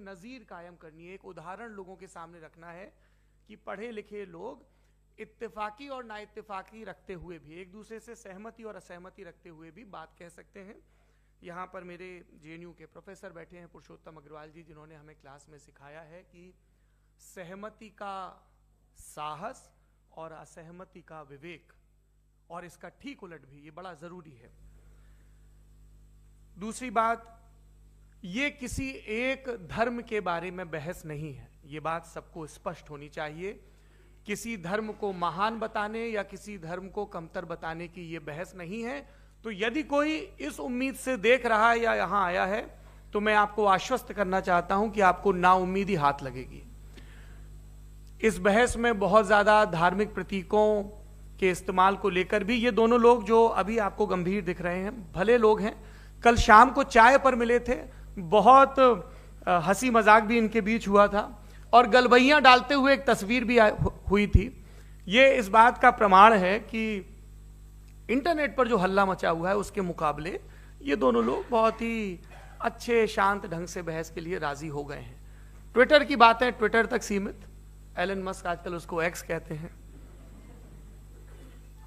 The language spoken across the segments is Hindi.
नज़ीर कायम करनी है, एक उदाहरण लोगों के सामने रखना है कि पढ़े लिखे लोग इत्तेफाकी और ना इत्तेफाकी रखते हुए भी, एक दूसरे से सहमति और असहमति रखते हुए भी बात कह सकते हैं। यहाँ पर मेरे जेएनयू के प्रोफेसर बैठे हैं, पुरुषोत्तम अग्रवाल जी, जिन्होंने हमें क्लास में सिखाया है कि सहमति का साहस और असहमति का विवेक, और इसका ठीक उलट भी, ये बड़ा जरूरी है। दूसरी बात, ये किसी एक धर्म के बारे में बहस नहीं है, ये बात सबको स्पष्ट होनी चाहिए। किसी धर्म को महान बताने या किसी धर्म को कमतर बताने की ये बहस नहीं है। तो यदि कोई इस उम्मीद से देख रहा है या यहां आया है, तो मैं आपको आश्वस्त करना चाहता हूं कि आपको नाउम्मीदी हाथ लगेगी। इस बहस में बहुत ज्यादा धार्मिक प्रतीकों के इस्तेमाल को लेकर भी ये दोनों लोग जो अभी आपको गंभीर दिख रहे हैं, भले लोग हैं, कल शाम को चाय पर मिले थे, बहुत हंसी मजाक भी इनके बीच हुआ था और गलबैयां डालते हुए एक तस्वीर भी हुई थी। ये इस बात का प्रमाण है कि इंटरनेट पर जो हल्ला मचा हुआ है उसके मुकाबले ये दोनों लोग बहुत ही अच्छे शांत ढंग से बहस के लिए राजी हो गए हैं। ट्विटर की बातें ट्विटर तक सीमित, एलन मस्क आजकल उसको एक्स कहते हैं।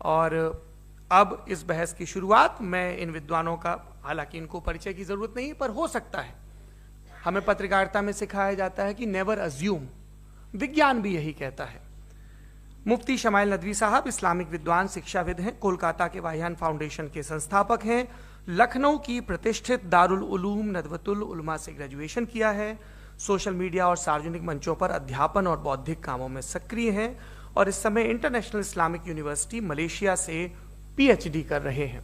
और अब इस बहस की शुरुआत, मैं इन विद्वानों का, हालांकि इनको परिचय की जरूरत नहीं, पर हो सकता है, हमें पत्रकारिता में सिखाया जाता है कि नेवर अज्यूम, विज्ञान भी यही कहता है। मुफ्ती शमाइल नदवी साहब इस्लामिक विद्वान, शिक्षाविद हैं, कोलकाता के वाहियान फाउंडेशन के संस्थापक हैं, लखनऊ की प्रतिष्ठित दारुल उलूम नदवतुल उलमा से ग्रेजुएशन किया है, सोशल मीडिया और सार्वजनिक मंचों पर अध्यापन और बौद्धिक कामों में सक्रिय हैं और इस समय इंटरनेशनल इस्लामिक यूनिवर्सिटी मलेशिया से पीएचडी कर रहे हैं।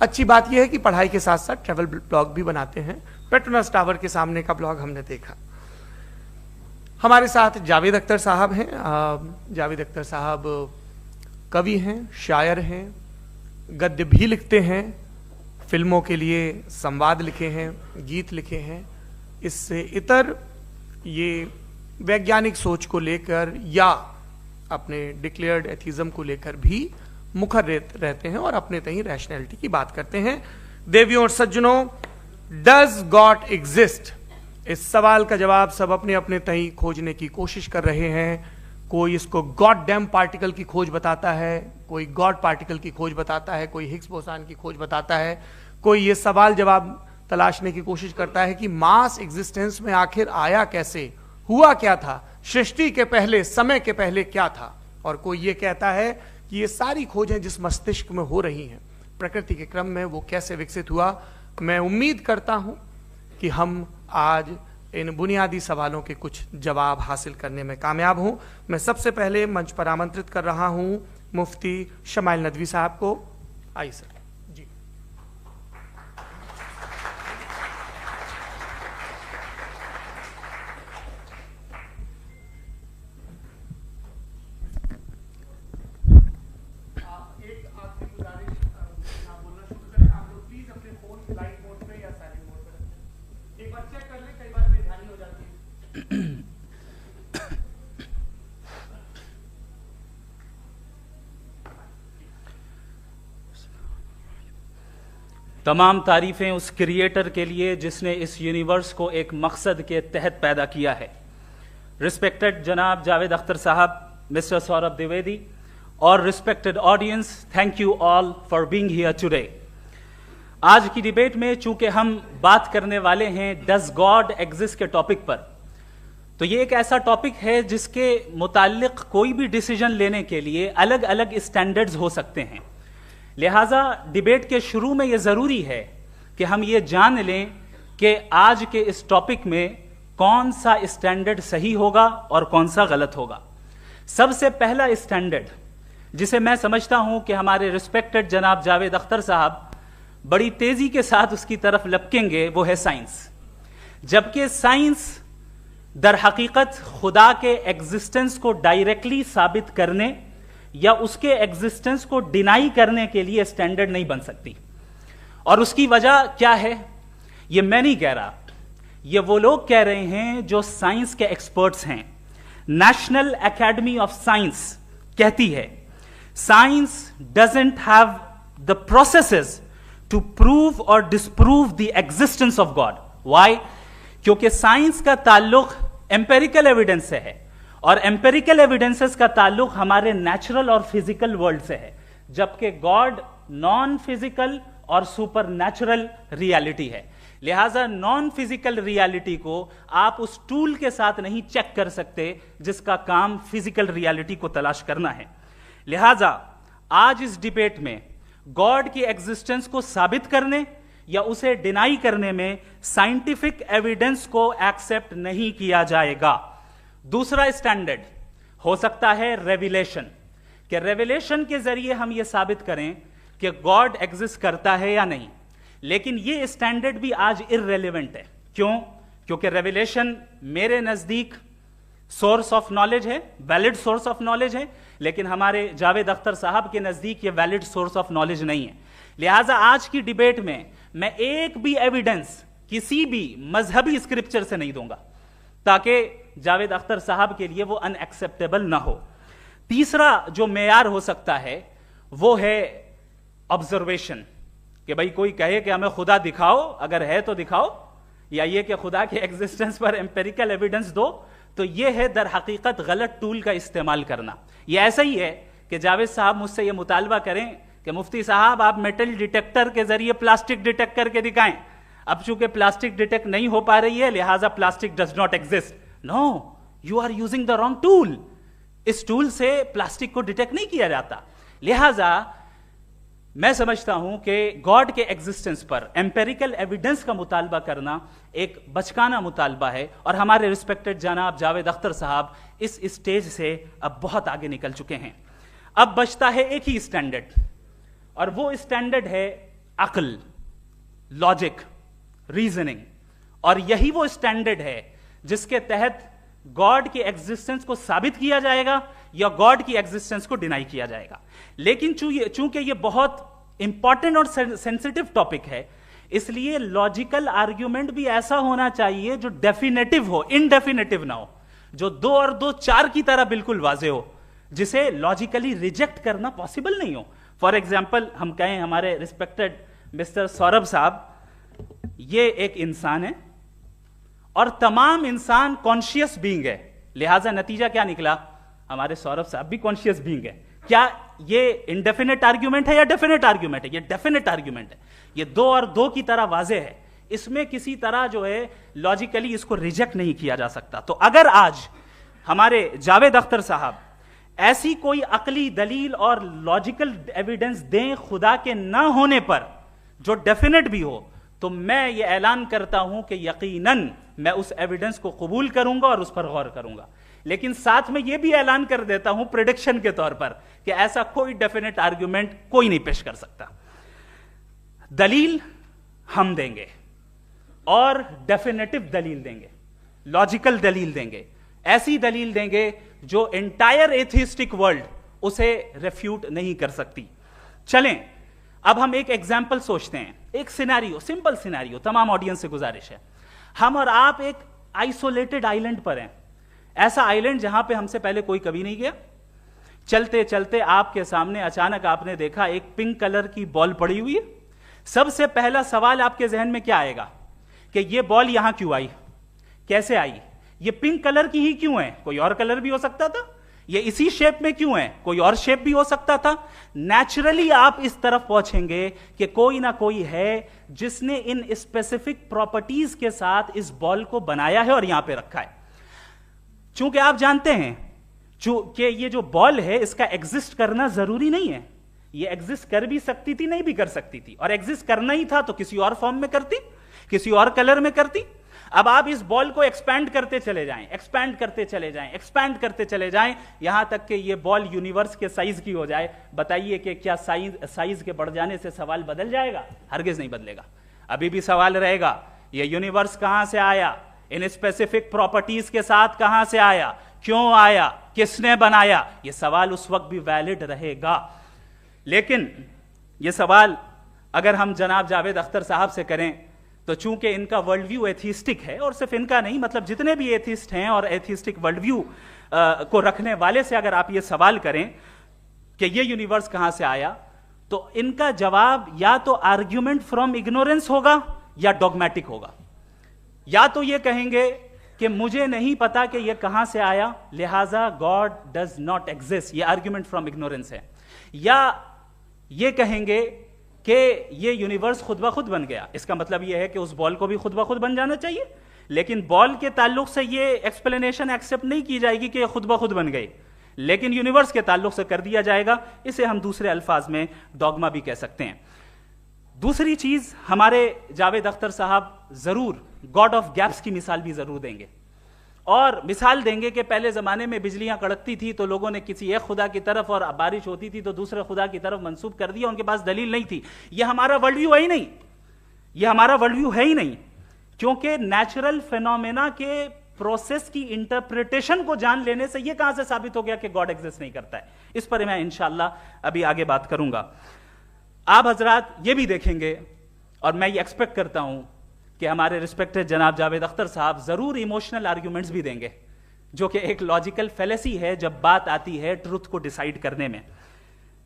अच्छी बात यह है कि पढ़ाई के साथ साथ ट्रैवल ब्लॉग भी बनाते हैं। पेट्रोनस टावर के सामने का ब्लॉग हमने देखा। हमारे साथ जावेद अख्तर साहब हैं। जावेद अख्तर साहब कवि हैं, शायर हैं, गद्य भी लिखते हैं, फिल्मों के लिए संवाद लिखे हैं, गीत लिखे हैं। इससे इतर ये वैज्ञानिक सोच को लेकर या अपने डिक्लेयर्ड एथिज्म को लेकर भी मुखर रहते हैं और अपने तहीं रैशनैलिटी की बात करते हैं। देवियों और सज्जनों, डज गॉड एग्जिस्ट, इस सवाल का जवाब सब अपने अपने तहीं खोजने की कोशिश कर रहे हैं। कोई इसको गॉड डैम पार्टिकल की खोज बताता है, कोई गॉड पार्टिकल की खोज बताता है, कोई हिग्स बोसान की खोज बताता है, कोई ये सवाल जवाब तलाशने की कोशिश करता है कि मास एग्जिस्टेंस में आखिर आया कैसे, हुआ क्या था, सृष्टि के पहले, समय के पहले क्या था। और कोई ये कहता है कि ये सारी खोजें जिस मस्तिष्क में हो रही हैं प्रकृति के क्रम में, वो कैसे विकसित हुआ। मैं उम्मीद करता हूं कि हम आज इन बुनियादी सवालों के कुछ जवाब हासिल करने में कामयाब हूं। मैं सबसे पहले मंच पर आमंत्रित कर रहा हूं मुफ्ती शमाइल नदवी साहब को। आइए सर। जी, तमाम तारीफें उस क्रिएटर के लिए जिसने इस यूनिवर्स को एक मकसद के तहत पैदा किया है। रिस्पेक्टेड जनाब जावेद अख्तर साहब, मिस्टर सौरभ द्विवेदी और respected audience, thank you all for being here today. आज की डिबेट में चूंकि हम बात करने वाले हैं डज गॉड एग्जिस्ट के टॉपिक पर, तो ये एक ऐसा टॉपिक है जिसके मुताल्लिक कोई भी डिसीजन लेने के लिए अलग अलग स्टैंडर्ड्स हो सकते हैं। लिहाजा डिबेट के शुरू में यह जरूरी है कि हम ये जान लें कि आज के इस टॉपिक में कौन सा स्टैंडर्ड सही होगा और कौन सा गलत होगा। सबसे पहला स्टैंडर्ड जिसे मैं समझता हूं कि हमारे रिस्पेक्टेड जनाब जावेद अख्तर साहब बड़ी तेजी के साथ उसकी तरफ लपकेंगे, वो है साइंस। जबकि साइंस दर हकीकत खुदा के एग्जिस्टेंस को डायरेक्टली साबित करने या उसके एग्जिस्टेंस को डिनाई करने के लिए स्टैंडर्ड नहीं बन सकती। और उसकी वजह क्या है, ये मैं नहीं कह रहा, ये वो लोग कह रहे हैं जो साइंस के एक्सपर्ट्स हैं। नेशनल एकेडमी ऑफ साइंस कहती है science doesn't have the processes to prove or disprove the existence of God. Why? क्योंकि साइंस का ताल्लुक एम्पेरिकल एविडेंस से है और एम्पेरिकल एविडेंसेस का ताल्लुक हमारे नेचुरल और फिजिकल वर्ल्ड से है, जबकि गॉड नॉन फिजिकल और सुपर नेचुरल रियलिटी है। लिहाजा नॉन फिजिकल रियलिटी को आप उस टूल के साथ नहीं चेक कर सकते जिसका काम फिजिकल रियलिटी को तलाश करना है। लिहाजा आज इस डिबेट में गॉड की एग्जिस्टेंस को साबित करने या उसे डिनाई करने में साइंटिफिक एविडेंस को एक्सेप्ट नहीं किया जाएगा। दूसरा स्टैंडर्ड हो सकता है रेविलेशन, कि रेविलेशन के जरिए हम यह साबित करें कि गॉड एग्जिस्ट करता है या नहीं। लेकिन यह स्टैंडर्ड भी आज इररेलेवेंट है। क्यों? क्योंकि रेविलेशन मेरे नजदीक सोर्स ऑफ नॉलेज है, वैलिड सोर्स ऑफ नॉलेज है, लेकिन हमारे जावेद अख्तर साहब के नजदीक यह वैलिड सोर्स ऑफ नॉलेज नहीं है। लिहाजा आज की डिबेट में मैं एक भी एविडेंस किसी भी मजहबी स्क्रिप्चर से नहीं दूंगा ताकि जावेद अख्तर साहब के लिए वो अनएक्सेप्टेबल ना हो। तीसरा जो मेयार हो सकता है वो है ऑब्जर्वेशन, कि भाई कोई कहे कि हमें खुदा दिखाओ, अगर है तो दिखाओ, या ये कि खुदा के एग्जिस्टेंस पर एम्पेरिकल एविडेंस दो, तो ये है दर हकीकत गलत टूल का इस्तेमाल करना। ये ऐसा ही है कि जावेद साहब मुझसे ये मुतालबा करें कि मुफ्ती साहब आप मेटल डिटेक्टर के जरिए प्लास्टिक डिटेक्ट करके दिखाएं। अब चूंकि प्लास्टिक डिटेक्ट नहीं हो पा रही है लिहाजा plastic does not exist. No, you are using the wrong tool. इस टूल से प्लास्टिक को डिटेक्ट नहीं किया जाता। लिहाजा मैं समझता हूं कि गॉड के एग्जिस्टेंस पर एम्पेरिकल एविडेंस का मुतालबा करना एक बचकाना मुतालबा है और हमारे रिस्पेक्टेड जनाब जावेद अख्तर साहब इस स्टेज से अब बहुत आगे निकल चुके हैं। अब बचता है एक ही स्टैंडर्ड, और वो स्टैंडर्ड है अक्ल, लॉजिक, रीजनिंग। और यही वो स्टैंडर्ड है जिसके तहत गॉड की एग्जिस्टेंस को साबित किया जाएगा या गॉड की एग्जिस्टेंस को डिनाई किया जाएगा। लेकिन चूंकि ये बहुत इंपॉर्टेंट और सेंसिटिव टॉपिक है, इसलिए लॉजिकल आर्ग्यूमेंट भी ऐसा होना चाहिए जो डेफिनेटिव हो, इनडेफिनेटिव ना हो, जो 2 और 2 4 की तरह बिल्कुल वाजे हो, जिसे लॉजिकली रिजेक्ट करना पॉसिबल नहीं हो। फॉर एग्जाम्पल हम कहें हमारे रिस्पेक्टेड मिस्टर सौरभ साहब, ये एक इंसान है और तमाम इंसान कॉन्शियस बीइंग है। लिहाजा नतीजा क्या निकला? हमारे सौरभ साहब भी कॉन्शियस बीइंग है। क्या ये इनडेफिनेट आर्ग्यूमेंट है या डेफिनेट आर्ग्यूमेंट है? ये डेफिनेट आर्ग्यूमेंट है। ये 2 और 2 की तरह वाजे है, इसमें किसी तरह जो है लॉजिकली इसको रिजेक्ट नहीं किया जा सकता। तो अगर आज हमारे जावेद अख्तर साहब ऐसी कोई अकली दलील और लॉजिकल एविडेंस दें खुदा के ना होने पर जो डेफिनेट भी हो, तो मैं ये ऐलान करता हूं कि यकीनन मैं उस एविडेंस को कबूल करूंगा और उस पर गौर करूंगा। लेकिन साथ में यह भी ऐलान कर देता हूं प्रेडिक्शन के तौर पर कि ऐसा कोई डेफिनेट आर्ग्यूमेंट कोई नहीं पेश कर सकता। दलील हम देंगे और डेफिनेटिव दलील देंगे, लॉजिकल दलील देंगे, ऐसी दलील देंगे जो एंटायर एथिस्टिक वर्ल्ड उसे रेफ्यूट नहीं कर सकती। चलें अब हम एक एग्जाम्पल सोचते हैं, एक सिनेरियो, सिंपल सिनेरियो, तमाम ऑडियंस से गुजारिश है, हम और आप एक आइसोलेटेड आइलैंड पर हैं, ऐसा आइलैंड जहां पे हमसे पहले कोई कभी नहीं गया। चलते चलते आपके सामने अचानक आपने देखा एक पिंक कलर की बॉल पड़ी हुई है। सबसे पहला सवाल आपके जहन में क्या आएगा कि ये बॉल यहां क्यों आई, कैसे आई, ये पिंक कलर की ही क्यों है, कोई और कलर भी हो सकता था, ये इसी शेप में क्यों है, कोई और शेप भी हो सकता था। नेचुरली आप इस तरफ पहुंचेंगे कि कोई ना कोई है जिसने इन स्पेसिफिक प्रॉपर्टीज के साथ इस बॉल को बनाया है और यहां पे रखा है। चूंकि आप जानते हैं कि ये जो बॉल है इसका एग्जिस्ट करना जरूरी नहीं है, ये एग्जिस्ट कर भी सकती थी, नहीं भी कर सकती थी, और एग्जिस्ट करना ही था तो किसी और फॉर्म में करती, किसी और कलर में करती। अब आप इस बॉल को एक्सपैंड करते चले जाएं, एक्सपैंड करते चले जाएं, एक्सपैंड करते चले जाएं, यहां तक कि ये बॉल यूनिवर्स के साइज की हो जाए। बताइए कि क्या साइज के बढ़ जाने से सवाल बदल जाएगा? हरगिज नहीं बदलेगा। अभी भी सवाल रहेगा ये यूनिवर्स कहां से आया, इन स्पेसिफिक प्रॉपर्टीज के साथ कहां से आया, क्यों आया, किसने बनाया, यह सवाल उस वक्त भी वैलिड रहेगा। लेकिन यह सवाल अगर हम जनाब जावेद अख्तर साहब से करें तो चूंकि इनका वर्ल्ड व्यू एथिस्टिक है, और सिर्फ इनका नहीं, मतलब जितने भी एथिस्ट हैं और एथिस्टिक वर्ल्ड व्यू को रखने वाले से अगर आप ये सवाल करें कि ये यूनिवर्स कहां से आया, तो इनका जवाब या तो आर्ग्यूमेंट फ्रॉम इग्नोरेंस होगा या डॉगमेटिक होगा। या तो ये कहेंगे कि मुझे नहीं पता कि ये कहां से आया, लिहाजा गॉड डज नॉट एग्जिस्ट, ये आर्ग्यूमेंट फ्रॉम इग्नोरेंस है, या ये कहेंगे कि ये यूनिवर्स खुद ब खुद बन गया। इसका मतलब ये है कि उस बॉल को भी खुद ब खुद बन जाना चाहिए, लेकिन बॉल के ताल्लुक से ये एक्सप्लेनेशन एक्सेप्ट नहीं की जाएगी कि ये खुद ब खुद बन गई, लेकिन यूनिवर्स के ताल्लुक से कर दिया जाएगा। इसे हम दूसरे अल्फाज में डॉगमा भी कह सकते हैं। दूसरी चीज, हमारे जावेद अख्तर साहब जरूर गॉड ऑफ गैप्स की मिसाल भी जरूर देंगे, और मिसाल देंगे कि पहले जमाने में बिजलियां कड़कती थी तो लोगों ने किसी एक खुदा की तरफ, और बारिश होती थी तो दूसरे खुदा की तरफ मंसूब कर दिया, उनके पास दलील नहीं थी। यह हमारा वर्ल्ड व्यू है ही नहीं, यह हमारा वर्ल्ड व्यू है ही नहीं, क्योंकि नेचुरल फेनोमेना के प्रोसेस की इंटरप्रिटेशन को जान लेने से यह कहां से साबित हो गया कि गॉड एग्जिस्ट नहीं करता है। इस पर मैं इंशाअल्लाह अभी आगे बात करूंगा। आप हजरात ये भी देखेंगे, और मैं ये एक्सपेक्ट करता हूं कि हमारे रिस्पेक्टेड जनाब जावेद अख्तर साहब जरूर इमोशनल आर्ग्यूमेंट्स भी देंगे, जो कि एक लॉजिकल फेलेसी है जब बात आती है ट्रुथ को डिसाइड करने में।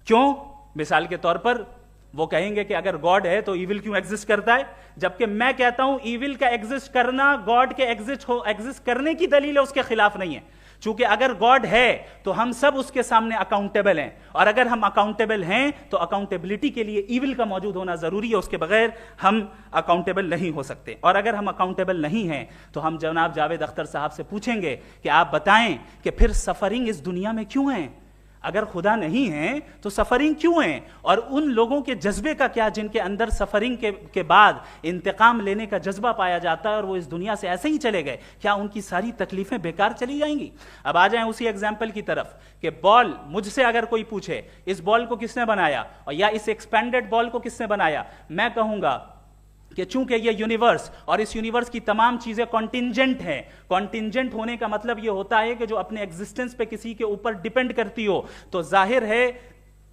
क्यों? मिसाल के तौर पर वो कहेंगे कि अगर गॉड है तो ईविल क्यों एग्जिस्ट करता है, जबकि मैं कहता हूं ईविल का एग्जिस्ट करना गॉड के एग्जिस्ट करने की दलील है, उसके खिलाफ नहीं है। चूंकि अगर गॉड है तो हम सब उसके सामने अकाउंटेबल हैं, और अगर हम अकाउंटेबल हैं तो अकाउंटेबिलिटी के लिए ईविल का मौजूद होना जरूरी है, उसके बगैर हम अकाउंटेबल नहीं हो सकते। और अगर हम अकाउंटेबल नहीं हैं तो हम जनाब जावेद अख्तर साहब से पूछेंगे कि आप बताएं कि फिर सफरिंग इस दुनिया में क्यों है? अगर खुदा नहीं है तो सफरिंग क्यों है? और उन लोगों के जज्बे का क्या जिनके अंदर सफरिंग के बाद इंतकाम लेने का जज्बा पाया जाता है और वो इस दुनिया से ऐसे ही चले गए, क्या उनकी सारी तकलीफें बेकार चली जाएंगी? अब आ जाएं उसी एग्जाम्पल की तरफ कि बॉल, मुझसे अगर कोई पूछे इस बॉल को किसने बनाया, और या इस एक्सपेंडेड बॉल को किसने बनाया, मैं कहूंगा कि चूंकि ये यूनिवर्स और इस यूनिवर्स की तमाम चीजें कॉन्टिंजेंट हैं। कॉन्टिंजेंट होने का मतलब ये होता है कि जो अपने एग्जिस्टेंस पे किसी के ऊपर डिपेंड करती हो, तो जाहिर है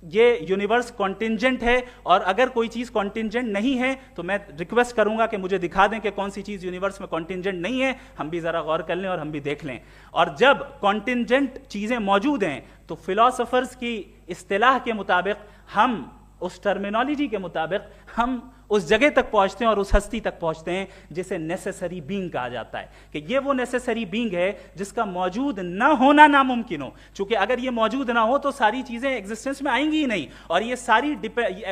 ये यूनिवर्स कॉन्टिंजेंट है। और अगर कोई चीज कॉन्टिंजेंट नहीं है तो मैं रिक्वेस्ट करूंगा कि मुझे दिखा दें कि कौन सी चीज यूनिवर्स में कॉन्टिंजेंट नहीं है, हम भी जरा गौर कर लें और हम भी देख लें। और जब कॉन्टिंजेंट चीजें मौजूद हैं तो फिलोसोफर्स की इस्तिलाह के मुताबिक, हम उस टर्मिनोलॉजी के मुताबिक हम उस जगह तक पहुंचते हैं और उस हस्ती तक पहुंचते हैं जिसे नेसेसरी बीइंग कहा जाता है, कि ये वो नेसेसरी बीइंग है जिसका मौजूद ना होना नामुमकिन हो। क्योंकि अगर ये मौजूद ना हो तो सारी चीजें एग्जिस्टेंस में आएंगी ही नहीं, और ये सारी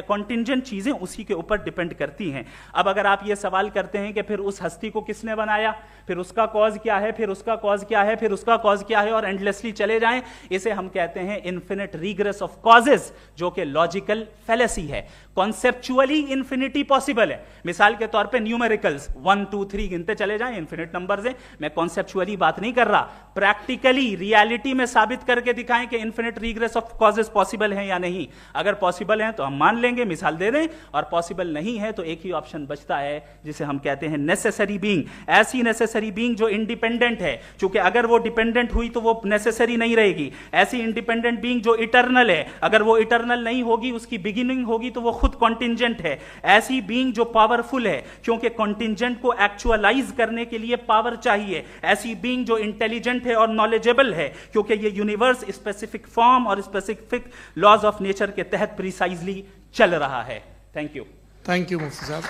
कॉन्टिंजेंट चीजें उसी के ऊपर डिपेंड करती हैं। अब अगर आप ये सवाल करते हैं कि फिर उस हस्ती को किसने बनाया, फिर उसका कॉज क्या है, फिर उसका कॉज क्या है, फिर उसका कॉज क्या है, और एंडलेसली चले जाएं, इसे हम कहते हैं इन्फिनिट रिग्रेस ऑफ कॉजेज, जो कि लॉजिकल फेलेसी है। कॉन्सेप्चुअली इंफिनिटी पॉसिबल है। मिसाल के तौर पे न्यूमेरिकल्स 1 2 3 गिनते चले जाएं, इन्फिनिट नंबर्स हैं। मैं कॉन्सेप्चुअली बात नहीं कर रहा, प्रैक्टिकली रियलिटी में साबित करके दिखाएं कि infinite regress of causes possible हैं या नहीं। अगर पॉसिबल हैं तो हम मान लेंगे, मिसाल दे दें, और पॉसिबल नहीं है तो एक ही ऑप्शन बचता है जिसे हम कहते हैं नेसेसरी बीइंग। ऐसी नेसेसरी बीइंग जो इंडिपेंडेंट है, क्योंकि अगर वो डिपेंडेंट हुई तो वो नेसेसरी नहीं रहेगी। ऐसी इंडिपेंडेंट बीइंग जो इटर्नल है, अगर वो इटर्नल नहीं होगी, उसकी बिगिनिंग होगी तो वो खुद कॉन्टिंजेंट है। ऐसी बीइंग जो पावरफुल है, क्योंकि कॉन्टिंजेंट को एक्चुअलाइज करने के लिए पावर चाहिए। ऐसी बीइंग जो इंटेलिजेंट है और नॉलेजेबल है, क्योंकि ये यूनिवर्स स्पेसिफिक फॉर्म और स्पेसिफिक लॉज ऑफ नेचर के तहत प्रिसाइजली चल रहा है। Thank you. थैंक यू मुफ्ती साहब।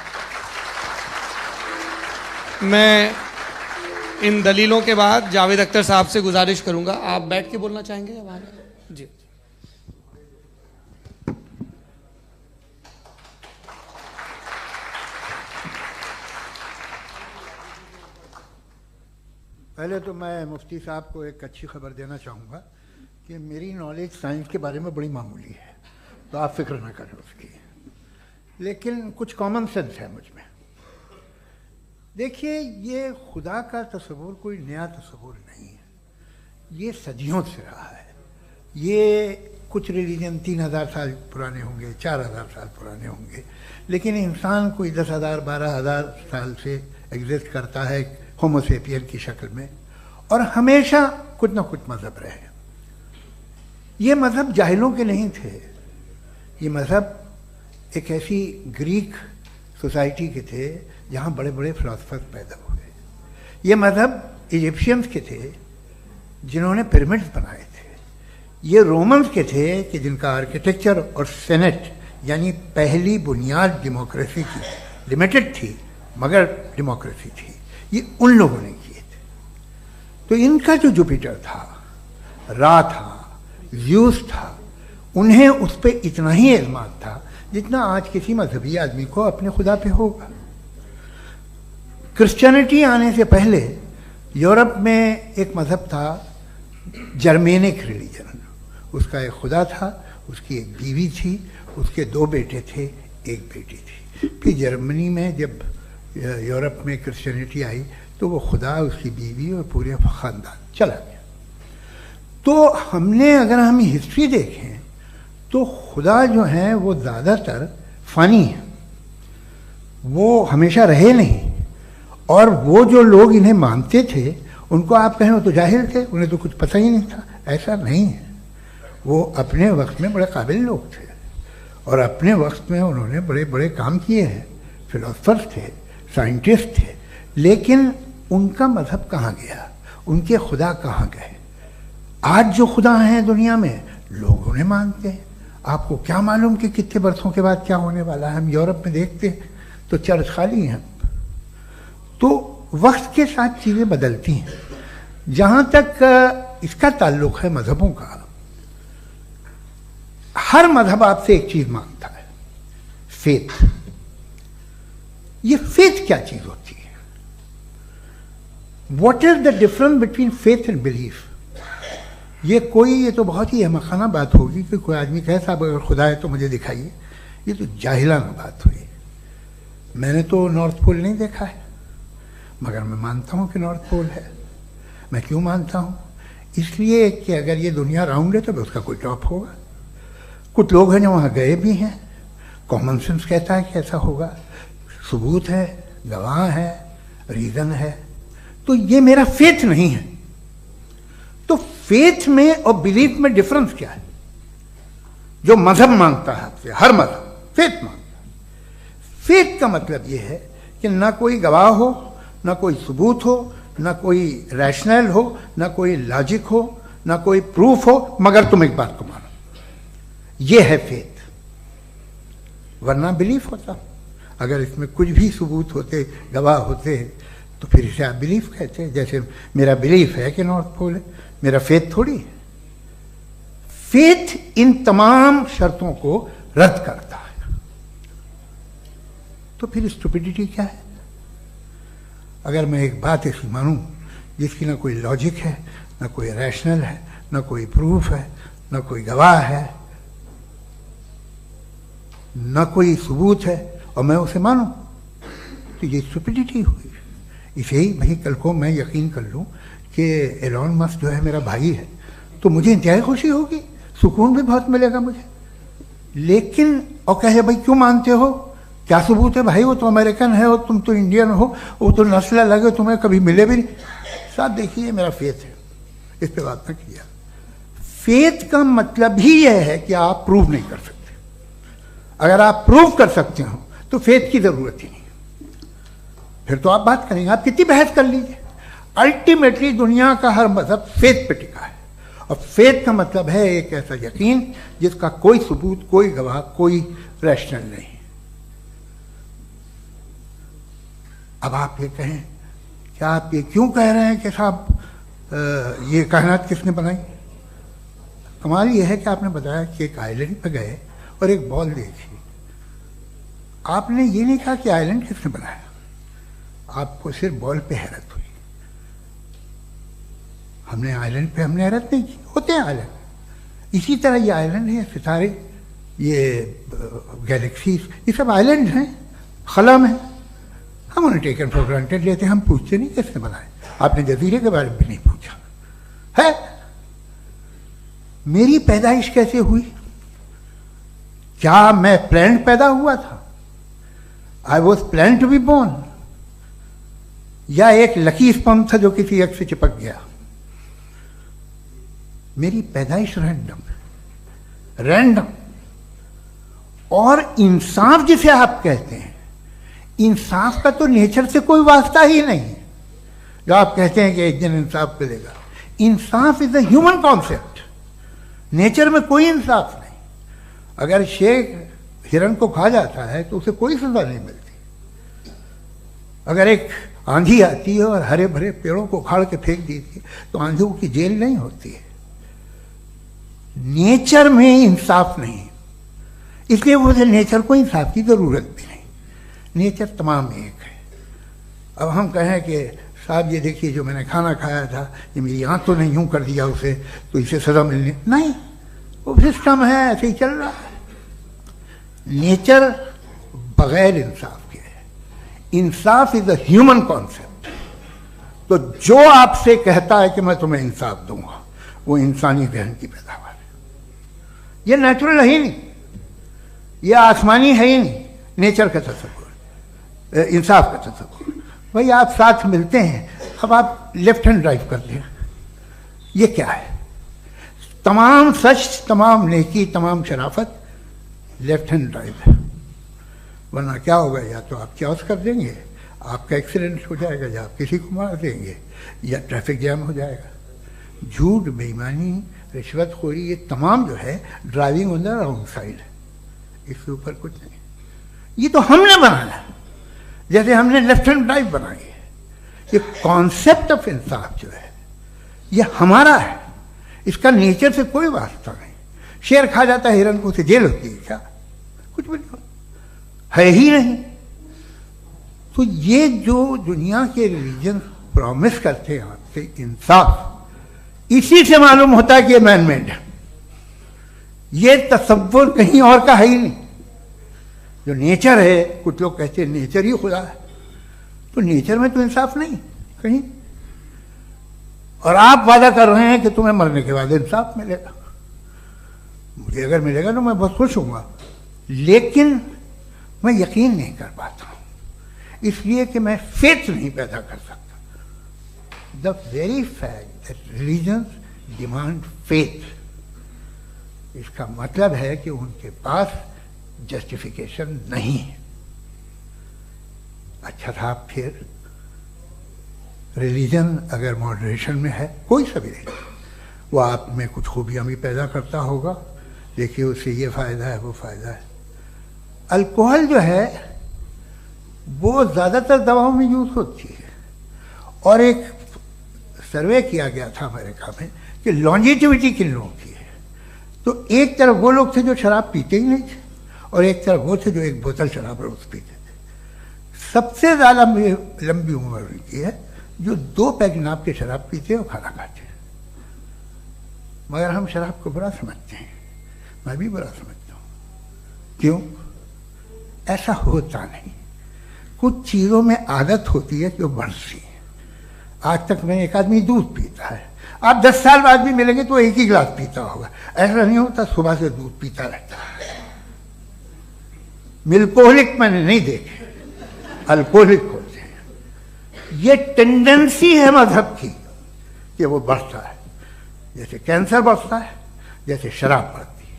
मैं इन दलीलों के बाद जावेद अख्तर साहब से गुजारिश करूंगा, आप बैठ के बोलना चाहेंगे या बाहर? जी। पहले तो मैं मुफ्ती साहब को एक अच्छी खबर देना चाहूँगा कि मेरी नॉलेज साइंस के बारे में बड़ी मामूली है, तो आप फिक्र ना करें उसकी, लेकिन कुछ कॉमन सेंस है मुझ में। देखिए, ये खुदा का तस्वुर कोई नया तस्वुर नहीं है, ये सदियों से रहा है। ये कुछ रिलीजन 3000 साल पुराने होंगे, 4000 साल पुराने होंगे, लेकिन इंसान कोई 10,000 12,000 साल से एग्जिस्ट करता है होमो सेपियन की शक्ल में, और हमेशा कुछ ना कुछ मज़हब रहे। ये मज़हब जाहिलों के नहीं थे, ये मज़हब एक ऐसी ग्रीक सोसाइटी के थे जहाँ बड़े बड़े फिलोसफर्स पैदा हुए। ये मज़हब इजिप्शियंस के थे जिन्होंने पिरामिड्स बनाए थे। ये रोमन्स के थे कि जिनका आर्किटेक्चर और सेनेट यानी पहली बुनियाद डेमोक्रेसी की, लिमिटेड थी मगर डेमोक्रेसी थी। ये उन लोगों ने किए थे। तो इनका जो जुपिटर था, रा था, ज़्यूस था, उन्हें उस पर इतना ही एतमाद था जितना आज किसी मजहबी आदमी को अपने खुदा पे होगा। क्रिश्चियनिटी आने से पहले यूरोप में एक मजहब था जर्मेनिक रिलीजन। उसका एक खुदा था, उसकी एक बीवी थी, उसके 2 बेटे थे, एक बेटी थी। फिर जर्मनी में जब यूरोप में क्रिश्चियनिटी आई तो वो खुदा, उसकी बीवी और पूरे ख़ानदान चला गया। तो हमने, अगर हम हिस्ट्री देखें तो खुदा जो हैं वो ज़्यादातर फ़नी हैं, वो हमेशा रहे नहीं। और वो जो लोग इन्हें मानते थे उनको आप कहें वो तो जाहिल थे, उन्हें तो कुछ पता ही नहीं था। ऐसा नहीं है, वो अपने वक्त में बड़े काबिल लोग थे और अपने वक्त में उन्होंने बड़े बड़े काम किए हैं। फिलोसफर्स थे, साइंटिस्ट थे, लेकिन उनका मजहब कहाँ गया, उनके खुदा कहाँ गए? आज जो खुदा हैं दुनिया में लोग उन्हें मानते हैं। आपको क्या मालूम कि कितने बरसों के बाद क्या होने वाला है? हम यूरोप में देखते हैं तो चर्च खाली हैं। तो वक्त के साथ चीज़ें बदलती हैं। जहाँ तक इसका ताल्लुक है मजहबों का, हर मजहब आपसे एक चीज़ मांगता है, फेथ। ये फेथ क्या चीज़ होती है? What is the difference between faith and belief? ये तो बहुत ही अहमखाना बात होगी कि कोई आदमी कहे साहब अगर खुदा है तो मुझे दिखाइए। ये तो जाहिलाना बात हुई। मैंने तो नॉर्थ पोल नहीं देखा है, मगर मैं मानता हूँ कि नॉर्थ पोल है। मैं क्यों मानता हूँ? इसलिए कि अगर ये दुनिया राउंड है तो उसका कोई टॉप होगा। कुछ लोग हैं जो वहाँ गए भी हैं, कॉमन सेंस कहता है कि ऐसा होगा, सबूत है, गवाह है, रीज़न है। तो ये मेरा फेथ नहीं है। तो फेथ में और बिलीफ में डिफरेंस क्या है? जो मजहब मांगता है आपसे, हर मजहब फेथ मांगता है। फेथ का मतलब ये है कि ना कोई गवाह हो, ना कोई सबूत हो, ना कोई रैशनल हो, ना कोई लॉजिक हो, ना कोई प्रूफ हो, मगर तुम एक बात को मानो। ये है फेथ। वरना बिलीफ होता। अगर इसमें कुछ भी सबूत होते, गवाह होते, तो फिर इसे आप बिलीफ कहते। जैसे मेरा बिलीफ है कि नॉर्थ पोल है, मेरा फेथ थोड़ी है। फेथ इन तमाम शर्तों को रद्द करता है। तो फिर स्टुपिडिटी क्या है? अगर मैं एक बात ऐसी मानूं जिसकी ना कोई लॉजिक है, ना कोई रैशनल है, ना कोई प्रूफ है, ना कोई गवाह है, ना कोई सबूत है, और मैं उसे मानूं, तो ये स्टुपिडिटी हुई। इसे ही भाई कल को मैं यकीन कर लूं कि एलोन मस्क जो है मेरा भाई है, तो मुझे इंतहाई खुशी होगी, सुकून भी बहुत मिलेगा मुझे। लेकिन और कहे भाई क्यों मानते हो, क्या सबूत है? भाई वो तो अमेरिकन है और तुम तो इंडियन हो, वो तो नस्ल अलग है, तुम्हें कभी मिले भी नहीं। साहब देखिए मेरा फेथ है, इस पर बात न किया। फेथ का मतलब ही यह है कि आप प्रूव नहीं कर सकते। अगर आप प्रूव कर सकते हो तो फेथ की जरूरत ही नहीं, फिर तो आप बात करेंगे, आप कितनी बहस कर लीजिए। अल्टीमेटली दुनिया का हर मजहब फेथ पे टिका है, और फेथ का मतलब है एक ऐसा यकीन जिसका कोई सबूत, कोई गवाह, कोई रैशनल नहीं। अब आप ये कहें, क्या आप ये क्यों कह रहे हैं कि साहब ये कायनात किसने बनाई? कमाल ये है कि आपने बताया कि एक आइलैंड पे गए और एक बॉल देखी। आपने ये नहीं कहा कि आइलैंड किसने बनाया, आपको सिर्फ बॉल पे हैरत हुई। हमने आइलैंड पे हमने हैरत नहीं की, होते हैं आइलैंड। इसी तरह ये आइलैंड है, सितारे, ये गैलेक्सीज, ये सब आइलैंड हैं, खला में। हम उन्हें टेकन फॉर ग्रांटेड लेते हैं, हम पूछते नहीं किसने बनाए। आपने जजीरे के बारे में भी नहीं पूछा है। मेरी पैदाइश कैसे हुई? क्या मैं प्लान्ड पैदा हुआ था? I was plan to be born, या एक लकी स्पर्म था जो किसी एक से चिपक गया? मेरी पैदाइश रैंडम। और इंसाफ जिसे आप कहते हैं, इंसाफ का तो नेचर से कोई वास्ता ही नहीं है। जो आप कहते हैं कि एक दिन इंसाफ मिलेगा, इंसाफ is a human concept, nature में कोई इंसाफ नहीं। अगर शेर हिरण को खा जाता है तो उसे कोई सजा नहीं मिलती। अगर एक आंधी आती है और हरे भरे पेड़ों को उखाड़ के फेंक देती है, तो आंधियों की जेल नहीं होती है। नेचर में इंसाफ नहीं, इसलिए मुझे नेचर को इंसाफ की जरूरत भी नहीं। नेचर तमाम एक है। अब हम कहें कि साहब ये देखिए जो मैंने खाना खाया था, ये मेरी आंख तो नहीं यूं कर दिया उसे, तो इसे सजा मिलनी नहीं, वो सिस्टम है, ऐसे ही चल रहा है। नेचर बगैर इंसाफ के है। इंसाफ इज अ ह्यूमन कॉन्सेप्ट। तो जो आपसे कहता है कि मैं तुम्हें इंसाफ दूंगा, वो इंसानी जहन की पैदावार है। ये नेचुरल है ही नहीं, ये आसमानी है ही नहीं। नेचर का तसव्वुर, इंसाफ का तसव्वुर। भाई आप साथ मिलते हैं, अब आप लेफ्ट हैंड ड्राइव करते हैं, ये क्या है? तमाम सच, तमाम नेकी, तमाम शराफत लेफ्ट हैंड ड्राइव है। वरना क्या होगा, या तो आप क्रॉस कर देंगे, आपका एक्सीडेंट हो जाएगा, या आप किसी को मार देंगे, या ट्रैफिक जैम हो जाएगा। झूठ, बेईमानी, रिश्वतखोरी, ये तमाम जो है driving on the wrong side है। इसके ऊपर कुछ नहीं। ये तो हमने बनाया, जैसे हमने लेफ्ट हैंड ड्राइव बनाई है। ये कॉन्सेप्ट ऑफ इंसाफ जो है ये हमारा है, इसका नेचर से कोई वास्ता नहीं। शेर खा जाता है हिरन को, उसे जेल होती है क्या? कुछ भी नहीं, है ही नहीं। तो ये जो दुनिया के रिलीजन प्रॉमिस करते हैं आपसे इंसाफ, इसी से मालूम होता है कि ये मैन मेड है। ये तसव्वुर कहीं और का है ही नहीं। जो नेचर है, कुछ लोग कहते हैं नेचर ही खुदा है, तो नेचर में तो इंसाफ नहीं कहीं। और आप वादा कर रहे हैं कि तुम्हें मरने के बाद इंसाफ मिलेगा। मुझे अगर मिलेगा तो मैं बहुत खुश हूँगा, लेकिन मैं यकीन नहीं कर पाता हूँ, इसलिए कि मैं फेथ नहीं पैदा कर सकता। The very fact that religions demand faith, इसका मतलब है कि उनके पास जस्टिफिकेशन नहीं है। अच्छा था, फिर रिलीजन अगर मॉडरेशन में है, कोई सा भी रिलीजन, वो आप में कुछ खूबियां भी पैदा करता होगा, देखिए उससे ये फ़ायदा है, वो फ़ायदा है। अल्कोहल जो है वो ज़्यादातर दवाओं में यूज़ होती है, और एक सर्वे किया गया था अमेरिका में कि लॉन्जिटिविटी किन लोगों की है। तो एक तरफ वो लोग थे जो शराब पीते ही नहीं थे, और एक तरफ वो थे जो एक बोतल शराब रोज पीते थे। सबसे ज़्यादा लंबी उम्र उनकी है जो 2 पैग नाप के शराब पीते हैं और खाना खाते हैं। मगर हम शराब को बुरा समझते हैं, मैं भी बुरा समझता हूँ। क्यों? ऐसा होता नहीं। कुछ चीज़ों में आदत होती है जो बढ़ती है। आज तक में एक आदमी दूध पीता है, आप 10 साल बाद भी मिलेंगे तो एक ही गिलास पीता होगा। ऐसा नहीं होता, सुबह से दूध पीता रहता है। मिल्कोहलिक मैंने नहीं देखे, अल्कोहलिक होते हैं। ये टेंडेंसी है मजहब की कि वो बढ़ता है, जैसे कैंसर बढ़ता है, जैसे शराब बढ़ती है।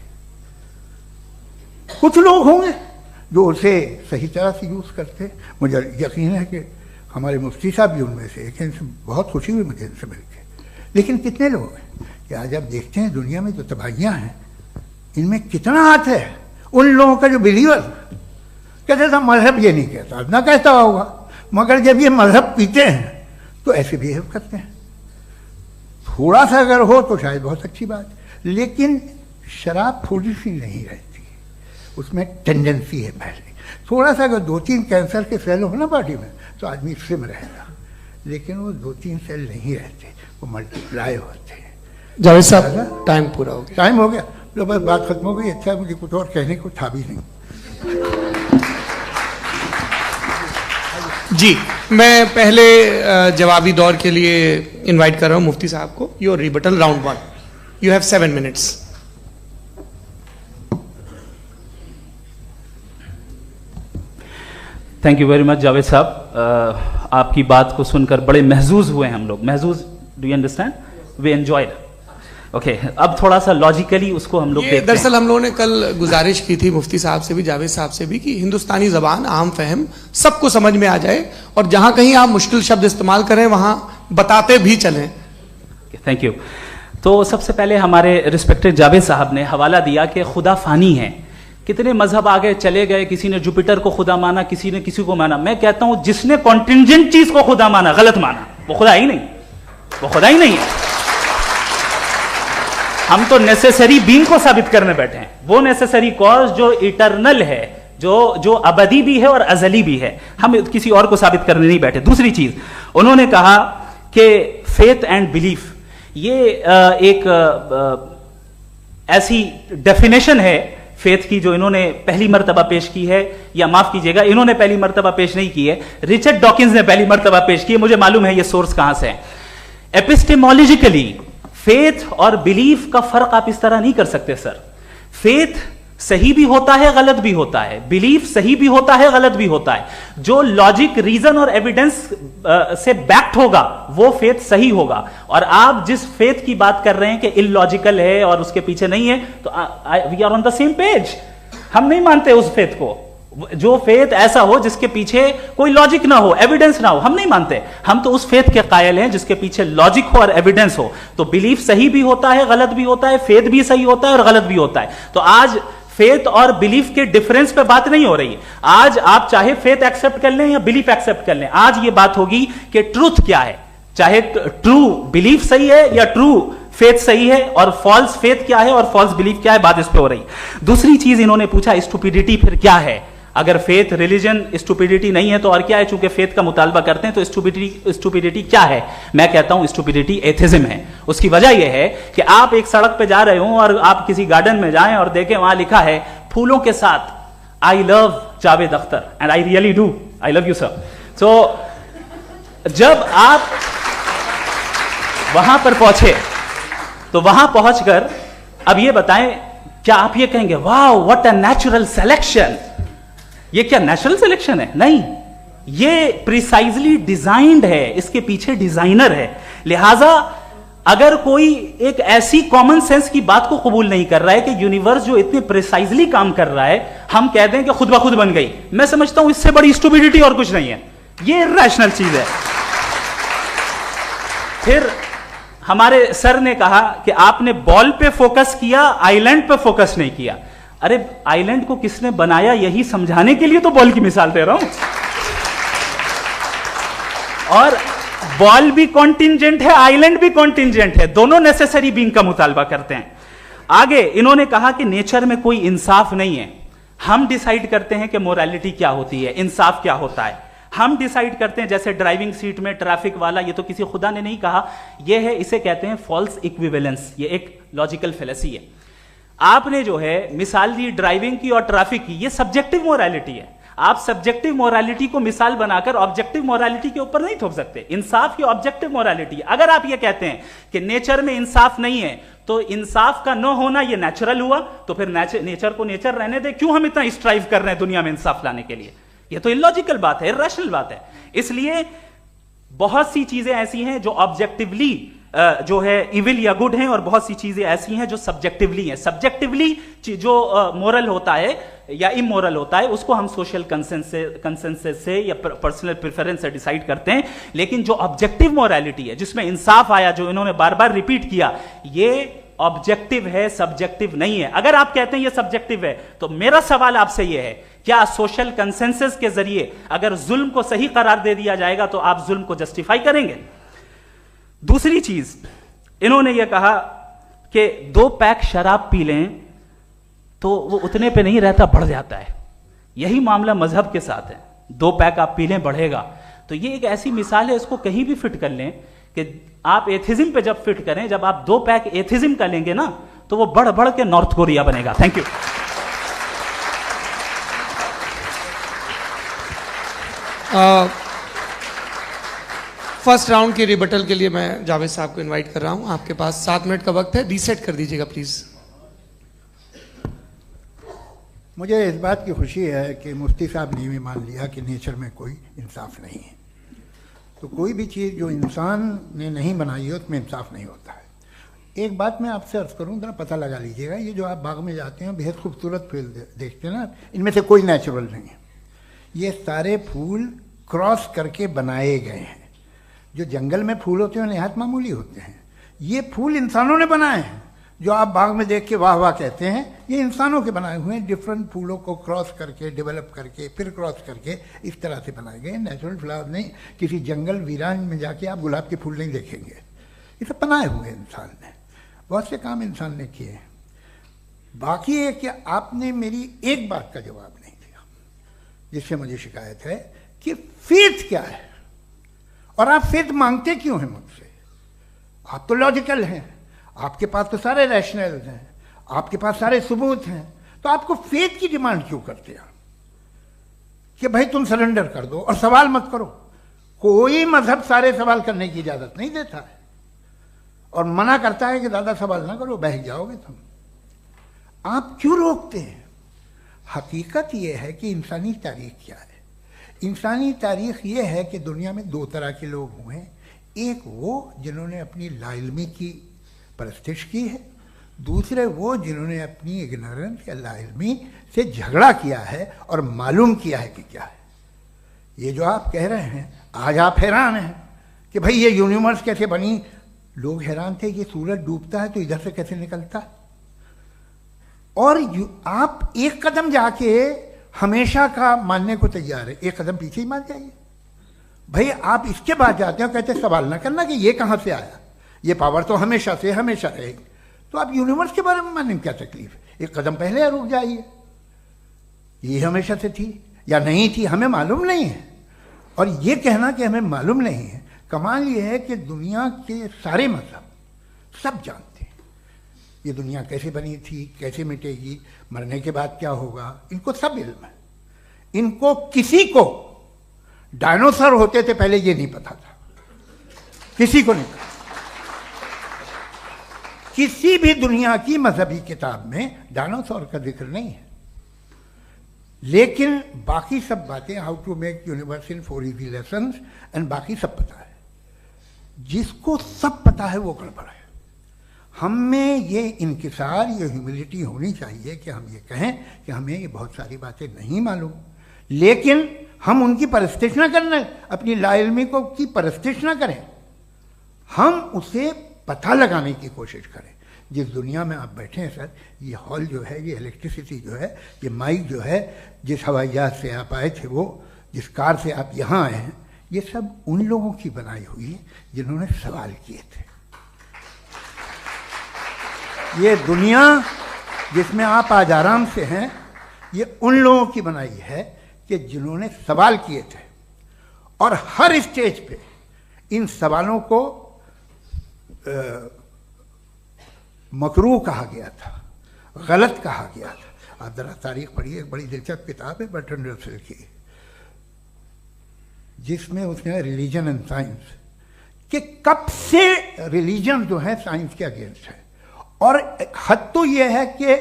कुछ लोग होंगे जो उसे सही तरह से यूज़ करते हैं। मुझे यकीन है कि हमारे मुफ्ती साहब भी उनमें से एक हैं, इनसे बहुत खुशी हुई मुझे इनसे मिलकर। लेकिन कितने लोग हैं कि आज आप देखते हैं दुनिया में जो तबाहियाँ हैं, इनमें कितना हाथ है उन लोगों का जो बिलीवर कहते था मजहब ये नहीं कहता, ना कहता होगा, मगर जब ये मजहब पीते हैं तो ऐसे बिहेव करते हैं। थोड़ा सा अगर हो तो शायद बहुत अच्छी बात, लेकिन शराब थोड़ी सी नहीं रहती, उसमें टेंडेंसी है पहले। थोड़ा सा अगर 2-3 कैंसर के सेल हो ना बॉडी में तो आदमी स्लिम रहेगा, लेकिन वो 2-3 सेल नहीं रहते, वो मल्टीप्लाई होते हैं। जावेद साहब टाइम पूरा हो गया। टाइम हो गया, तो बस बात खत्म हो गई। अच्छा, मुझे कुछ और कहने को था भी नहीं। जी, मैं पहले जवाबी दौर के लिए इनवाइट कर रहा हूं मुफ्ती साहब को। Your rebuttal round 1, you have 7 minutes. Thank you very much Javed साहब। आपकी बात को सुनकर बड़े महजूज हुए हम लोग। महजूज, do you understand? We enjoyed. Okay, अब थोड़ा सा लॉजिकली उसको हम लोग देखते हैं। दरअसल हम लोगों ने कल गुजारिश की थी मुफ्ती साहब से भी, जावेद साहब से भी, कि हिंदुस्तानी जबान आम फहम सबको समझ में आ जाए, और जहां कहीं आप मुश्किल शब्द इस्तेमाल करें वहां बताते भी चलें। Thank you. तो सबसे पहले हमारे रिस्पेक्टेड जावेद साहब ने हवाला दिया कि खुदा फानी है, कितने मजहब आगे चले गए, किसी ने जुपिटर को खुदा माना, किसी ने किसी को माना। मैं कहता हूं जिसने कॉन्टिंजेंट चीज को खुदा माना, गलत माना, वो खुदा ही नहीं, वो खुदा ही नहीं है। हम तो नेसेसरी बीइंग को साबित करने बैठे हैं, वो नेसेसरी कॉज जो इटरनल है, जो अबदी भी है और अजली भी है। हम किसी और को साबित करने नहीं बैठे। दूसरी चीज उन्होंने कहा कि फेथ एंड बिलीफ, ये एक ऐसी डेफिनेशन है फेथ की जो इन्होंने पहली मर्तबा पेश की है, या माफ कीजिएगा इन्होंने पहली मर्तबा पेश नहीं की है, रिचर्ड डॉकिंस ने पहली मर्तबा पेश की है। मुझे मालूम है ये सोर्स कहां से है। एपिस्टेमोलॉजिकली फेथ और बिलीफ का फर्क आप इस तरह नहीं कर सकते सर। फेथ सही भी होता है, गलत भी होता है, बिलीफ सही भी होता है, गलत भी होता है। जो लॉजिक, रीजन और एविडेंस से बैक्ड होगा वो फेथ सही होगा। और आप जिस फेथ की बात कर रहे हैं कि इलॉजिकल है और उसके पीछे नहीं है, तो we are on the same page. हम नहीं मानते उस फेथ को, जो फेथ ऐसा हो जिसके पीछे कोई लॉजिक ना हो, एविडेंस ना हो, हम नहीं मानते। हम तो उस फेथ के कायल हैं जिसके पीछे लॉजिक हो और एविडेंस हो। तो बिलीफ सही भी होता है, गलत भी होता है, फेथ भी सही होता है और गलत भी होता है। तो आज फेथ और बिलीफ के डिफरेंस पे बात नहीं हो रही है। आज आप चाहे फेथ एक्सेप्ट कर लें या बिलीफ एक्सेप्ट कर लें, आज ये बात होगी कि ट्रूथ क्या है, चाहे ट्रू बिलीफ सही है या ट्रू फेथ सही है, और फॉल्स फेथ क्या है और फॉल्स बिलीफ क्या है, बात इस पे हो रही। दूसरी चीज इन्होंने पूछा स्टुपिडिटी फिर क्या है। अगर फेथ रिलीजन स्टुपिडिटी नहीं है तो और क्या है? चूंकि फेथ का मुतालबा करते हैं तो स्टुपिडिटी क्या है? मैं कहता हूं स्टुपिडिटी एथिज्म है। उसकी वजह यह है कि आप एक सड़क पे जा रहे हो और आप किसी गार्डन में जाएं और देखें वहां लिखा है फूलों के साथ I love Javed Akhtar, and I really do, I love you sir. So जब आप वहां पर पहुंचे तो वहां पहुंचकर अब ये बताएं, क्या आप ये कहेंगे वाह व्हाट अ नेचुरल सिलेक्शन? ये क्या नेचुरल सिलेक्शन है? नहीं, ये प्रिसाइजली डिजाइंड है, इसके पीछे डिजाइनर है। लिहाजा अगर कोई एक ऐसी कॉमन सेंस की बात को कबूल नहीं कर रहा है कि यूनिवर्स जो इतने प्रिसाइजली काम कर रहा है, हम कह दें कि खुद ब खुद बन गई, मैं समझता हूं इससे बड़ी स्टुपिडिटी और कुछ नहीं है। ये इर्रेशनल चीज है। फिर हमारे सर ने कहा कि आपने बॉल पे फोकस किया, आइलैंड पे फोकस नहीं किया। अरे आइलैंड को किसने बनाया यही समझाने के लिए तो बॉल की मिसाल दे रहा हूं। और बॉल भी कॉन्टिंजेंट है, आइलैंड भी कॉन्टिंजेंट है, दोनों नेसेसरी बीइंग का मुतालबा करते हैं। आगे इन्होंने कहा कि नेचर में कोई इंसाफ नहीं है। हम डिसाइड करते हैं कि मोरालिटी क्या होती है, इंसाफ क्या होता है। हम डिसाइड करते हैं, जैसे ड्राइविंग सीट में ट्रैफिक वाला, ये तो किसी खुदा ने नहीं कहा, ये है, इसे कहते हैं फॉल्स इक्विवेलेंस। ये एक लॉजिकल फेलेसी है। आपने जो है मिसाल दी ड्राइविंग की और ट्रैफिक की, ये सब्जेक्टिव मोरालिटी है। आप सब्जेक्टिव मोरालिटी को मिसाल बनाकर ऑब्जेक्टिव मोरालिटी के ऊपर नहीं थोप सकते। इंसाफ की ऑब्जेक्टिव मोरालिटी। अगर आप ये कहते हैं कि नेचर में इंसाफ नहीं है तो इंसाफ का न होना ये नेचुरल हुआ, तो फिर नेचर को नेचर रहने दे, क्यों हम इतना स्ट्राइव कर रहे हैं दुनिया में इंसाफ लाने के लिए? ये तो इलॉजिकल बात है, इर्रेशनल बात है। इसलिए बहुत सी चीजें ऐसी हैं जो ऑब्जेक्टिवली जो है इविल या गुड हैं, और बहुत सी चीजें ऐसी हैं जो सब्जेक्टिवली हैं। सब्जेक्टिवली जो मोरल होता है या इमोरल होता है उसको हम सोशल कंसेंसस से या पर्सनल प्रेफरेंस से डिसाइड करते हैं। लेकिन जो ऑब्जेक्टिव मोरालिटी है जिसमें इंसाफ आया, जो इन्होंने बार बार रिपीट किया, ये ऑब्जेक्टिव है, सब्जेक्टिव नहीं है। अगर आप कहते हैं ये सब्जेक्टिव है तो मेरा सवाल आपसे ये है, क्या सोशल कंसेंसस के जरिए अगर जुल्म को सही करार दे दिया जाएगा तो आप जुल्म को जस्टिफाई करेंगे? दूसरी चीज इन्होंने यह कहा कि 2 पैक शराब पी लें तो वो उतने पे नहीं रहता, बढ़ जाता है। यही मामला मजहब के साथ है। 2 पैक आप पी लें बढ़ेगा, तो ये एक ऐसी मिसाल है, इसको कहीं भी फिट कर लें कि आप एथिज्म पे जब फिट करें, जब आप 2 पैक एथिज्म का लेंगे ना तो वो बढ़ बढ़ के नॉर्थ कोरिया बनेगा। Thank you. फर्स्ट राउंड के रिबटल के लिए मैं जावेद साहब को इनवाइट कर रहा हूं। आपके पास 7 मिनट का वक्त है, रीसेट कर दीजिएगा प्लीज। मुझे इस बात की खुशी है कि मुफ्ती साहब ने भी मान लिया कि नेचर में कोई इंसाफ नहीं है। तो कोई भी चीज़ जो इंसान ने नहीं बनाई है उसमें इंसाफ नहीं होता है। एक बात मैं आपसे अर्ज करूँ, जरा पता लगा लीजिएगा, ये जो आप बाग में जाते हैं बेहद खूबसूरत फूल देखते हैं ना, इनमें से कोई नेचुरल नहीं है। ये सारे फूल क्रॉस करके बनाए गए हैं। जो जंगल में फूल होते हैं नहायत मामूली होते हैं, ये फूल इंसानों ने बनाए हैं। जो आप बाग में देख के वाह वाह कहते हैं, ये इंसानों के बनाए हुए हैं, डिफरेंट फूलों को क्रॉस करके, डेवलप करके, फिर क्रॉस करके इस तरह से बनाए गए नेचुरल फ्लावर नहीं। किसी जंगल वीरान में जाके आप गुलाब के फूल नहीं देखेंगे, ये सब बनाए हुए इंसान ने, बहुत से काम इंसान ने किए हैं। बाकी है कि आपने मेरी एक बात का जवाब नहीं दिया, जिससे मुझे शिकायत है कि फेथ क्या है और आप फेथ मांगते क्यों हैं मुझसे? आप तो लॉजिकल हैं, आपके पास तो सारे रैशनल्स हैं, आपके पास सारे सबूत हैं, तो आपको फेथ की डिमांड क्यों करते हैं कि भाई तुम सरेंडर कर दो और सवाल मत करो? कोई मजहब सारे सवाल करने की इजाजत नहीं देता है और मना करता है कि दादा सवाल ना करो, बह जाओगे तुम। आप क्यों रोकते हैं? हकीकत यह है कि इंसानी तारीख क्या है। इंसानी तारीख यह है कि दुनिया में दो तरह के लोग हुए हैं, एक वो जिन्होंने अपनी लाइल्मी की परस्तिश की है, दूसरे वो जिन्होंने अपनी इग्नोरेंस या लाइल्मी से झगड़ा किया है और मालूम किया है कि क्या है। ये जो आप कह रहे हैं, आज आप हैरान हैं कि भाई ये यूनिवर्स कैसे बनी। लोग हैरान थे कि सूरज डूबता है तो इधर से कैसे निकलता, और आप एक कदम जाके हमेशा का मानने को तैयार है, एक कदम पीछे ही मान जाइए। भाई आप इसके बाद जाते हो, कहते सवाल ना करना कि ये कहां से आया, ये पावर तो हमेशा से हमेशा रहेगी। तो आप यूनिवर्स के बारे में मानने में क्या तकलीफ है? एक कदम पहले रुक जाइए, ये हमेशा से थी या नहीं थी हमें मालूम नहीं है। और ये कहना कि हमें मालूम नहीं है, कमाल ये है कि दुनिया के सारे मजहब सब जानते हैं ये दुनिया कैसे बनी थी, कैसे मिटेगी, मरने के बाद क्या होगा, इनको सब इल्म है। इनको किसी को डायनासोर होते थे पहले ये नहीं पता था, किसी को नहीं पता। किसी भी दुनिया की मजहबी किताब में डायनासोर का जिक्र नहीं है, लेकिन बाकी सब बातें, how to make universe in 4 easy lessons and बाकी सब पता है। जिसको सब पता है वो गड़बड़ है। हम में ये इंकिसार, ये ह्यूमिलिटी होनी चाहिए कि हम ये कहें कि हमें ये बहुत सारी बातें नहीं मालूम, लेकिन हम उनकी परस्तिश न करें, अपनी लाइल्मी को की परस्तिश न करें, हम उसे पता लगाने की कोशिश करें। जिस दुनिया में आप बैठे हैं सर, ये हॉल जो है, ये इलेक्ट्रिसिटी जो है, ये माइक जो है, जिस हवाई जहाज से आप आए थे, वो जिस कार से आप यहाँ आए हैं, ये सब उन लोगों की बनाई हुई है जिन्होंने सवाल किए थे। ये दुनिया जिसमें आप आज आराम से हैं, ये उन लोगों की बनाई है कि जिन्होंने सवाल किए थे, और हर स्टेज पे इन सवालों को मकरूह कहा गया था, गलत कहा गया था। आप जरा तारीख पढ़िए, एक बड़ी दिलचस्प किताब है बर्ट्रैंड रसेल की, जिसमें उसने रिलीजन एंड साइंस कि कब से रिलीजन जो है साइंस के अगेंस्ट है, और हद तो यह है कि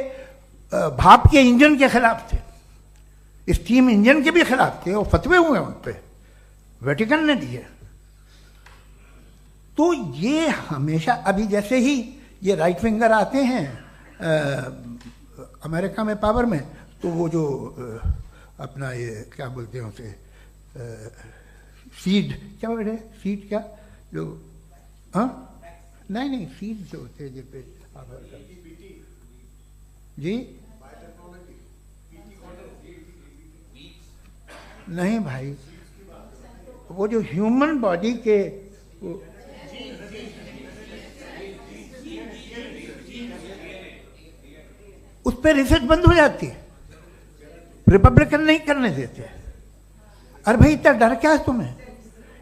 भाप के इंजन के खिलाफ थे, स्टीम इंजन के भी खिलाफ थे, और फतवे हुए उन पे, वेटिकन ने दिए। तो ये हमेशा, अभी जैसे ही ये राइट विंगर आते हैं अमेरिका में पावर में, तो वो जो अपना ये क्या बोलते हैं उसे, सीड क्या बोलते हैं, सीड क्या जो, हाँ नहीं सीड जो होते हैं जिन पे जी, नहीं भाई, वो जो ह्यूमन बॉडी के उस पर रिसर्च बंद हो जाती है, रिपब्लिकन नहीं करने देते। अरे भाई इतना डर क्या है तुम्हें?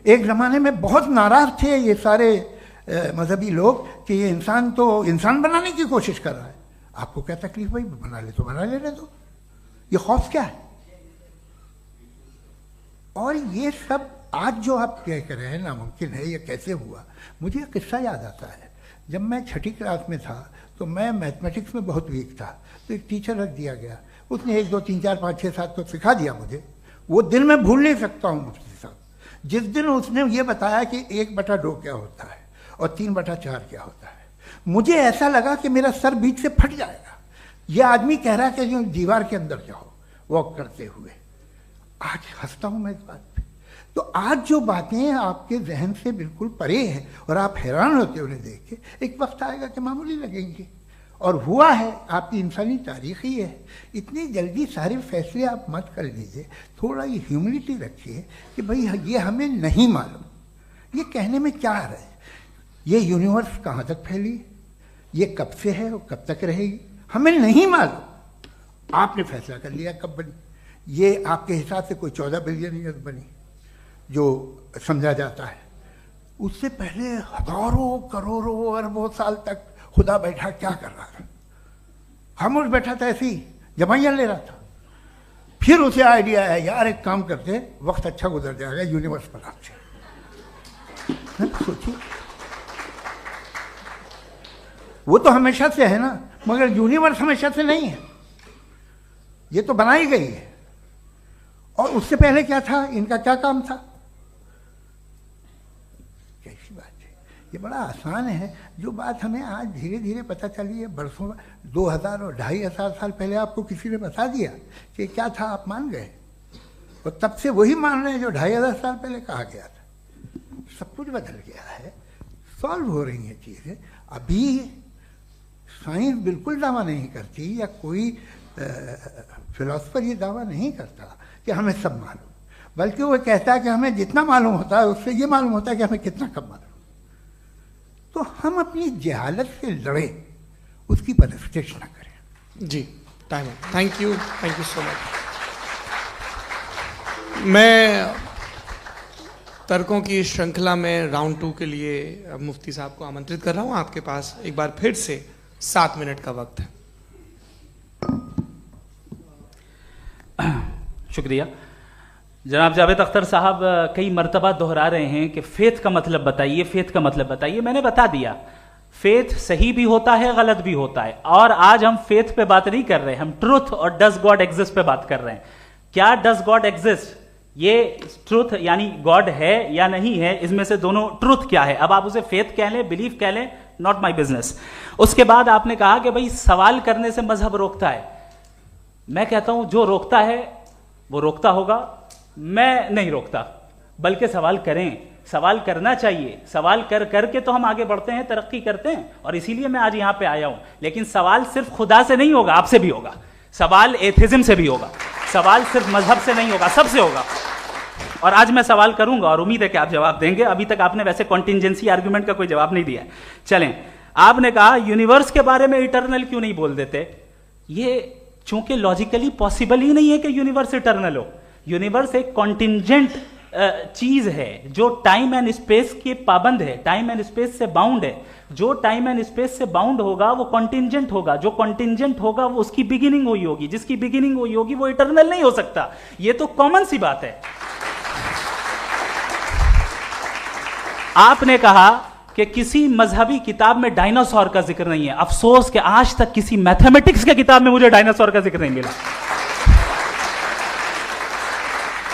एक जमाने में बहुत नाराज थे ये सारे मजहबी लोग कि ये इंसान तो इंसान बनाने की कोशिश कर रहा है। आपको क्या तकलीफ भाई, बना ले तो बना लेने दो, ये खौफ क्या है? और ये सब आज जो आप कह रहे हैं नामुमकिन है, ये कैसे हुआ? मुझे एक किस्सा याद आता है। जब मैं 6ठी क्लास में था तो मैं मैथमेटिक्स में बहुत वीक था, तो एक टीचर रख दिया गया, उसने 1 2 3 4 5 6 7 को सिखा दिया मुझे। वो दिन मैं भूल नहीं सकता हूँ मुफ्ती साहब, जिस दिन उसने ये बताया कि 1/2 क्या होता है और 3/4 क्या होता है। मुझे ऐसा लगा कि मेरा सर बीच से फट जाएगा। ये आदमी कह रहा है कि जो दीवार के अंदर जाओ वॉक करते हुए। आज हंसता हूँ मैं इस बात पे। तो आज जो बातें आपके जहन से बिल्कुल परे हैं और आप हैरान होते उन्हें देख के, एक वक्त आएगा कि मामूली लगेंगे और हुआ है, आपकी इंसानी तारीख ही है। इतनी जल्दी सारे फैसले आप मत कर लीजिए, थोड़ा ये ह्यूमिलिटी रखिए कि भाई ये हमें नहीं मालूम। ये कहने में क्या है, ये यूनिवर्स कहाँ तक फैली, ये कब से है और कब तक रहेगी, हमें नहीं मालूम। आपने फैसला कर लिया कब बनी, ये आपके हिसाब से कोई 14 बिलियन ईयर बनी जो समझा जाता है। उससे पहले हजारों करोड़ों अरबों साल तक खुदा बैठा क्या कर रहा था, खामोश बैठा था, ऐसे ही जमाइयाँ ले रहा था। फिर उसे आइडिया है, यार एक काम करते, वक्त अच्छा गुजर जाएगा, यूनिवर्स पर आपसे सोचिए। वो तो हमेशा से है ना, मगर यूनिवर्स हमेशा से नहीं है, ये तो बनाई गई है। और उससे पहले क्या था, इनका क्या काम था, कैसी बात है। ये बड़ा आसान है, जो बात हमें आज धीरे धीरे पता चली है, बरसों 2000 और 2500 साल पहले आपको किसी ने बता दिया कि क्या था, आप मान गए, और तब से वही मान रहे हैं जो 2500 साल पहले कहा गया था। सब कुछ बदल गया है, सॉल्व हो रही हैं चीज़ें। अभी साइंस बिल्कुल दावा नहीं करती, या कोई फिलोसफर ये दावा नहीं करता कि हमें सब मालूम, बल्कि वो कहता है कि हमें जितना मालूम होता है उससे ये मालूम होता है कि हमें कितना कम मालूम। तो हम अपनी जहालत से लड़े, उसकी परस्टेश ना करें। जी, time, thank you so much. मैं तर्कों की श्रृंखला में राउंड 2 के लिए मुफ्ती साहब को आमंत्रित कर रहा हूं। आपके पास एक बार फिर से 7 मिनट का वक्त है। शुक्रिया। जनाब जावेद अख्तर साहब कई मर्तबा दोहरा रहे हैं कि फेथ का मतलब बताइए, फेथ का मतलब बताइए। मैंने बता दिया, फेथ सही भी होता है, गलत भी होता है। और आज हम फेथ पे बात नहीं कर रहे, हम ट्रुथ और डज गॉड एग्जिस्ट पे बात कर रहे हैं। क्या डज गॉड एग्जिस्ट, ये ट्रुथ यानी गॉड है या नहीं है, इसमें से दोनों ट्रुथ क्या है। अब आप उसे फेथ कह लें, बिलीफ कह लें, नॉट माई बिजनेस। उसके बाद आपने कहा कि भाई सवाल करने से मजहब रोकता है। मैं कहता हूं जो रोकता है वो रोकता होगा, मैं नहीं रोकता, बल्कि सवाल करें, सवाल करना चाहिए। सवाल कर करके तो हम आगे बढ़ते हैं, तरक्की करते हैं, और इसीलिए मैं आज यहां पे आया हूं। लेकिन सवाल सिर्फ खुदा से नहीं होगा, आपसे भी होगा। सवाल एथिज्म से भी होगा, सवाल सिर्फ मजहब से नहीं होगा, सबसे होगा। और आज मैं सवाल करूंगा और उम्मीद है कि आप जवाब देंगे। अभी तक आपने वैसे कॉन्टिंजेंसी आर्ग्यूमेंट का कोई जवाब नहीं दिया। चलें, आपने कहा यूनिवर्स के बारे में इटर्नल क्यों नहीं बोल देते। ये चूंकि लॉजिकली पॉसिबल ही नहीं है कि यूनिवर्स इटर्नल हो। यूनिवर्स एक कॉन्टिंजेंट चीज है जो टाइम एंड स्पेस के पाबंद है, टाइम एंड स्पेस से बाउंड है। जो टाइम एंड स्पेस से बाउंड होगा वो कॉन्टिंजेंट होगा, जो कॉन्टिंजेंट होगा वो उसकी बिगिनिंग हुई होगी, जिसकी बिगिनिंग हुई होगी वो इटर्नल नहीं हो सकता। ये तो कॉमन सी बात है। आपने कहा कि किसी मजहबी किताब में डायनासोर का जिक्र नहीं है। अफसोस कि आज तक किसी मैथमेटिक्स के किताब में मुझे डायनासोर का जिक्र नहीं मिला।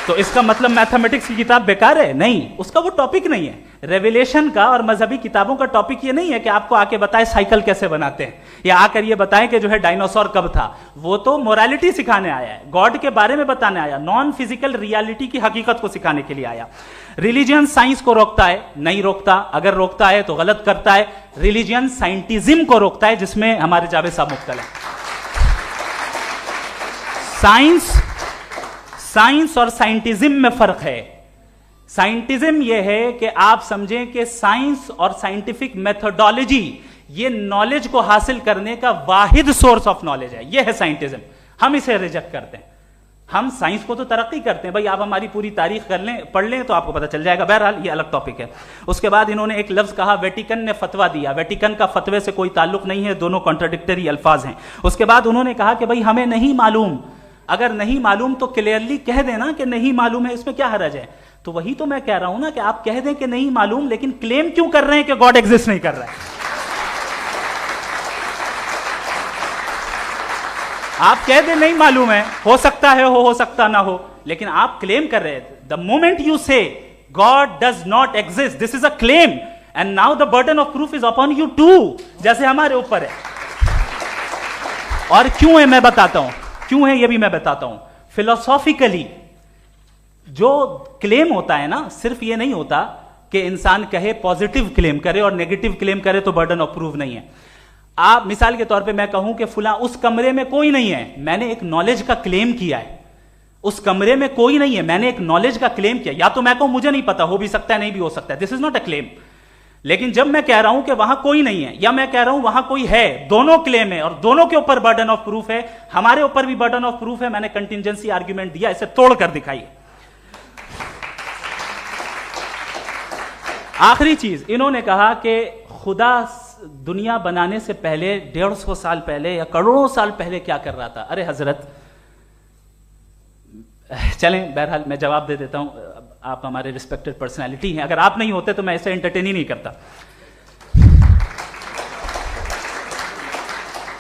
तो इसका मतलब मैथमेटिक्स की किताब बेकार है? नहीं, उसका वो टॉपिक नहीं है। रेवलेशन का और मजहबी किताबों का टॉपिक ये नहीं है कि आपको आके बताए साइकिल कैसे बनाते हैं, या आकर ये बताएं कि जो है डायनासोर कब था। वो तो मोरालिटी सिखाने आया है, गॉड के बारे में बताने आया, नॉन फिजिकल रियलिटी की हकीकत को सिखाने के लिए आया। रिलीजियन साइंस को रोकता है? नहीं रोकता। अगर रोकता है तो गलत करता है। रिलीजियन साइंटिज्म को रोकता है, जिसमें हमारे जावेद साहब मुब्तला है। साइंस और साइंटिज्म में फर्क है। साइंटिज्म यह है कि आप समझें कि साइंस और साइंटिफिक मेथोडोलॉजी ये नॉलेज को हासिल करने का वाहिद सोर्स ऑफ नॉलेज है। यह है साइंटिज्म। हम इसे रिजेक्ट करते हैं। हम साइंस को तो तरक्की करते हैं, भाई आप हमारी पूरी तारीख कर लें, पढ़ लें तो आपको पता चल जाएगा। बहरहाल ये अलग टॉपिक है। उसके बाद इन्होंने एक लफ्ज कहा, वेटिकन ने फतवा दिया। वेटिकन का फतवे से कोई ताल्लुक नहीं है, दोनों कॉन्ट्राडिक्टरी अल्फाज हैं। उसके बाद उन्होंने कहा कि भाई हमें नहीं मालूम। अगर नहीं मालूम तो क्लियरली कह देना कि नहीं मालूम है, इसमें क्या हरज है। तो वही तो मैं कह रहा हूं ना कि आप कह दें कि नहीं मालूम, लेकिन क्लेम क्यों कर रहे हैं कि गॉड एग्जिस्ट नहीं कर रहा है। आप कह दें नहीं मालूम है, हो सकता है हो सकता ना हो, लेकिन आप क्लेम कर रहे हैं। The moment you say God does not exist, this is a claim, and now the burden of proof is upon you too, जैसे हमारे ऊपर है। और क्यों है मैं बताता हूं, क्यों है ये भी मैं बताता हूं। फिलोसॉफिकली जो क्लेम होता है ना, सिर्फ ये नहीं होता कि इंसान कहे पॉजिटिव क्लेम करे और नेगेटिव क्लेम करे तो बर्डन ऑफ प्रूफ नहीं है। आप मिसाल के तौर पे मैं कहूं कि फुला उस कमरे में कोई नहीं है, मैंने एक नॉलेज का क्लेम किया है। उस कमरे में कोई नहीं है, मैंने एक नॉलेज का क्लेम किया। या तो मैं कहूं मुझे नहीं पता, हो भी सकता है नहीं भी हो सकता है, this is not a claim. लेकिन जब मैं कह रहा हूं कि वहां कोई नहीं है या मैं कह रहा हूं वहां कोई है, दोनों क्लेम है और दोनों के ऊपर बर्डन ऑफ प्रूफ है। हमारे ऊपर भी बर्डन ऑफ प्रूफ है, मैंने कंटिजेंसी आर्ग्यूमेंट दिया, इसे तोड़कर दिखाइए। आखिरी चीज, इन्होंने कहा कि खुदा दुनिया बनाने से पहले 150 साल पहले या करोड़ों साल पहले क्या कर रहा था। अरे हजरत, चलें बहरहाल मैं जवाब दे देता हूं, आप हमारे रिस्पेक्टेड पर्सनालिटी हैं, अगर आप नहीं होते तो मैं ऐसे एंटरटेन ही नहीं करता।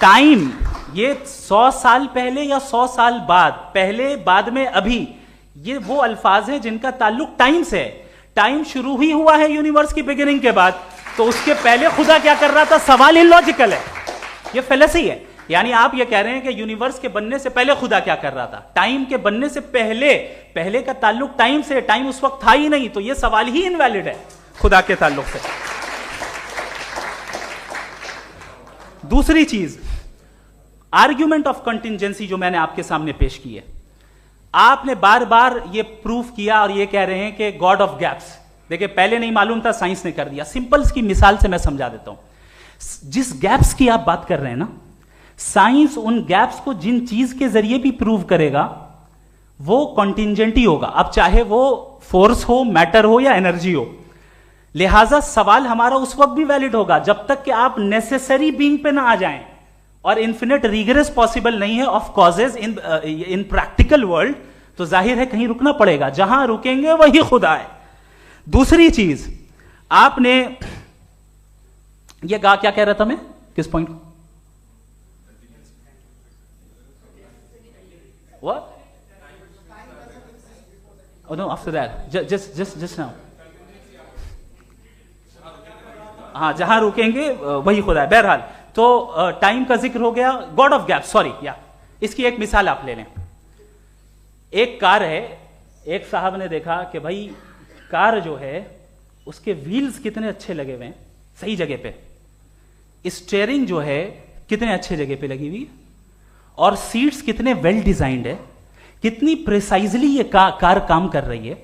टाइम, ये 100 साल पहले या 100 साल बाद, पहले बाद में अभी, ये वो अल्फाज हैं जिनका ताल्लुक टाइम से है। टाइम शुरू ही हुआ है यूनिवर्स की बिगिनिंग के बाद, तो उसके पहले खुदा क्या कर रहा था, सवाल इलॉजिकल है, ये फेलेसी है। यानी आप ये कह रहे हैं कि यूनिवर्स के बनने से पहले खुदा क्या कर रहा था, टाइम के बनने से पहले, पहले का ताल्लुक टाइम से, टाइम उस वक्त था ही नहीं, तो ये सवाल ही इनवैलिड है खुदा के ताल्लुक से। दूसरी चीज, आर्ग्यूमेंट ऑफ कंटिजेंसी जो मैंने आपके सामने पेश की है, आपने बार बार ये प्रूफ किया और ये कह रहे हैं कि गॉड ऑफ गैप्स। देखिए, पहले नहीं मालूम था, साइंस ने कर दिया। सिंपल की मिसाल से मैं समझा देता हूं। जिस गैप्स की आप बात कर रहे हैं ना, साइंस उन गैप्स को जिन चीज के जरिए भी प्रूव करेगा वो कॉन्टिंजेंट ही होगा, अब चाहे वो फोर्स हो, मैटर हो या एनर्जी हो। लिहाजा सवाल हमारा उस वक्त भी वैलिड होगा जब तक कि आप नेसेसरी बीइंग पे ना आ जाएं, और इन्फिनिट रिगरेस पॉसिबल नहीं है of causes in practical world, तो जाहिर है कहीं रुकना पड़ेगा, जहां रुकेंगे वही खुदा है। दूसरी चीज, आपने ये कहा, क्या कह रहा था मैं, किस पॉइंट को? What? Oh no, after that, just now. हाँ, जहां रुकेंगे वही खुदा है। बहरहाल, तो टाइम का जिक्र हो गया, गॉड ऑफ गैप, सॉरी, या इसकी एक मिसाल आप ले लें। एक कार है, एक साहब ने देखा कि भाई कार जो है उसके व्हील्स कितने अच्छे लगे हुए हैं, सही जगह पे, स्टीयरिंग जो है कितने अच्छे जगह पे लगी हुई, और सीट्स कितने वेल डिजाइंड है, कितनी प्रिसाइजली ये कार काम कर रही है,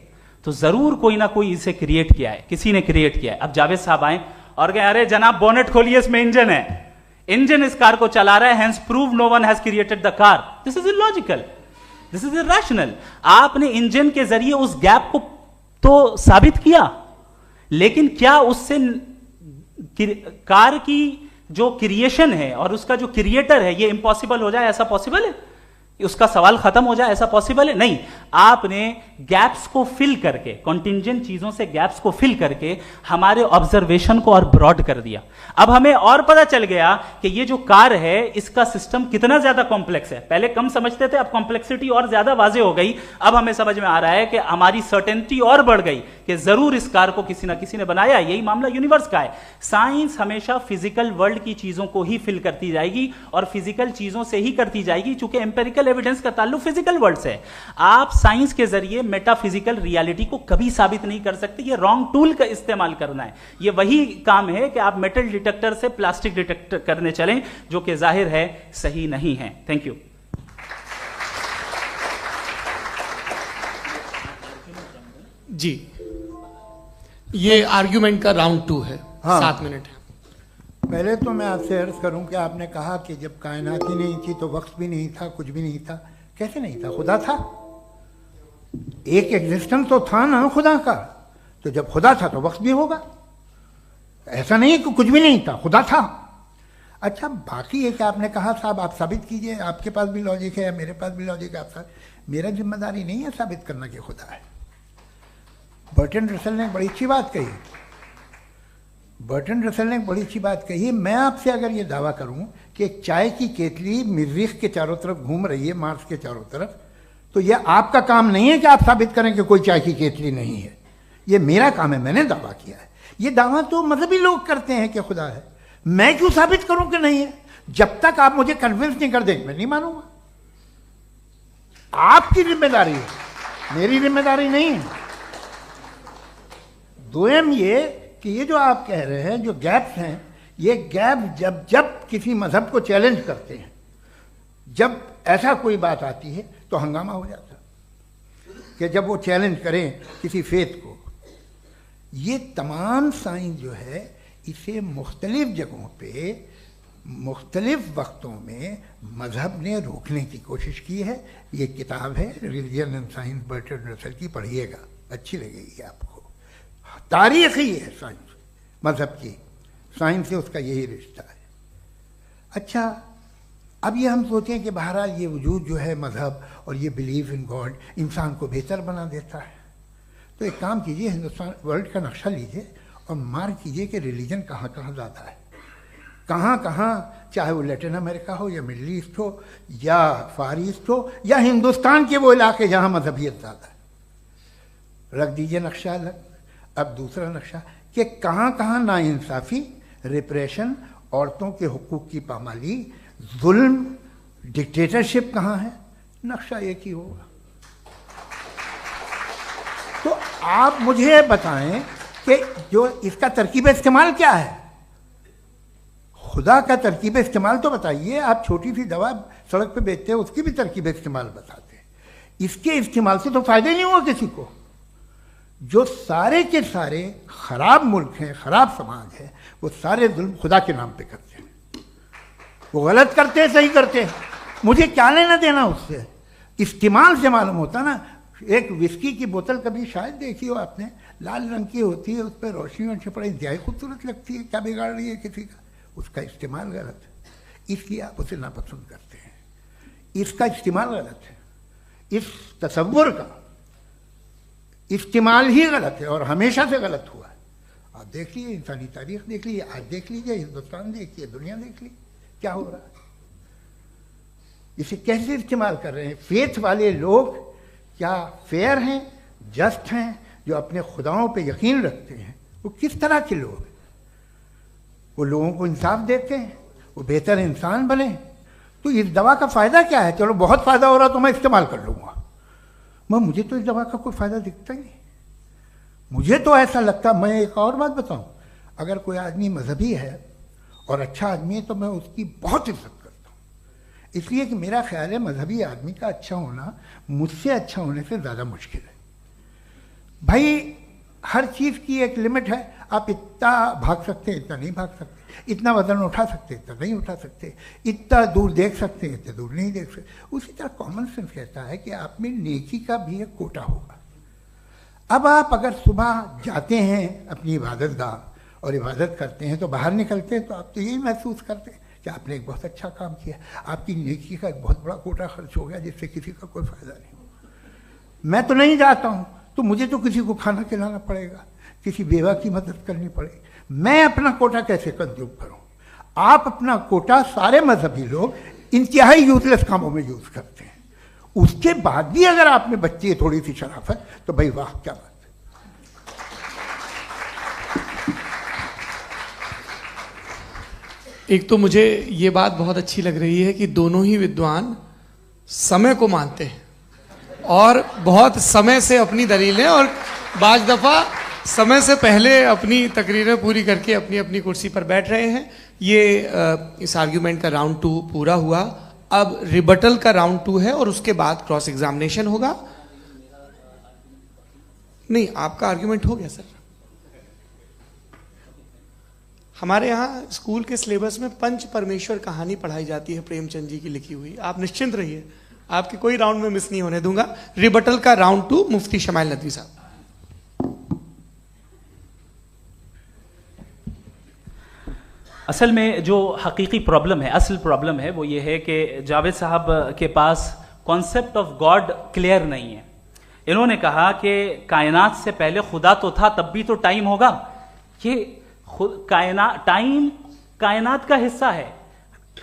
तो जरूर कोई ना कोई इसे क्रिएट किया है, किसी ने क्रिएट किया है। अब जावेद साहब आए और कहे, अरे जनाब बोनेट खोलिए, इसमें इंजन है, इंजन इस कार को चला रहा है, hence prove no one has created the car. This is illogical, this is irrational. आपने इंजन के जरिए उस गैप को तो साबित किया, लेकिन क्या उससे कार की जो क्रिएशन है और उसका जो क्रिएटर है ये इम्पॉसिबल हो जाए, ऐसा पॉसिबल है? उसका सवाल खत्म हो जाए, ऐसा पॉसिबल है? नहीं। आपने गैप्स को फिल करके, कॉन्टिंजेंट चीजों से गैप्स को फिल करके हमारे ऑब्जर्वेशन को और ब्रॉड कर दिया। अब हमें और पता चल गया कि ये जो कार है इसका सिस्टम कितना ज्यादा कॉम्प्लेक्स है। पहले कम समझते थे, अब कॉम्प्लेक्सिटी और ज्यादा वाजे हो गई। अब हमें समझ में आ रहा है कि हमारी सर्टेनिटी और बढ़ गई कि जरूर इस कार को किसी ना किसी ने बनाया। यही मामला यूनिवर्स का है। साइंस हमेशा फिजिकल वर्ल्ड की चीजों को ही फिल करती जाएगी और फिजिकल चीजों से ही करती जाएगी, चूंकि एम्पेरिकल एविडेंस का ताल्लुक फिजिकल वर्ल्ड से है। आप साइंस के जरिए मेटाफिजिकल रियलिटी को कभी साबित नहीं कर सकते। ये रॉन्ग टूल का इस्तेमाल करना है। ये वही काम है कि आप मेटल डिटेक्टर से प्लास्टिक डिटेक्टर करने चलें, जो कि जाहिर है सही नहीं है। Thank you. जी, ये आर्ग्यूमेंट का राउंड 2 है। हाँ। 7 मिनट है। पहले तो मैं आपसे अर्ज करूं कि आपने कहा कि जब कायनात ही नहीं थी तो वक्त भी नहीं था, कुछ भी नहीं था। कैसे नहीं था? खुदा था। एक एग्जिस्टेंस तो था ना खुदा का। तो जब खुदा था तो वक्त भी होगा। ऐसा नहीं है कि कुछ भी नहीं था, खुदा था। अच्छा, बाकी एक आपने कहा साहब आप साबित कीजिए, आपके पास भी लॉजिक है या मेरे पास भी लॉजिक है। आप मेरा जिम्मेदारी नहीं है साबित करना कि खुदा है। बर्टन रसल ने बड़ी अच्छी बात कही। बर्टन रसल ने बड़ी अच्छी बात कही। मैं आपसे अगर ये दावा करूं कि एक चाय की केतली मरीख के चारों तरफ घूम रही है, मार्स के चारों तरफ, तो यह आपका काम नहीं है कि आप साबित करें कि कोई चाय की केतली नहीं है। ये मेरा काम है, मैंने दावा किया है। ये दावा तो मजहबी लोग करते हैं कि खुदा है। मैं क्यों साबित करूं कि नहीं है? जब तक आप मुझे कन्विंस नहीं कर देंगे मैं नहीं मानूंगा। आपकी जिम्मेदारी है, मेरी जिम्मेदारी नहीं है। दोयम ये कि ये जो आप कह रहे हैं, जो गैप्स हैं, ये गैप जब जब किसी मजहब को चैलेंज करते हैं, जब ऐसा कोई बात आती है तो हंगामा हो जाता कि जब वो चैलेंज करें किसी फेथ को। ये तमाम साइंस जो है इसे मुख्तलिफ जगहों पे मुख्तलिफ वक्तों में मजहब ने रोकने की कोशिश की है। ये किताब है religion and science Bertrand Russell की, पढ़िएगा, अच्छी लगेगी आपको। तारीख ही है साइंस, मजहब की साइंस से उसका यही रिश्ता है। अच्छा, अब ये हम सोचें कि बहरहाल ये वजूद जो है मजहब और ये बिलीव इन गॉड इंसान को बेहतर बना देता है, तो एक काम कीजिए, हिंदुस्तान वर्ल्ड का नक्शा लीजिए और मार्क कीजिए कि रिलीजन कहाँ कहाँ ज़्यादा है, कहाँ कहाँ, चाहे वो लैटिन अमेरिका हो या मिडल ईस्ट हो या फार ईस्ट हो या हिंदुस्तान के वो इलाके जहाँ मजहबियत ज़्यादा है। रख दीजिए नक्शा अलग। अब दूसरा नक्शा कि कहाँ कहाँ नाइंसाफ़ी, रिप्रेशन, औरतों के हुकूक की पामाली, जुल्म, डिक्टेटरशिप कहाँ है, नक्शा एक ही होगा। तो आप मुझे बताएं कि जो इसका तरकीब इस्तेमाल क्या है, खुदा का तरकीब इस्तेमाल तो बताइए। आप छोटी सी दवा सड़क पे बेचते हैं उसकी भी तरकीब इस्तेमाल बताते हैं। इसके इस्तेमाल से तो फायदा नहीं हुआ किसी को। जो सारे के सारे खराब मुल्क हैं, खराब समाज है, वो सारे जुल्म खुदा के नाम पे करते हैं। वो गलत करते हैं, सही करते हैं, मुझे क्या लेना देना उससे। इस्तेमाल से मालूम होता ना। एक विस्की की बोतल कभी शायद देखी हो आपने, लाल रंग की होती है, उस पर रोशनी और छपड़े इंतहाई खूबसूरत लगती है, क्या बिगाड़ रही है किसी का, उसका इस्तेमाल गलत है, इसलिए आप उसे नापसंद करते हैं। इसका इस्तेमाल गलत है, इस तसव्वुर का इस्तेमाल ही गलत है और हमेशा से गलत हुआ है। आप देख लीजिए, इंसानी तारीख देख लीजिए, आज देख लीजिए, हिंदुस्तान देखिए, दुनिया देख लीजिए क्या हो रहा है। इसे कैसे इस्तेमाल कर रहे हैं फेथ वाले लोग? क्या फेयर हैं, जस्ट हैं, जो अपने खुदाओं पे यकीन रखते हैं? वो किस तरह के लोग हैं? वो लोगों को इंसाफ देते हैं, वो बेहतर इंसान बने। तो इस दवा का फ़ायदा क्या है? चलो बहुत फ़ायदा हो रहा तो मैं इस्तेमाल कर लूँगा, मैं मुझे तो इस दवा का कोई फ़ायदा दिखता ही नहीं। मुझे तो ऐसा लगता, मैं एक और बात बताऊँ, अगर कोई आदमी मजहबी है और अच्छा आदमी है तो मैं उसकी बहुत इज्जत करता हूँ, इसलिए कि मेरा ख्याल है मजहबी आदमी का अच्छा होना मुझसे अच्छा होने से ज़्यादा मुश्किल है। भाई हर चीज़ की एक लिमिट है। आप इतना भाग सकते हैं, इतना नहीं भाग सकते, इतना वजन उठा सकते, इतना नहीं उठा सकते, इतना दूर देख सकते हैं, इतना दूर नहीं देख सकते। उसी तरह कॉमन सेंस कहता है कि आप में नेकी का भी एक कोटा होगा। अब आप अगर सुबह जाते हैं अपनी इबादत गाह और इबादत करते हैं तो बाहर निकलते हैं तो आप तो यही महसूस करते हैं कि आपने एक बहुत अच्छा काम किया, आपकी नेकी का एक बहुत बड़ा कोटा खर्च हो गया जिससे किसी का कोई फ़ायदा नहीं। मैं तो नहीं जाता हूँ तो मुझे तो किसी को खाना खिलाना पड़ेगा, किसी बेवा की मदद करनी पड़ेगी, मैं अपना कोटा कैसे कंज्यूम करूँ? आप अपना कोटा सारे मजहबी लोग इंतहाई यूजलेस कामों में यूज़ करते हैं। उसके बाद भी अगर आप में बच्ची है थोड़ी सी शराफत तो भाई वाह क्या बात है। एक तो मुझे ये बात बहुत अच्छी लग रही है कि दोनों ही विद्वान समय को मानते हैं और बहुत समय से अपनी दलीलें और बाज दफ़ा समय से पहले अपनी तकरीरें पूरी करके अपनी अपनी कुर्सी पर बैठ रहे हैं। ये इस आर्ग्यूमेंट का राउंड 2 पूरा हुआ। अब रिबटल का राउंड 2 है और उसके बाद क्रॉस एग्जामिनेशन होगा। नहीं, आपका आर्ग्यूमेंट हो गया सर। हमारे यहाँ स्कूल के सिलेबस में पंच परमेश्वर कहानी पढ़ाई जाती है प्रेमचंद जी की लिखी हुई। आप निश्चिंत रहिए, आपके कोई राउंड में मिस नहीं होने दूंगा। रिबटल का राउंड 2 मुफ्ती शमाइल नदवी साहब। असल में जो हकीकी प्रॉब्लम है, असल प्रॉब्लम है वो ये है कि जावेद साहब के पास कॉन्सेप्ट ऑफ गॉड क्लियर नहीं है। इन्होंने कहा कि कायनात से पहले खुदा तो था, तब भी तो टाइम होगा। ये टाइम कायनात का हिस्सा है।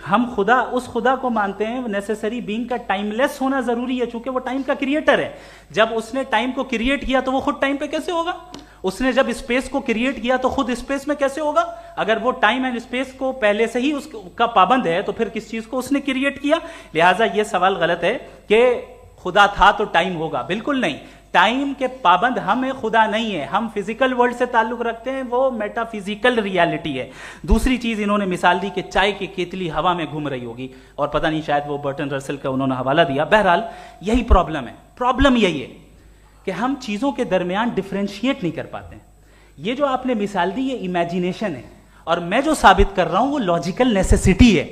हम खुदा, उस खुदा को मानते हैं नेसेसरी बीइंग का टाइमलेस होना जरूरी है, चूंकि वो टाइम का क्रिएटर है। जब उसने टाइम को क्रिएट किया तो वो खुद टाइम पे कैसे होगा? उसने जब स्पेस को क्रिएट किया तो खुद स्पेस में कैसे होगा? अगर वो टाइम एंड स्पेस को पहले से ही उसका पाबंद है तो फिर किस चीज को उसने क्रिएट किया? लिहाजा ये सवाल गलत है कि खुदा था तो टाइम होगा, बिल्कुल नहीं। टाइम के पाबंद हम है, खुदा नहीं है। हम फिजिकल वर्ल्ड से ताल्लुक रखते हैं, वो मेटाफिजिकल रियलिटी है। दूसरी चीज इन्होंने मिसाल दी कि चाय की केतली हवा में घूम रही होगी, और पता नहीं शायद वो बर्टन रसल का उन्होंने हवाला दिया। बहरहाल यही प्रॉब्लम है। प्रॉब्लम यही है कि हम चीजों के दरमियान डिफरेंशिएट नहीं कर पाते हैं। ये जो आपने मिसाल दी ये इमेजिनेशन है, और मैं जो साबित कर रहा हूं वो लॉजिकल नेसेसिटी है।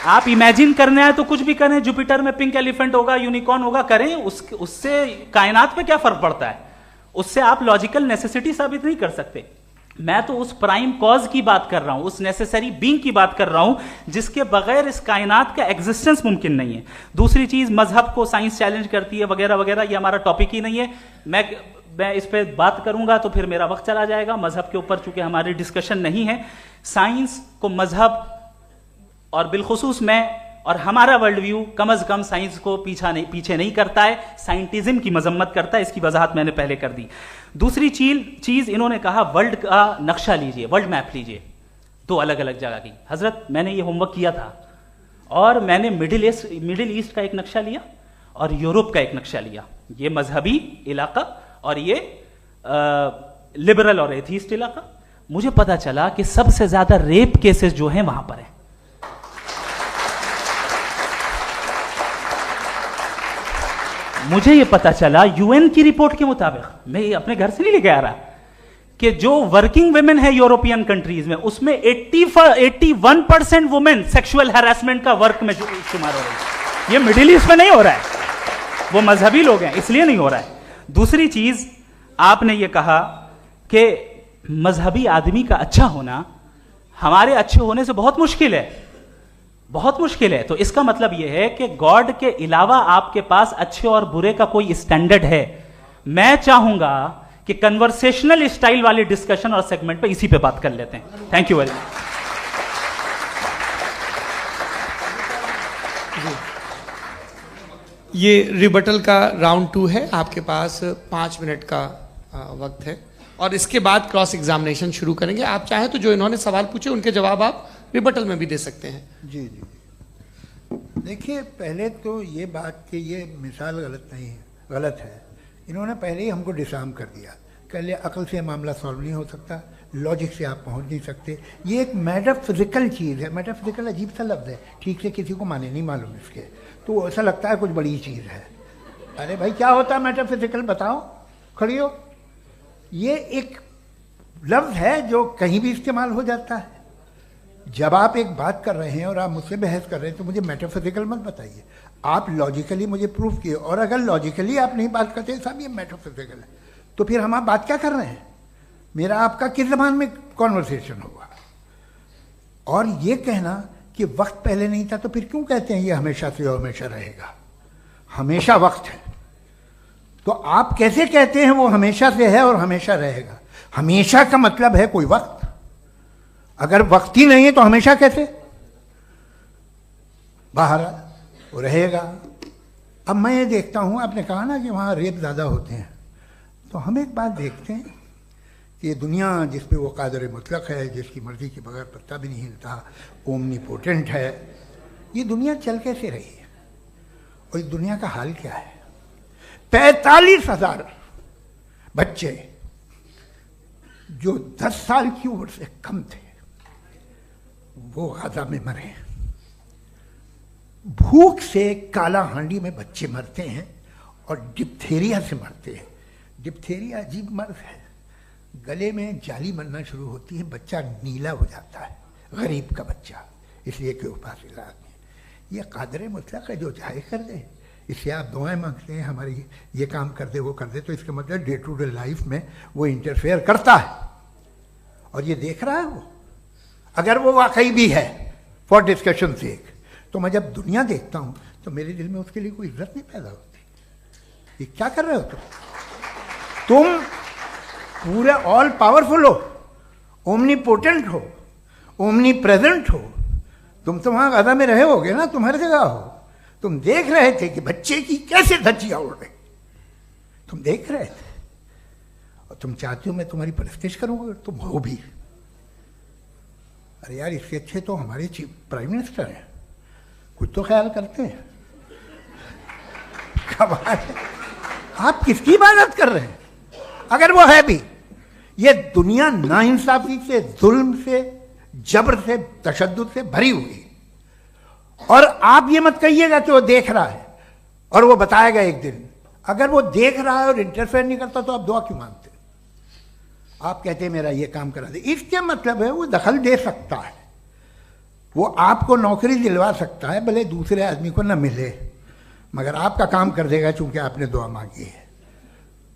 आप इमेजिन करने आए तो कुछ भी करें, जुपिटर में पिंक एलिफेंट होगा, यूनिकॉर्न होगा, करें, उससे कायनात पे क्या फर्क पड़ता है? उससे आप लॉजिकल नेसेसिटी साबित नहीं कर सकते। मैं तो उस प्राइम कॉज की बात कर रहा हूं, उस नेसेसरी बीइंग की बात कर रहा हूं जिसके बगैर इस कायनात का एग्जिस्टेंस मुमकिन नहीं है। दूसरी चीज, मजहब को साइंस चैलेंज करती है वगैरह वगैरह, ये हमारा टॉपिक ही नहीं है। मैं इस पे बात करूंगा तो फिर मेरा वक्त चला जाएगा। मजहब के ऊपर चूंकि हमारी डिस्कशन नहीं है, साइंस को मजहब और बिलखुसूस मैं और हमारा वर्ल्ड व्यू कम अज कम साइंस को पीछे नहीं करता है, साइंटिज्म की मजम्मत करता है। इसकी वजाहत मैंने पहले कर दी। दूसरी चीज इन्होंने कहा वर्ल्ड का नक्शा लीजिए, वर्ल्ड मैप लीजिए, दो अलग अलग जगह की। हजरत मैंने ये होमवर्क किया था, और मैंने मिडिल ईस्ट का एक नक्शा लिया और यूरोप का एक नक्शा लिया। ये मजहबी इलाका और ये लिबरल और एथीस्ट इलाका। मुझे पता चला कि सबसे ज्यादा रेप केसेस जो हैं वहां पर है। मुझे ये पता चला यूएन की रिपोर्ट के मुताबिक, मैं ये अपने घर से नहीं लेके आ रहा, कि जो वर्किंग वुमेन है यूरोपियन कंट्रीज में, उसमें 81% वुमेन सेक्सुअल हैरेसमेंट का वर्क में शुमार हो रही है। ये मिडिल ईस्ट में नहीं हो रहा है, वो मजहबी लोग हैं इसलिए नहीं हो रहा है। दूसरी चीज, आपने ये कहा कि मजहबी आदमी का अच्छा होना हमारे अच्छे होने से बहुत मुश्किल है, बहुत मुश्किल है। तो इसका मतलब यह है कि गॉड के अलावा आपके पास अच्छे और बुरे का कोई स्टैंडर्ड है। मैं चाहूंगा कि कन्वर्सेशनल स्टाइल वाली डिस्कशन और सेगमेंट पे इसी पे बात कर लेते हैं। Thank you very much. ये रिबटल का राउंड 2 है। आपके पास 5 मिनट का वक्त है, और इसके बाद क्रॉस एग्जामिनेशन शुरू करेंगे। आप चाहें तो जो इन्होंने सवाल पूछे उनके जवाब आप रिबटल में भी दे सकते हैं। जी जी, देखिए, पहले तो ये बात कि ये मिसाल गलत नहीं है, गलत है। इन्होंने पहले ही हमको डिसार्म कर दिया। कह लिया अकल से मामला सॉल्व नहीं हो सकता, लॉजिक से आप पहुंच नहीं सकते। ये एक मेटाफिजिकल चीज़ है। मेटाफिजिकल अजीब सा लफ्ज़ है, ठीक से किसी को माने नहीं मालूम इसके, तो ऐसा लगता है कुछ बड़ी चीज़ है। अरे भाई, क्या होता है मेटाफिजिकल, बताओ, खड़ी हो। ये एक लफ्ज़ है जो कहीं भी इस्तेमाल हो जाता है। जब आप एक बात कर रहे हैं और आप मुझसे बहस कर रहे हैं तो मुझे मेटाफिजिकल मत बताइए, आप लॉजिकली मुझे प्रूफ किए। और अगर लॉजिकली आप नहीं बात करते साहब ये मेटाफिजिकल है, तो फिर हम आप बात क्या कर रहे हैं? मेरा आपका किस ज़बान में कॉन्वर्सेशन होगा? और ये कहना कि वक्त पहले नहीं था, तो फिर क्यों कहते हैं ये हमेशा से और हमेशा रहेगा? हमेशा वक्त है, तो आप कैसे कहते हैं वो हमेशा से है और हमेशा रहेगा? हमेशा का मतलब है कोई वक्त, अगर वक्त ही नहीं है तो हमेशा कैसे? बाहर वो रहेगा। अब मैं ये देखता हूँ, आपने कहा ना कि वहाँ रेप ज़्यादा होते हैं, तो हम एक बात देखते हैं कि ये दुनिया जिस पे वो कादर मुतलक है, जिसकी मर्जी के बगैर पत्ता भी नहीं हिलता, ओमनीपोटेंट है, ये दुनिया चल कैसे रही है? और इस दुनिया का हाल क्या है? 45,000 बच्चे जो 10 साल की उम्र से कम थे वो गाजा में मरे। भूख से काला हांडी में बच्चे मरते हैं और डिप्थेरिया से मरते हैं। डिप्थेरिया अजीब मर्ज है, गले में जाली बनना शुरू होती है, बच्चा नीला हो जाता है, गरीब का बच्चा, इसलिए कि उपास इलाज में। ये कादर मुतलक है, जो चाहे कर दे। इससे आप दुआएं मांगते हैं हमारी ये काम कर दे वो कर दे, तो इसका मतलब डे टू डे लाइफ में वो इंटरफेयर करता है और ये देख रहा है वो। अगर वो वाकई भी है फॉर डिस्कशन सेक, तो मैं जब दुनिया देखता हूं तो मेरे दिल में उसके लिए कोई इज्जत नहीं पैदा होती। ये क्या कर रहे हो तुम पूरे ऑल पावरफुल हो, ओमनीपोटेंट हो, ओमनी प्रेजेंट हो। तुम तो वहां गाजा में रहे होगे ना, तुम हर जगह हो। तुम देख रहे थे कि बच्चे की कैसे धज्जियां उड़ रही, तुम देख रहे थे, और तुम चाहते हो मैं तुम्हारी परस्तिश करूंगा, तुम हो भी। अरे यार, इससे अच्छे तो हमारे चीफ प्राइम मिनिस्टर हैं, कुछ तो ख्याल करते हैं। कमाल है। आप किसकी इबादत कर रहे हैं? अगर वो है भी, ये दुनिया नाइंसाफी से, जुल्म से, जबर से, तशद्दुद से भरी हुई है। और आप ये मत कहिएगा कि वो देख रहा है और वो बताएगा एक दिन। अगर वो देख रहा है और इंटरफेयर नहीं करता तो आप दुआ क्यों मांगते? आप कहते हैं मेरा ये काम करा दे, इसके मतलब है वो दखल दे सकता है, वो आपको नौकरी दिलवा सकता है, भले दूसरे आदमी को न मिले, मगर आपका काम कर देगा चूंकि आपने दुआ मांगी है।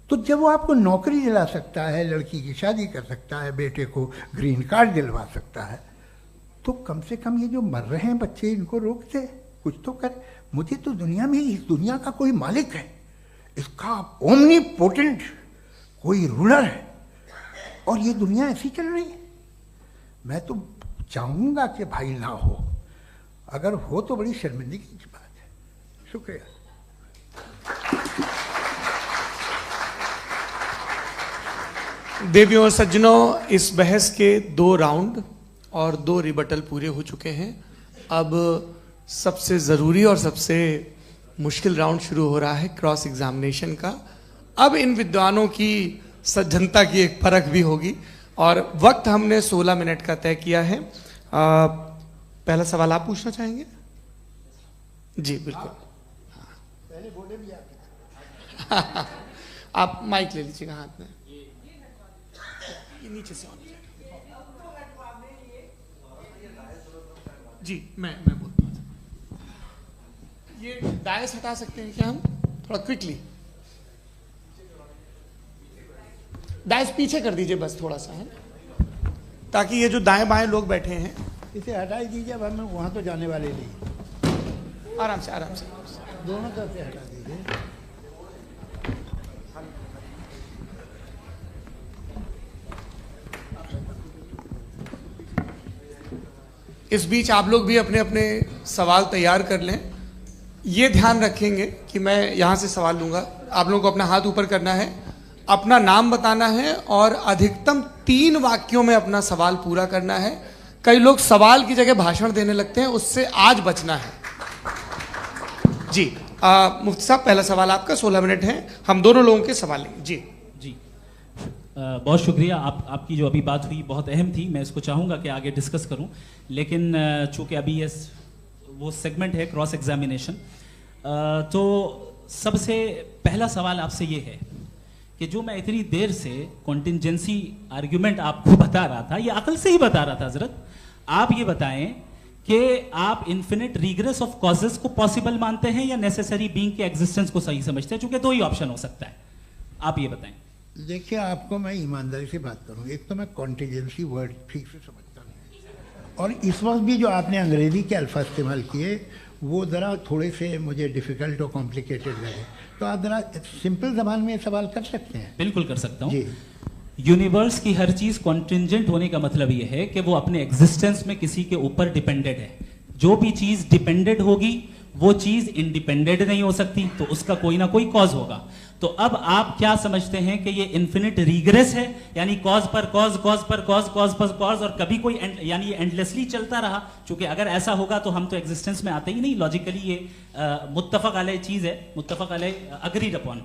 तो जब वो आपको नौकरी दिला सकता है, लड़की की शादी कर सकता है, बेटे को ग्रीन कार्ड दिलवा सकता है, तो कम से कम ये जो मर रहे हैं बच्चे, इनको रोक दे, कुछ तो करे। मुझे तो दुनिया में, इस दुनिया का कोई मालिक है, इसका ओमनीपोटेंट कोई रूलर है, और ये दुनिया ऐसी चल रही है। मैं तो चाहूंगा कि भाई ना हो, अगर हो तो बड़ी शर्मिंदगी की बात है। शुक्रिया। देवियों और सज्जनों, इस बहस के 2 राउंड और 2 रिबटल पूरे हो चुके हैं। अब सबसे जरूरी और सबसे मुश्किल राउंड शुरू हो रहा है, क्रॉस एग्जामिनेशन का। अब इन विद्वानों की सज्जनता की एक परख भी होगी, और वक्त हमने 16 मिनट का तय किया है। पहला सवाल आप पूछना चाहेंगे? जी बिल्कुल। पहले बोले भी आप माइक ले लीजिएगा हाथ में, ये नीचे से ऑन जी। मैं बोलता हूँ, ये डायस हटा सकते हैं क्या हम थोड़ा क्विकली? डायस पीछे कर दीजिए बस थोड़ा सा, है, ताकि ये जो दाएं बाएं लोग बैठे हैं, इसे हटा ही दीजिए। अब हम वहां तो जाने वाले नहीं। आराम से आराम से दोनों तरफ से हटा दीजिए। इस बीच आप लोग भी अपने अपने सवाल तैयार कर लें। ये ध्यान रखेंगे कि मैं यहाँ से सवाल लूँगा, आप लोगों को अपना हाथ ऊपर करना है, अपना नाम बताना है, और अधिकतम 3 वाक्यों में अपना सवाल पूरा करना है। कई लोग सवाल की जगह भाषण देने लगते हैं, उससे आज बचना है। जी मुफ्ती साहब, पहला सवाल आपका, 16 मिनट हैं, हम दोनों लोगों के सवाल लेंगे। जी जी बहुत शुक्रिया। आपकी जो अभी बात हुई बहुत अहम थी, मैं इसको चाहूँगा कि आगे डिस्कस करूँ, लेकिन चूँकि अभी ये वो सेगमेंट है क्रॉस एग्जामिनेशन, तो सबसे पहला सवाल आपसे ये है कि जो मैं इतनी देर से कॉन्टिंजेंसी आर्ग्यूमेंट आपको बता रहा था, ये अकल से ही बता रहा था हजरत, आप ये बताएं कि आप इन्फिनिट रिग्रेस ऑफ कॉजेस को पॉसिबल मानते हैं या नेसेसरी बीइंग के एग्जिस्टेंस को सही समझते हैं? चूंकि 2 ही ऑप्शन हो सकता है, आप ये बताएं। देखिए, आपको मैं ईमानदारी से बात करूं, एक तो मैं कॉन्टिजेंसी वर्ड ठीक से समझता नहीं, और इस वक्त भी जो आपने अंग्रेजी के अल्फाज इस्तेमाल किए वो ज़रा थोड़े से मुझे डिफ़िकल्ट और कॉम्प्लिकेटेड लगे, तो आप ज़रा सिंपल ज़बान में सवाल कर सकते हैं? बिल्कुल कर सकता हूँ जी। यूनिवर्स की हर चीज कॉन्टिंजेंट होने का मतलब यह है कि वो अपने एग्जिस्टेंस में किसी के ऊपर डिपेंडेड है। जो भी चीज डिपेंडेड होगी वो चीज इंडिपेंडेंट नहीं हो सकती, तो उसका कोई ना कोई कॉज होगा। तो अब आप क्या समझते हैं कि ये इन्फिनिट रिग्रेस है, यानी कॉज पर कॉज, कॉज पर कॉज, कॉज पर कॉज, और कभी कोई यानी ये एंडलेसली चलता रहा? क्योंकि अगर ऐसा होगा तो हम तो एग्जिस्टेंस में आते ही नहीं। लॉजिकली ये मुत्तफक अलैह चीज है, मुत्तफक अलैह, अग्रीड अपॉन।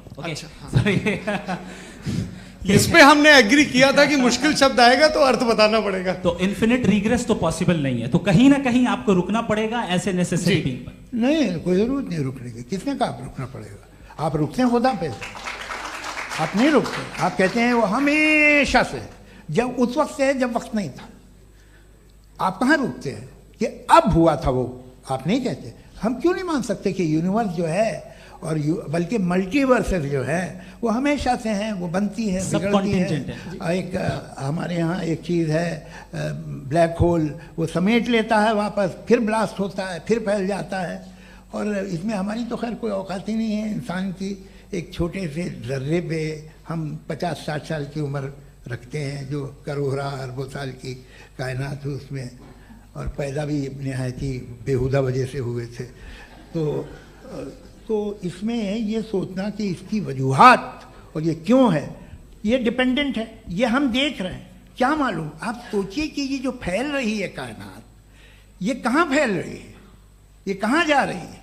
इस पे हमने एग्री किया था कि मुश्किल शब्द आएगा तो अर्थ बताना पड़ेगा। तो इन्फिनिट रिग्रेस तो पॉसिबल नहीं है, तो कहीं ना कहीं आपको रुकना पड़ेगा ऐसे नेसेसरी बीइंग पर। नहीं, कोई जरूरत नहीं रुकने की। किसने कहा आप रुकना पड़ेगा? आप रुकते हैं खुदा पे, आप नहीं रुकते। आप कहते हैं वो हमेशा से, जब उस वक्त से है जब वक्त नहीं था। आप कहाँ रुकते हैं कि अब हुआ था वो? आप नहीं कहते। हम क्यों नहीं मान सकते कि यूनिवर्स जो है और बल्कि मल्टीवर्सेस जो है वो हमेशा से हैं, वो बनती है, बिगड़ती है। एक हमारे यहाँ एक चीज़ है ब्लैक होल, वो समेट लेता है वापस, फिर ब्लास्ट होता है, फिर फैल जाता है। और इसमें हमारी तो खैर कोई औकात ही नहीं है इंसान की। एक छोटे से ज़र्रे पे हम 50-60 साल की उम्र रखते हैं, जो करोड़ों अरबों साल की कायनात है उसमें, और पैदा भी नहायत ही बेहुदा वजह से हुए थे। तो इसमें ये सोचना कि इसकी वजूहात और ये क्यों है, ये डिपेंडेंट है, ये हम देख रहे हैं, क्या मालूम। आप सोचिए कि ये जो फैल रही है कायनात, ये कहाँ फैल रही है, ये कहाँ जा रही है,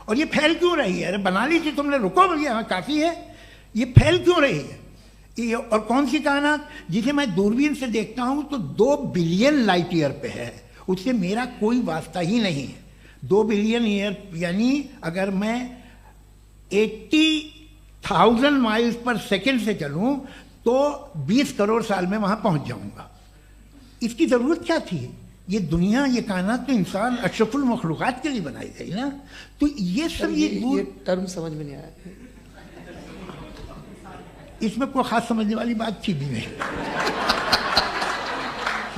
और ये फैल क्यों रही है? अरे बना ली थी तुमने, रुको भैया, काफ़ी है। ये फैल क्यों रही है? ये और कौन सी कायनात जिसे मैं दूरबीन से देखता हूं तो 2 बिलियन लाइट ईयर पे है, उससे मेरा कोई वास्ता ही नहीं है। 2 बिलियन ईयर यानी अगर मैं 80,000 माइल्स पर सेकेंड से चलूं तो 20 करोड़ साल में वहां पहुंच जाऊंगा। इसकी जरूरत क्या थी? ये दुनिया, ये कायनात तो इंसान अशरफुल मखलूकात के लिए बनाई गई ना। तो ये सब ये टर्म समझ में नहीं आया, इसमें कोई खास समझने वाली बात थी भी नहीं।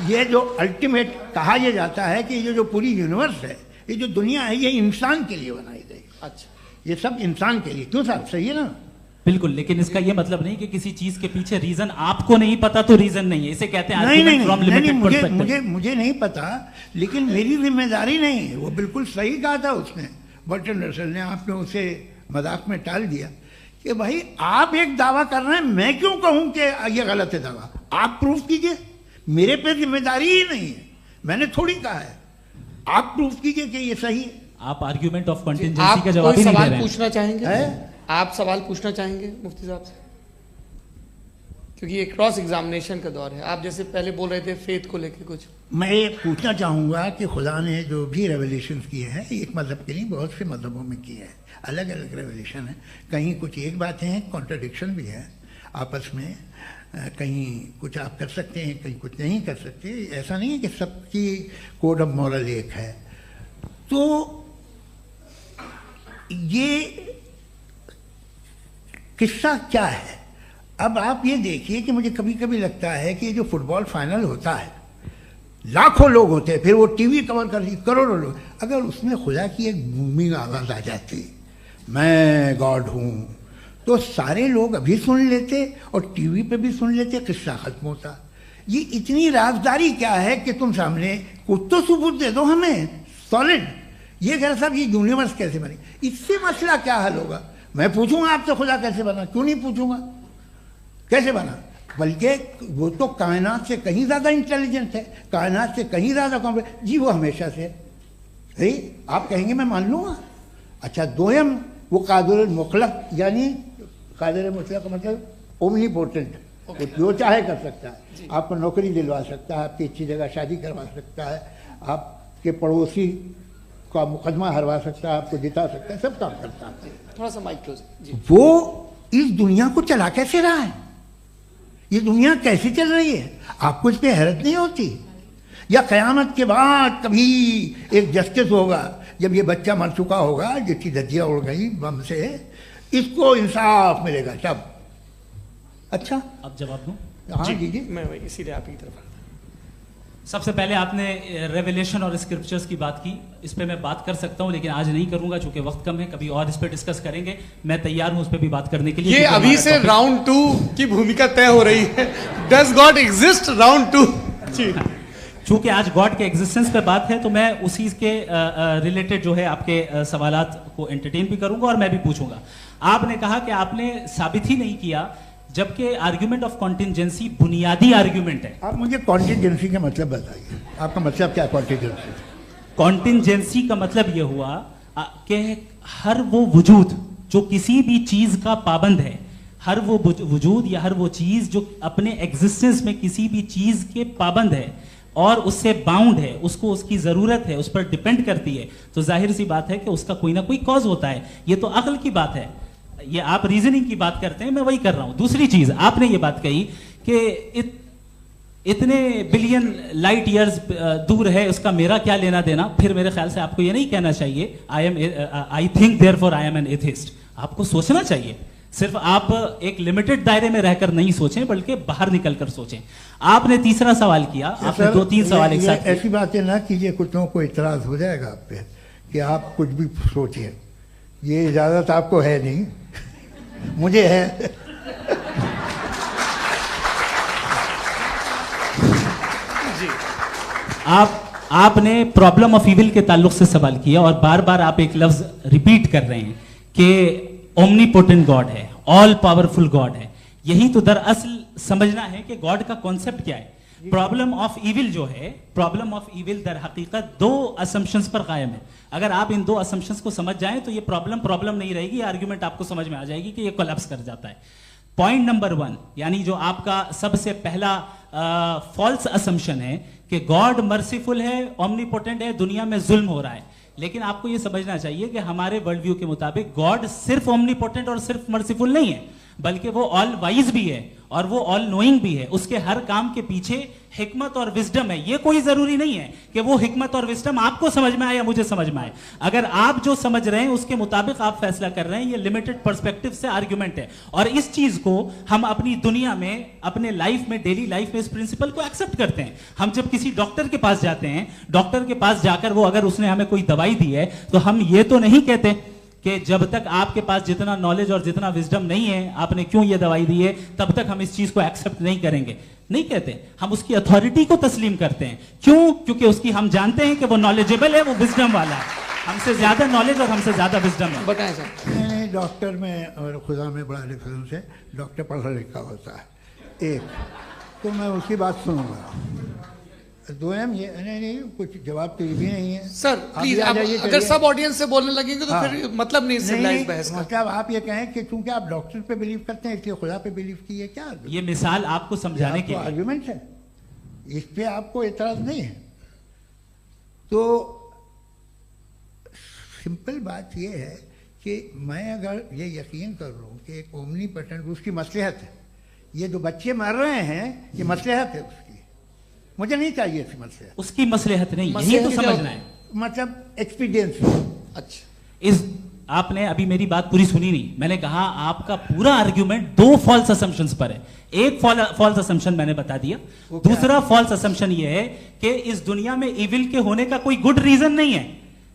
ये जो अल्टीमेट कहा यह जाता है कि ये जो पूरी यूनिवर्स है, ये जो दुनिया है, ये इंसान के लिए बनाई गई। अच्छा, ये सब इंसान के लिए। क्यों साहब, सही है ना? बिल्कुल, लेकिन इसका ये मतलब नहीं कि किसी चीज के पीछे रीजन आपको नहीं पता तो रीजन नहीं है, इसे कहते हैं नहीं, मुझे नहीं पता, लेकिन मेरी जिम्मेदारी नहीं है। वो बिल्कुल सही कहा था उसने, बर्टन रसल ने। आपने उसे मजाक में टाल दिया कि भाई आप एक दावा कर रहे हैं, मैं क्यों कहूं कि ये गलत है दावा? आप प्रूफ कीजिए, मेरे पे जिम्मेदारी ही नहीं है, मैंने थोड़ी कहा है। आप प्रूफ कीजिए कि ये सही है। आप आर्ग्यूमेंट ऑफ कंटिजेंसी का जवाब ही नहीं दे रहे हैं। पूछना चाहेंगे? आप सवाल पूछना चाहेंगे मुफ्ती साहब से? क्योंकि ये क्रॉस एग्जामिनेशन का दौर है। आप जैसे पहले बोल रहे थे फेथ को लेके कुछ, मैं ये पूछना चाहूँगा कि खुदा ने जो भी रेवलेशन किए हैं, एक मज़हब के लिए बहुत से मज़हबों में किए हैं, अलग अलग रेवलेशन है। कहीं कुछ एक बातें हैं, कॉन्ट्रडिक्शन भी है आपस में, कहीं कुछ आप कर सकते हैं, कहीं कुछ नहीं कर सकते। ऐसा नहीं है कि सबकी कोड ऑफ मॉरल एक है। तो ये किस्सा क्या है? अब आप ये देखिए कि मुझे कभी कभी लगता है कि जो फुटबॉल फाइनल होता है, लाखों लोग होते हैं, फिर वो टीवी कवर कर, करोड़ों लोग, अगर उसमें खुदा की एक बूमिंग आवाज़ आ जाती, मैं गॉड हूँ, तो सारे लोग अभी सुन लेते और टीवी पे भी सुन लेते, किस्सा खत्म होता। ये इतनी राजदारी क्या है कि तुम सामने कुछ तो सबूत दे दो हमें सॉलिड। ये कह साहब ये यूनिवर्स कैसे बनी, इससे मसला क्या हल होगा? मैं पूछूंगा आपसे खुदा कैसे बना? क्यों नहीं पूछूंगा कैसे बना? बल्कि वो तो कायनात से कहीं ज़्यादा इंटेलिजेंट है, कायनात से कहीं ज़्यादा कॉम्प्लेक्स। जी वो हमेशा से है। आप कहेंगे मैं मान लूँगा। अच्छा, दोयम वो कादिर मुतलक, यानी कादिर मुतलक का मतलब ओमनीपोटेंट, वो जो चाहे कर सकता है। आपको नौकरी दिलवा सकता है, आपकी अच्छी जगह शादी करवा सकता है, आपके पड़ोसी का मुकदमा हरवा सकता है, आपको जिता सकता है, सब काम करता है। थोड़ा सा माइक क्लोज जी। वो इस दुनिया को चला कैसे रहा है? ये दुनिया कैसे चल रही है? आपको इस पर हैरत नहीं होती? या क़यामत के बाद कभी एक जस्टिस होगा, जब ये बच्चा मर चुका होगा, जिसकी धज्जियाँ उड़ गई बम से, इसको इंसाफ मिलेगा तब? अच्छा, अब जवाब दूं? हाँ जी, मैं इसीलिए आप की तरफ। सबसे पहले आपने रेवलेशन और स्क्रिप्चर्स की बात की, इस पे मैं बात कर सकता हूं, लेकिन आज नहीं करूंगा चूंकि वक्त कम है। कभी और इस पे डिस्कस करेंगे, मैं तैयार हूं उस पे भी बात करने के लिए। ये अभी से राउंड 2 की भूमिका तय हो रही है। Does God exist round 2? चूंकि आज गॉड के एग्जिस्टेंस पे बात है, तो मैं उसी के रिलेटेड जो है आपके सवालात को एंटरटेन भी करूंगा और मैं भी पूछूंगा। आपने कहा कि आपने साबित ही नहीं किया, जबकि आर्ग्यूमेंट ऑफ कॉन्टिजेंसी बुनियादी आर्ग्यूमेंट है। आप मुझे कॉन्टिजेंसी का मतलब बताइए, आपका मतलब क्या? कॉन्टिजेंसी कॉन्टिजेंसी का मतलब यह हुआ कि हर वो वजूद जो किसी भी चीज का पाबंद है, हर वो वजूद या हर वो चीज जो अपने एग्जिस्टेंस में किसी भी चीज के पाबंद है और उससे बाउंड है, उसको उसकी जरूरत है, उस पर डिपेंड करती है, तो जाहिर सी बात है कि उसका कोई ना कोई कॉज होता है। ये तो अक्ल की बात है। ये आप रीजनिंग की बात करते हैं, मैं वही कर रहा हूं। दूसरी चीज, आपने ये बात कही कि इतने बिलियन लाइट ईयर्स दूर है, उसका मेरा क्या लेना देना। फिर मेरे ख्याल से आपको ये नहीं कहना चाहिए I think therefore I am an atheist. आपको सोचना चाहिए। सिर्फ आप एक लिमिटेड दायरे में रहकर नहीं सोचें, बल्कि बाहर निकलकर सोचें। आपने तीसरा सवाल किया, आपने 2-3 सवाल एक साथ। ऐसी बातें ना कीजिए, कुछ लोगों को इतराज हो जाएगा आप पे कि आप कुछ भी सोचिए। ये इजाजत आपको है नहीं, मुझे है। जी, आपने प्रॉब्लम ऑफ इविल के ताल्लुक से सवाल किया और बार बार आप एक लफ्ज रिपीट कर रहे हैं कि ओमनीपोटेंट गॉड है, ऑल पावरफुल गॉड है। यही तो दरअसल समझना है कि गॉड का कॉन्सेप्ट क्या है। प्रॉब्लम ऑफ इविल जो है, प्रॉब्लम ऑफ इविल दर हकीकत दो असम्पशंस पर कायम है। अगर आप इन दो असम्पशंस को समझ जाएं तो ये प्रॉब्लम नहीं रहेगी, आर्ग्यूमेंट आपको समझ में आ जाएगी कि ये कोलैप्स कर जाता है। पॉइंट नंबर 1, यानी जो आपका सबसे पहला फॉल्स असम्पशन है कि गॉड मर्सीफुल है, ओमनीपोटेंट है, दुनिया में जुल्म हो रहा है। लेकिन आपको यह समझना चाहिए कि हमारे वर्ल्ड व्यू के मुताबिक गॉड सिर्फ ओमनीपोटेंट और सिर्फ मर्सीफुल नहीं है, बल्कि वो ऑल वाइज भी है और वो ऑल नोइंग भी है। उसके हर काम के पीछे हिकमत और विजडम है। ये कोई जरूरी नहीं है कि वो हिकमत और विजडम आपको समझ में आए या मुझे समझ में आए। अगर आप जो समझ रहे हैं उसके मुताबिक आप फैसला कर रहे हैं, ये लिमिटेड पर्सपेक्टिव से आर्ग्यूमेंट है। और इस चीज को हम अपनी दुनिया में, अपने लाइफ में, डेली लाइफ में इस प्रिंसिपल को एक्सेप्ट करते हैं। हम जब किसी डॉक्टर के पास जाते हैं, डॉक्टर के पास जाकर वो अगर उसने हमें कोई दवाई दी है तो हम ये तो नहीं कहते कि जब तक आपके पास जितना नॉलेज और जितना विजडम नहीं है, आपने क्यों ये दवाई दी है, तब तक हम इस चीज को एक्सेप्ट नहीं करेंगे। नहीं कहते, हम उसकी अथॉरिटी को तस्लीम करते हैं। क्यों? क्योंकि उसकी हम जानते हैं कि वो नॉलेजेबल है, वो विजडम वाला है, हमसे ज्यादा नॉलेज और हमसे ज्यादा विजडम है। बताएं सर। नहीं, डॉक्टर में और खुदा में बड़ा डिफरेंस है। डॉक्टर पढ़ा लिखा होता है एक, तो मैं उसकी बात सुनूंगा। दोयम ये नहीं कुछ जवाब तो ये भी नहीं है सर। प्लीज, अगर सब ऑडियंस से बोलने लगेंगे तो फिर मतलब नहीं सिविलाइज्ड बहस का। मतलब आप ये कहें कि चूंकि आप डॉक्टर पे बिलीव करते हैं इसलिए खुदा पे बिलीव किए, क्या ये मिसाल आपको समझाने के लिए आर्ग्यूमेंट है, इस पे आपको एतराज नहीं है। तो सिंपल बात ये है कि मैं अगर ये यकीन कर लूँ कि एक ओमनीपोटेंट, उसकी मसलहत है, ये जो बच्चे मर रहे हैं ये मसलहत है उसकी, मुझे नहीं चाहिए इसकी मसलहत। उसकी मसलहत नहीं, यही तो समझना है, मतलब एक्सपीरियंस। अच्छा, इस आपने अभी मेरी बात पूरी सुनी नहीं। मैंने कहा आपका पूरा आर्ग्यूमेंट दो फॉल्स असम्पशंस पर है। एक फॉल्स असम्पशन मैंने बता दिया, दूसरा फॉल्स असम्पशन ये है कि इस दुनिया में इविल के होने का कोई गुड रीजन नहीं है,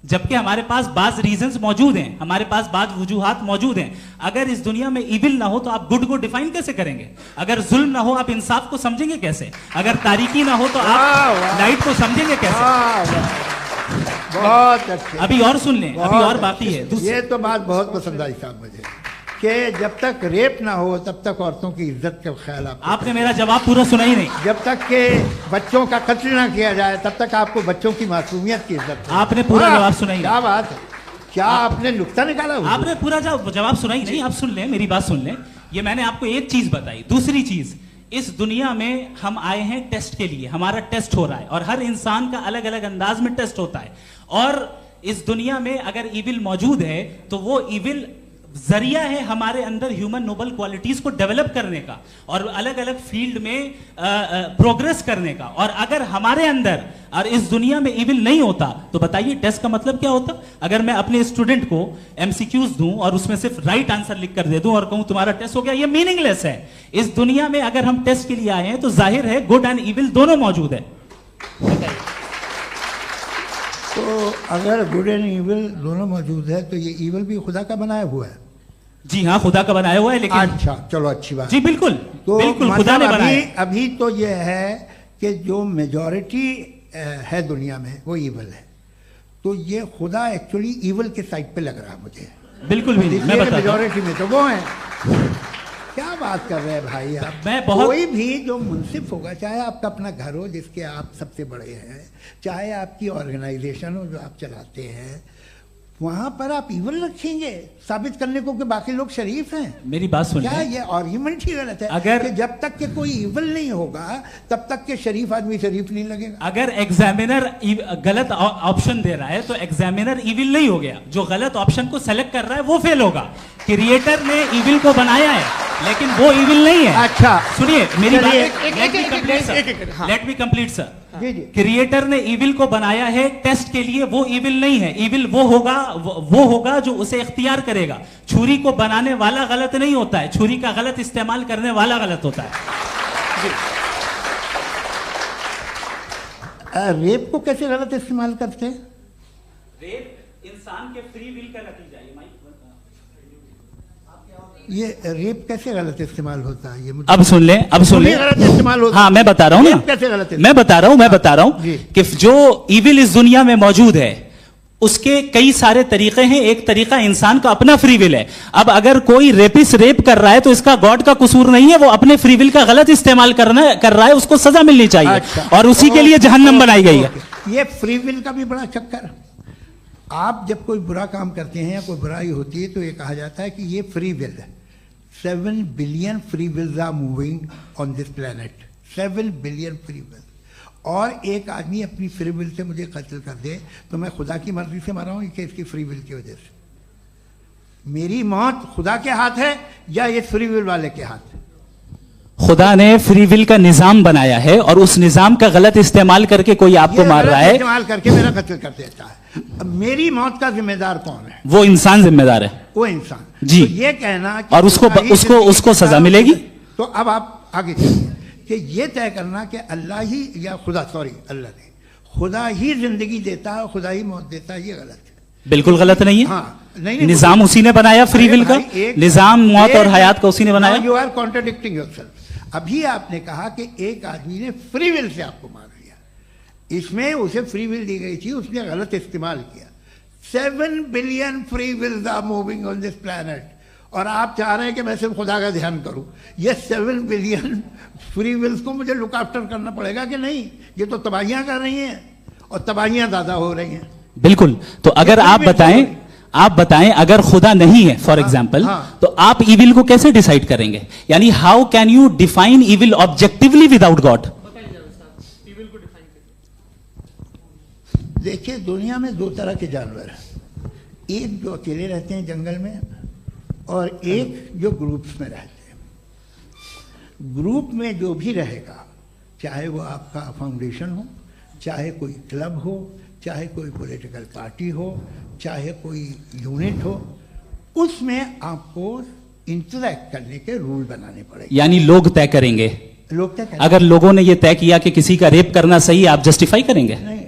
जबकि हमारे पास बाज रीजंस मौजूद हैं, हमारे पास बाज वजूहात मौजूद हैं। अगर इस दुनिया में इविल ना हो तो आप गुड को डिफाइन कैसे करेंगे? अगर जुल्म ना हो आप इंसाफ को समझेंगे कैसे? अगर तारीकी ना हो तो आप लाइट को समझेंगे कैसे? बहुत अच्छे। अभी और सुन लें, अभी और बाकी है। ये तो बात बहुत पसंद आई साहब मुझे, कि जब तक रेप ना हो तब तक औरतों की इज्जत का ख्याल आपने मेरा जवाब पूरा सुना ही नहीं। जब तक के बच्चों का कत्ल ना किया जाए तब तक आपको बच्चों की मासूमियत की इज्जत। आपने पूरा जवाब सुना ही नहीं। क्या बात है, क्या आपने नुक्ता निकाला? आपने पूरा जवाब सुना ही नहीं। आप सुन लें, मेरी बात सुन लें। ये मैंने आपको एक चीज बताई। दूसरी चीज, इस दुनिया में हम आए हैं टेस्ट के लिए, हमारा टेस्ट हो रहा है और हर इंसान का अलग अलग अंदाज में टेस्ट होता है। और इस दुनिया में अगर इविल मौजूद है तो वो इविल जरिया है हमारे अंदर ह्यूमन नोबल क्वालिटीज को डेवलप करने का और अलग अलग फील्ड में प्रोग्रेस करने का। और अगर हमारे अंदर और इस दुनिया में इविल नहीं होता तो बताइए टेस्ट का मतलब क्या होता? अगर मैं अपने स्टूडेंट को एमसीक्यूज दूं और उसमें सिर्फ राइट आंसर लिख कर दे दूं और कहूं तुम्हारा टेस्ट हो गया, ये मीनिंगलेस है। इस दुनिया में अगर हम टेस्ट के लिए आए हैं तो जाहिर है गुड एंड इविल दोनों मौजूद है। तो अगर गुड एंड इविल दोनों मौजूद है तो ये इविल भी खुदा का बनाया हुआ है। जी हाँ, खुदा का बनाया हुआ है। लेकिन अच्छा, चलो अच्छी बात। जी बिल्कुल, तो बिल्कुल मतलब खुदा ने बनाया। अभी तो ये है कि जो मेजॉरिटी है दुनिया में वो इविल है, तो ये खुदा एक्चुअली इविल के साइड पे लग रहा है मुझे। बिल्कुल भी नहीं, मैं बताता हूं। मेजॉरिटी में तो वो है। क्या बात कर रहे हैं भाई आप? कोई भी जो मुंसिफ होगा, चाहे आपका अपना घर हो जिसके आप सबसे बड़े हैं, चाहे आपकी ऑर्गेनाइजेशन हो जो आप चलाते हैं, वहां पर आप इविल रखेंगे साबित करने को कि बाकी लोग शरीफ हैं। मेरी बात सुन, क्या ये आर्ग्यूमेंट ही गलत है? अगर कि जब तक के कोई इविल नहीं होगा तब तक के शरीफ आदमी शरीफ नहीं लगेगा। अगर एग्जामिनर गलत ऑप्शन दे रहा है तो एग्जामिनर इविल नहीं हो गया, जो गलत ऑप्शन को सेलेक्ट कर रहा है वो फेल होगा। क्रिएटर ने इविल को बनाया है लेकिन वो इविल नहीं है। अच्छा सुनिए मेरी बात, let me complete sir. Creator ने इविल को बनाया है टेस्ट के लिए, वो इविल नहीं है। इविल वो होगा जो उसे इख्तियार करेगा। छुरी को बनाने वाला गलत नहीं होता है, छुरी का गलत इस्तेमाल करने वाला गलत होता है। रेप को कैसे गलत इस्तेमाल करते हैं? रेप इंसान के फ्री विल का नतीजा है। ये रेप कैसे गलत इस्तेमाल होता है? ये अब सुन ले, अब सुन ले। गलत इस्तेमाल होता है। हाँ मैं बता रहा हूँ ना, कैसे गलत? मैं बता रहा हूँ कि जो इविल इस दुनिया में मौजूद है उसके कई सारे तरीके हैं। एक तरीका इंसान का अपना फ्री विल है। अब अगर कोई रेपिस्ट रेप कर रहा है तो इसका गॉड का कसूर नहीं है, वो अपने फ्री विल का गलत इस्तेमाल कर रहा है, उसको सजा मिलनी चाहिए। अच्छा। और उसी के लिए जहन्नम बनाई गई है। ये फ्री विल का भी बड़ा चक्कर। आप जब कोई बुरा काम करते हैं या कोई बुराई होती है तो ये कहा जाता है कि ये फ्री विल है। 7 billion free wills are moving on this planet. 7 billion free will. और एक आदमी अपनी फ्री विल से मुझे कत्ल कर दे तो मैं खुदा की मर्जी से मरा हूं कि इसकी फ्री विल की वजह से? मेरी मौत खुदा के हाथ है या ये फ्री विल वाले के हाथ है? खुदा ने फ्री विल का निजाम बनाया है और उस निजाम का गलत इस्तेमाल करके कोई आपको मार रहा है, इस्तेमाल करके मेरा कत्ल कर देता है। अब मेरी मौत का जिम्मेदार कौन है? वो इंसान जिम्मेदार है। वो इंसान जी। तो ये कहना कि और उसको सजा मिलेगी। तो अब आप आगे चलिए कि ये तय करना कि अल्लाह ही या अल्लाह ने खुदा ही जिंदगी देता है, खुदा ही मौत देता है, ये गलत है। बिल्कुल गलत नहीं है। हाँ, नहीं, निजाम उसी ने बनाया फ्री विल का। निजाम मौत और हयात का उसी ने बनाया। You are contradicting yourself. अभी आपने कहा कि एक आदमी ने फ्री विल से आपको मार दिया, इसमें उसे फ्री विल दी गई थी, उसने गलत इस्तेमाल किया। 7 billion free wills are moving on this planet और आप चाह रहे हैं कि मैं सिर्फ खुदा का ध्यान करूं। ये 7 बिलियन फ्री विल्स को मुझे लुक आफ्टर करना पड़ेगा कि नहीं? ये तो तबाहियां कर रही हैं और तबाहियां ज्यादा हो रही हैं। बिल्कुल। तो अगर आप बताएं अगर खुदा नहीं है फॉर एग्जाम्पल, तो आप इविल को कैसे डिसाइड करेंगे? यानी how can you define evil objectively without God? देखिए, दुनिया में 2 तरह के जानवर हैं। एक जो अकेले रहते हैं जंगल में और एक जो ग्रुप्स में रहते हैं। ग्रुप में जो भी रहेगा, चाहे वो आपका फाउंडेशन हो, चाहे कोई क्लब हो, चाहे कोई पॉलिटिकल पार्टी हो, चाहे कोई यूनिट हो, उसमें आपको इंटरैक्ट करने के रूल बनाने पड़ेंगे। यानी लोग तय करेंगे। लोग तय करेंगे। अगर लोगों ने यह तय किया कि किसी का रेप करना सही है, आप जस्टिफाई करेंगे? नहीं,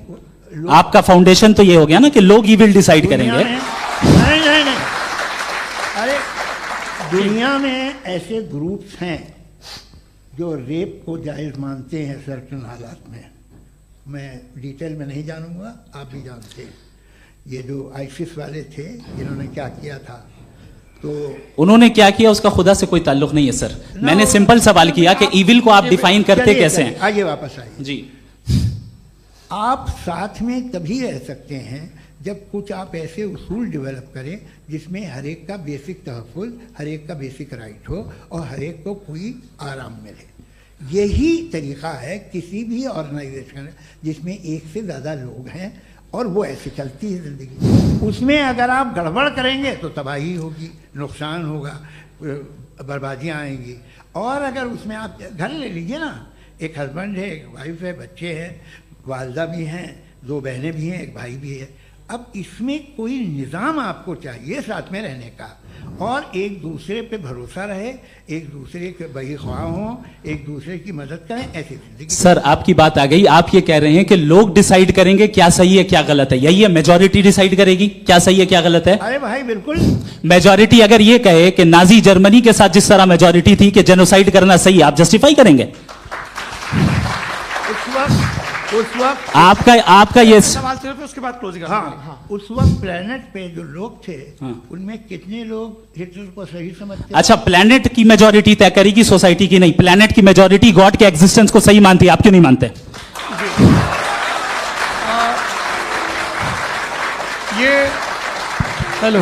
आपका फाउंडेशन तो ये हो गया ना कि लोग ही विल डिसाइड करेंगे। नहीं। अरे दुनिया में ऐसे ग्रुप्स हैं जो रेप को जायज मानते हैं सर्टेन हालात में। मैं डिटेल में नहीं जानूंगा, आप भी जानते हैं। ये जो आईसिस वाले थे जिन्होंने क्या किया था, तो उन्होंने क्या किया उसका खुदा से कोई ताल्लुक नहीं है सर। मैंने सिंपल सवाल किया कि इविल को आप डिफाइन करते कैसे हैं? आइए वापस आइए जी। आप साथ में तभी रह सकते हैं जब कुछ आप ऐसे उसूल डेवलप करें जिसमें हर एक का बेसिक तहफ़्फ़ुज़, हर एक का बेसिक राइट हो और हर एक को कोई आराम मिले। यही तरीका है किसी भी ऑर्गेनाइजेशन जिसमें एक से ज़्यादा लोग हैं और वो ऐसे चलती है ज़िंदगी। उसमें अगर आप गड़बड़ करेंगे तो तबाही होगी, नुकसान होगा, बर्बादियाँ आएंगी। और अगर उसमें आप घर ले लीजिए ना, एक हस्बैंड है, एक वाइफ है, बच्चे हैं, वालदा भी हैं, 2 बहनें भी हैं, एक भाई भी है। अब इसमें कोई निज़ाम आपको चाहिए साथ में रहने का और एक दूसरे पे भरोसा रहे, एक दूसरे के बहीख्वाह हों, एक दूसरे की मदद करें, ऐसी जिंदगी। सर आपकी बात आ गई। आप ये कह रहे हैं कि लोग डिसाइड करेंगे क्या सही है क्या गलत है, यही है? मेजॉरिटी डिसाइड करेगी क्या सही है क्या गलत है? अरे भाई बिल्कुल। मेजॉरिटी अगर ये कहे कि नाजी जर्मनी के साथ जिस तरह मेजॉरिटी थी कि जेनोसाइड करना सही, आप जस्टिफाई करेंगे? उस वक्त आपका ये सवाल सिर्फ उसके बाद क्लोजिंग। हाँ, उस वक्त प्लेनेट पे जो लोग थे उनमें कितने लोग हिटलर को सही समझते? अच्छा, प्लेनेट की मेजॉरिटी तय करेगी, सोसाइटी की नहीं। प्लेनेट की मेजॉरिटी गॉड के एग्जिस्टेंस को सही मानती है, आप क्यों नहीं मानते? हेलो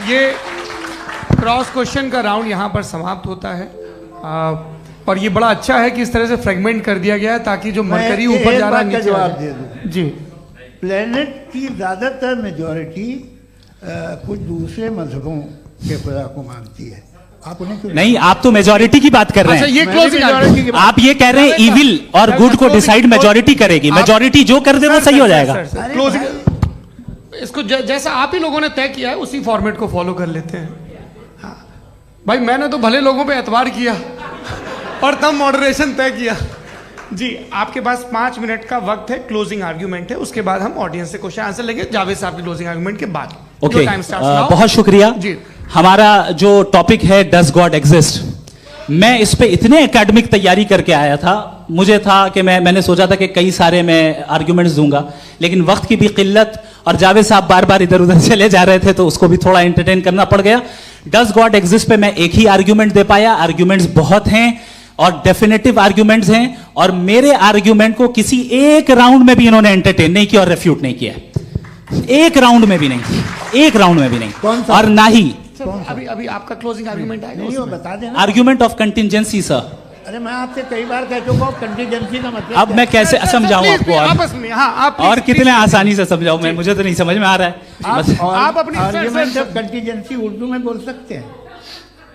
ये क्रॉस क्वेश्चन का राउंड यहां पर समाप्त होता है। और ये बड़ा अच्छा है कि इस तरह से फ्रेगमेंट कर दिया गया है ताकि जो मरकरी ऊपर जा रहा है नीचे जवाब दे दूं जी। प्लेनेट की ज्यादातर मेजॉरिटी कुछ दूसरे मजहबों के खुदा को मानती है। आप उन्हें क्यों नहीं? आप तो मेजॉरिटी की बात कर रहे हैं। ये क्लोजिंग आप ये कह रहे हैं इविल और गुड को डिसाइड मेजॉरिटी करेगी। मेजॉरिटी जो कर दे वो सही हो जाएगा। क्लोजिंग इसको जैसा आप ही लोगों ने तय किया है उसी फॉर्मेट को फॉलो कर लेते हैं। भाई मैंने तो भले लोगों पे एतबार किया और तब मॉडरेशन तय किया। जी, आपके पास 5 मिनट का वक्त है, क्लोजिंग आर्ग्यूमेंट है, उसके बाद हम ऑडियंस से क्वेश्चन आंसर लेंगे जावेद साहब के क्लोजिंग आर्ग्यूमेंट के बाद। ओके, बहुत शुक्रिया जी। हमारा जो टॉपिक है डज गॉड एग्जिस्ट, मैं इस पे इतने एकेडमिक तैयारी करके आया था, मुझे था कि मैंने सोचा था कि कई सारे मैं आर्ग्यूमेंट्स दूंगा, लेकिन वक्त की भी किल्लत और जावेद साहब बार बार इधर उधर चले जा रहे थे तो उसको भी थोड़ा एंटरटेन करना पड़ गया। डज गॉड एग्जिस्ट पे मैं एक ही आर्ग्यूमेंट दे पाया, आर्ग्यूमेंट्स बहुत हैं और डेफिनेटिव आर्ग्यूमेंट्स हैं, और मेरे आर्ग्यूमेंट को किसी एक राउंड में भी इन्होंने एंटरटेन नहीं किया और रेफ्यूट नहीं किया, एक राउंड में भी नहीं, एक राउंड में भी नहीं। और ना ही अभी अभी आपका क्लोजिंग आर्गुमेंट आएगा, नहीं वो बता देना। Argument of contingency sir. अरे मैं आपसे कई बार कह चुका हूँ कंटीजेंसी का मतलब अब मैं कैसे समझाऊं आपको आपस में? हाँ, आप और कितने आसानी से समझाऊं मैं, मुझे तो नहीं समझ में आ रहा है। बस आप अपनी आर्ग्यूमेंट ऑफ कंटीजेंसी उर्दू में बोल सकते हैं।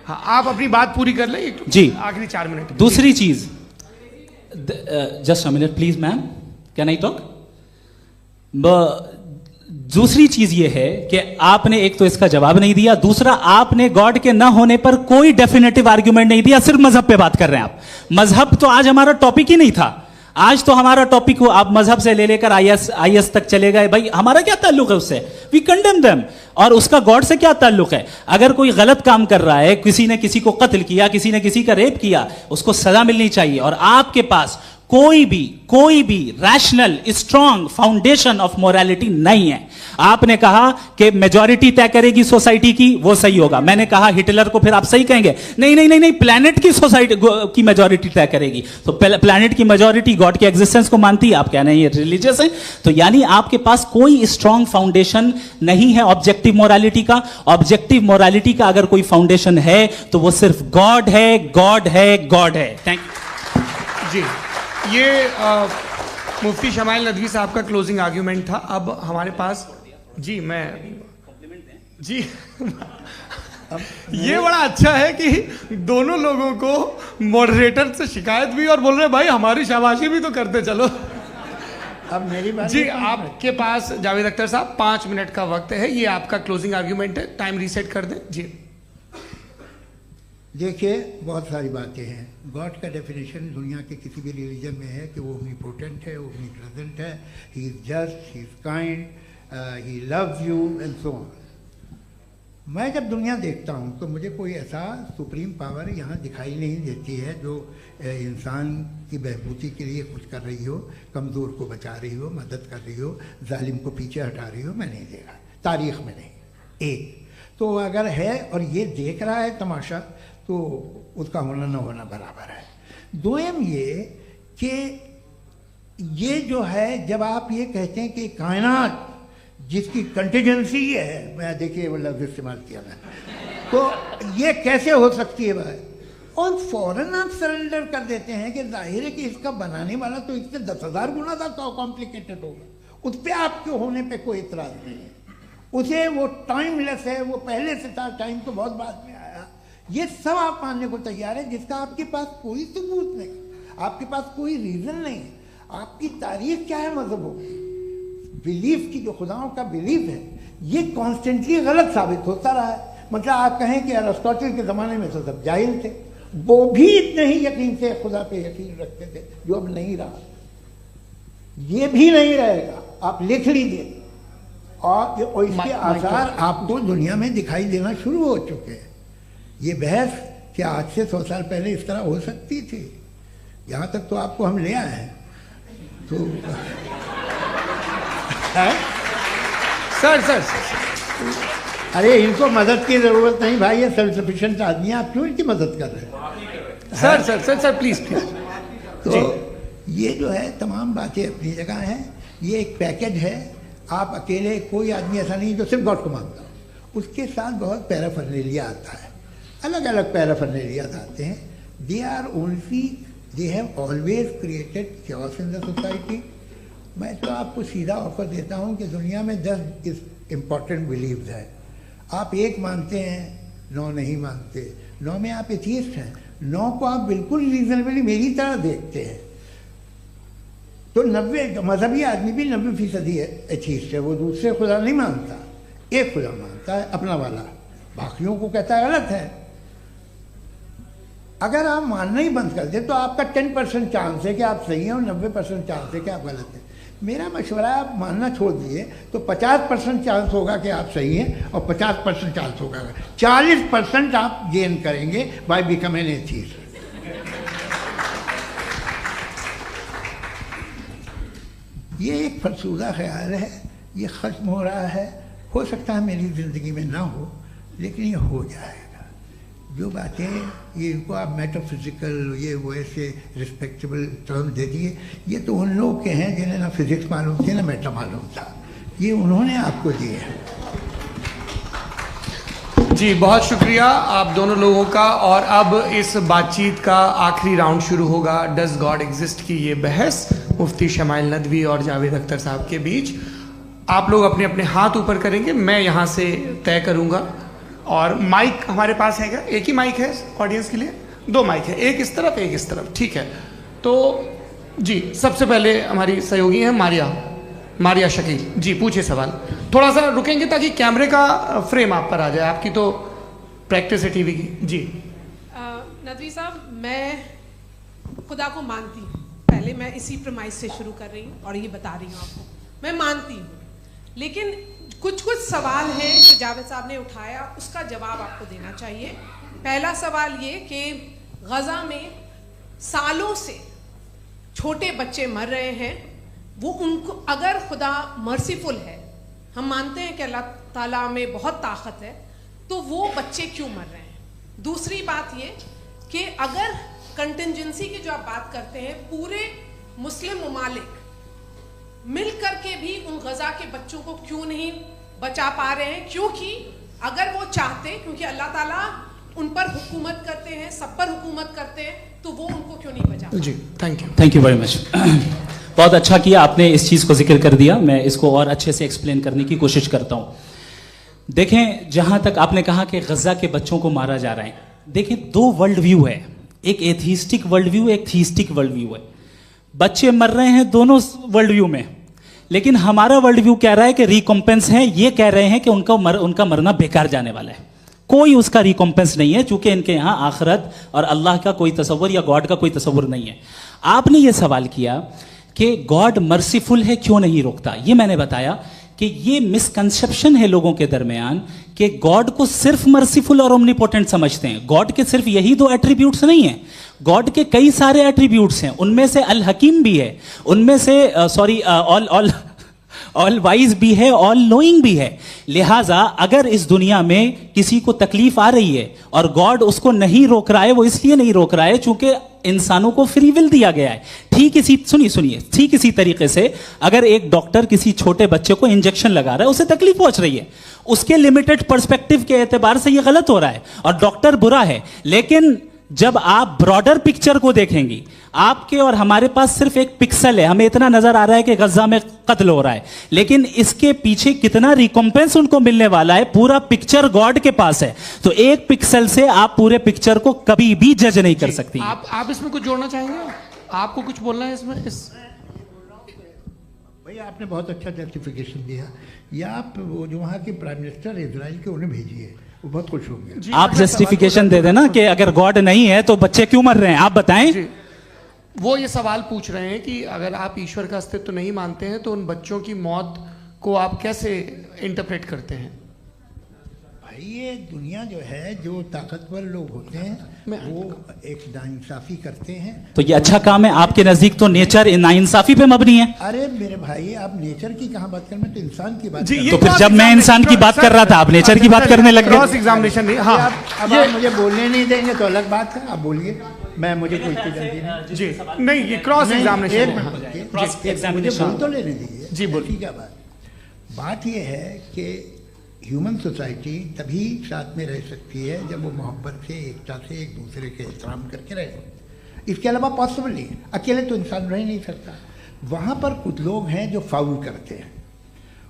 हाँ, आप अपनी बात पूरी कर लें जी, आखिरी 4 मिनट। दूसरी चीज, just a minute please ma'am, can I talk? दूसरी चीज ये है कि आपने एक तो इसका जवाब नहीं दिया, दूसरा आपने गॉड के ना होने पर कोई डेफिनेटिव आर्ग्यूमेंट नहीं दिया, सिर्फ मजहब पे बात कर रहे हैं आप। मजहब तो आज हमारा टॉपिक ही नहीं था, आज तो हमारा टॉपिक हो, आप मजहब से ले लेकर आईएस तक चले गए। भाई हमारा क्या ताल्लुक है उससे? We condemn them. और उसका गॉड से क्या ताल्लुक है? अगर कोई गलत काम कर रहा है, किसी ने किसी को कत्ल किया, किसी ने किसी का रेप किया, उसको सजा मिलनी चाहिए। और आपके पास कोई भी rational strong foundation of morality नहीं है। आपने कहा कि मेजॉरिटी तय करेगी सोसाइटी की, वो सही होगा। मैंने कहा हिटलर को फिर आप सही कहेंगे, नहीं नहीं नहीं नहीं, प्लैनेट की सोसाइटी की मेजॉरिटी तय करेगी। तो प्लैनेट की मेजॉरिटी गॉड के एग्जिस्टेंस को मानती है, आप कह रहे हैं ये रिलीजियस है। तो यानी आपके पास कोई स्ट्रॉन्ग फाउंडेशन नहीं है ऑब्जेक्टिव मोरालिटी का। ऑब्जेक्टिव मोरालिटी का अगर कोई फाउंडेशन है तो वो सिर्फ गॉड है, गॉड है, गॉड है। थैंक यू जी। ये मुफ्ती शमाइल नदवी साहब का क्लोजिंग आर्ग्यूमेंट था। अब हमारे पास जी ये बड़ा अच्छा है कि दोनों लोगों को मॉडरेटर से शिकायत भी और बोल रहे भाई हमारी शाबाशी भी तो करते चलो। अब मेरी बात जी, आपके पास जावेद अख्तर साहब 5 मिनट का वक्त है, ये आपका क्लोजिंग आर्ग्यूमेंट है, टाइम रीसेट कर दें जी। देखिए बहुत सारी बातें हैं। गॉड का डेफिनेशन दुनिया के किसी भी रिलीजन में है कि वो ओमनीपोटेंट है, ओमनीप्रेजेंट है, he is just, he is kind, he loves you and so on. मैं जब दुनिया देखता हूँ तो मुझे कोई ऐसा सुप्रीम पावर यहाँ दिखाई नहीं देती है जो इंसान की बहबूदी के लिए कुछ कर रही हो, कमज़ोर को बचा रही हो, मदद कर रही हो, जालिम को पीछे हटा रही हो। मैं नहीं देखा, तारीख़ में नहीं। एक तो अगर है और ये देख रहा है तमाशा तो उसका होना न होना बराबर है। दोयम ये कि ये जो है जब आप ये कहते हैं कि कायनात जिसकी कंटीजेंसी है, मैं देखिए वो लफ्ज़ इस्तेमाल किया मैं, तो ये कैसे हो सकती है भाई? और फौरन आप सरेंडर कर देते हैं कि जाहिर है कि इसका बनाने वाला तो इससे 10,000 गुना ज़्यादा कॉम्प्लिकेटेड होगा। उस पर आपके होने पे कोई इतराज़ नहीं है। उसे वो टाइमलेस है, वो पहले से था, टाइम तो बहुत बाद में आया। ये सब आप मानने को तैयार है जिसका आपके पास कोई सबूत नहीं, आपके पास कोई रीज़न नहीं है। आपकी तारीख क्या है मजहबों की? बिलीफ की, जो खुदाओं का बिलीफ है, ये कॉन्स्टेंटली गलत साबित होता रहा है। मतलब आप कहें कि अरिस्टोटल के ज़माने में तो सब जाहिल थे, वो भी इतने ही यकीन से खुदा पे यकीन रखते थे, जो अब नहीं रहा। ये भी नहीं रहेगा, आप लिख लीजिए। और इसके आसार आपको दुनिया में दिखाई देना शुरू हो चुके हैं। ये बहस क्या आज से 100 साल पहले इस तरह हो सकती थी? यहाँ तक तो आपको हम ले आए हैं। तो सर अरे इनको मदद की जरूरत नहीं भाई, ये सेल्फ सफिशिएंट आदमी है, आप क्यों इनकी मदद कर रहे हैं? Sir please. तो ये जो है तमाम बातें अपनी जगह हैं। ये एक पैकेज है। आप अकेले, कोई आदमी ऐसा नहीं जो सिर्फ गॉड को मानता हो, उसके साथ बहुत पैराफर्नेलिया आता है, अलग अलग पैराफर्नेलियाज आते हैं। They are only, they have always created chaos in the society. मैं तो आपको सीधा ऑफर देता हूँ कि दुनिया में 10 इम्पॉर्टेंट बिलीव्स हैं। आप 1 मानते हैं, 9 नहीं मानते, 9 में आप एथियस्ट हैं, 9 को आप बिल्कुल रीजनेबली मेरी तरह देखते हैं। तो 90 मजहबी आदमी भी 90% एथियस्ट है, वो दूसरे खुदा नहीं मानता, एक खुदा मानता है अपना वाला, बाकियों को कहता है गलत है। अगर आप मानना ही बंद कर दें तो आपका 10% चांस है कि आप सही हैं और 90% चांस है कि आप गलत हैं। मेरा मशवरा है आप मानना छोड़ दिए तो 50% चांस होगा कि आप सही हैं और 50% चांस होगा, 40% आप गेन करेंगे बाय बिकमिंग एन एथियस्ट। ये एक फरसूदा ख्याल है, ये ख़त्म हो रहा है। हो सकता है मेरी ज़िंदगी में ना हो, लेकिन ये हो जाएगा। जो बातें ये इनको आप मेटाफिजिकल ये वो ऐसे रिस्पेक्टेबल टर्म दे दिए, ये तो उन लोग के हैं जिन्हें ना फिजिक्स मालूम थी ना मेटा मालूम था, ये उन्होंने आपको दिए हैं। जी बहुत शुक्रिया आप दोनों लोगों का। और अब इस बातचीत का आखिरी राउंड शुरू होगा, डज गॉड एग्जिस्ट की ये बहस मुफ्ती शमाइल नदवी और जावेद अख्तर साहब के बीच। आप लोग अपने अपने हाथ ऊपर करेंगे, मैं यहाँ से तय करूँगा। और माइक हमारे पास है क्या? एक ही माइक है ऑडियंस के लिए? 2 माइक है, एक इस तरफ एक इस तरफ, ठीक है। तो जी सबसे पहले हमारी सहयोगी हैं मारिया शकील जी, पूछिए सवाल। थोड़ा सा रुकेंगे ताकि कैमरे का फ्रेम आप पर आ जाए, आपकी तो प्रैक्टिस है टीवी की। जी नदवी साहब, मैं खुदा को मानती हूँ, पहले मैं इसी प्रमाइस से शुरू कर रही हूँ और ये बता रही हूँ आपको, मैं मानती हूँ। लेकिन कुछ सवाल हैं जो जावेद साहब ने उठाया, उसका जवाब आपको देना चाहिए। पहला सवाल ये कि गज़ा में सालों से छोटे बच्चे मर रहे हैं, वो उनको अगर खुदा मर्सीफुल है, हम मानते हैं कि अल्लाह ताला में बहुत ताकत है, तो वो बच्चे क्यों मर रहे हैं? दूसरी बात ये कि अगर कंटिजेंसी की जो आप बात करते हैं, पूरे मुस्लिम ममालिक मिल करके भी उन गज़ा के बच्चों को क्यों नहीं बचा पा रहे हैं? क्योंकि अगर वो चाहते, क्योंकि अल्लाह ताला उन पर हुकूमत करते हैं, सब पर हुकूमत करते हैं, तो वो उनको क्यों नहीं बचा? जी थैंक यू वेरी मच। बहुत अच्छा किया आपने इस चीज़ को जिक्र कर दिया, मैं इसको और अच्छे से एक्सप्लेन करने की कोशिश करता हूँ। देखें, जहाँ तक आपने कहा कि गज़ा के बच्चों को मारा जा रहा है, देखें 2 वर्ल्ड व्यू है, एक एथीस्टिक वर्ल्ड व्यू, एक थीस्टिक वर्ल्ड व्यू है। बच्चे मर रहे हैं दोनों वर्ल्ड व्यू में, लेकिन हमारा वर्ल्ड व्यू कह रहा है कि रिकॉम्पेंस है, ये कह रहे हैं कि उनका मरना बेकार जाने वाला है, कोई उसका रिकॉम्पेंस नहीं है, चूंकि इनके यहाँ आखिरत और अल्लाह का कोई तसव्वुर या गॉड का कोई तसव्वुर नहीं है। आपने ये सवाल किया कि गॉड मर्सीफुल है, क्यों नहीं रोकता? ये मैंने बताया कि ये मिसकंसेप्शन है लोगों के दरमियान कि गॉड को सिर्फ मर्सीफुल और ओमनीपोटेंट समझते हैं। गॉड के सिर्फ यही 2 एट्रीब्यूट्स नहीं हैं, गॉड के कई सारे एट्रीब्यूट्स हैं, उनमें से अल हकीम भी है, उनमें से ऑल वाइज भी है, ऑल नोइंग भी है। लिहाजा अगर इस दुनिया में किसी को तकलीफ आ रही है और गॉड उसको नहीं रोक रहा है, वो इसलिए नहीं रोक रहा है चूंकि इंसानों को फ्री विल दिया गया है। ठीक इसी तरीके से अगर एक डॉक्टर किसी छोटे बच्चे को इंजेक्शन लगा रहा है, उसे तकलीफ पहुंच रही है, उसके लिमिटेड पर्सपेक्टिव के एतबार से यह गलत हो रहा है और डॉक्टर बुरा है। लेकिन जब आप ब्रॉडर पिक्चर को देखेंगी, आपके और हमारे पास सिर्फ एक पिक्सल है, हमें इतना नजर आ रहा है कि गजा में कत्ल हो रहा है, लेकिन इसके पीछे कितना रिकॉम्पेंस उनको मिलने वाला है, पूरा पिक्चर गॉड के पास है। तो एक पिक्सल से आप पूरे पिक्चर को कभी भी जज नहीं कर सकती। आप इसमें कुछ जोड़ना चाहेंगे? आपको कुछ बोलना है इसमें? भैया आपने बहुत अच्छा जस्टिफिकेशन दिया, या आप वो जो वहाँ के प्राइम मिनिस्टर इजराइल के उन्हें भेजिए, वो बहुत खुश होंगे। आप जस्टिफिकेशन दे देना कि अगर गॉड नहीं है तो बच्चे क्यों मर रहे हैं, आप बताएं। वो ये सवाल पूछ रहे हैं कि अगर आप ईश्वर का अस्तित्व नहीं मानते हैं तो उन बच्चों की मौत को आप कैसे इंटरप्रेट करते हैं? भाई ये दुनिया जो है, जो ताकतवर लोग होते हैं वो एक नाइंसाफी करते हैं। तो ये अच्छा काम है आपके नजदीक, तो नेचर नाइंसाफी पे मबनी है। अरे मेरे भाई, आप नेचर की कहाँ बात कर रहे हैं, तो इंसान की बात। तो फिर जब मैं इंसान की बात कर रहा था, आप नेचर की बात करने लग गए। क्रॉस एग्जामिनेशन नहीं। हाँ, अब आप मुझे बोलने नहीं देंगे तो अलग बात है, आप बोलिए, मुझे कोई जल्दी नहीं। जी नहीं, ये क्रॉस एग्जामिनेशन मुझे बोल तो लेने दीजिए। जी बोलिए। क्या बात ये है कि ह्यूमन सोसाइटी तभी साथ में रह सकती है जब वो मोहब्बत से, एकता से, एक दूसरे के एहतराम करके रहे। इसके अलावा पॉसिबल नहीं है, अकेले तो इंसान रह नहीं सकता। वहाँ पर कुछ लोग हैं जो फाउल करते हैं,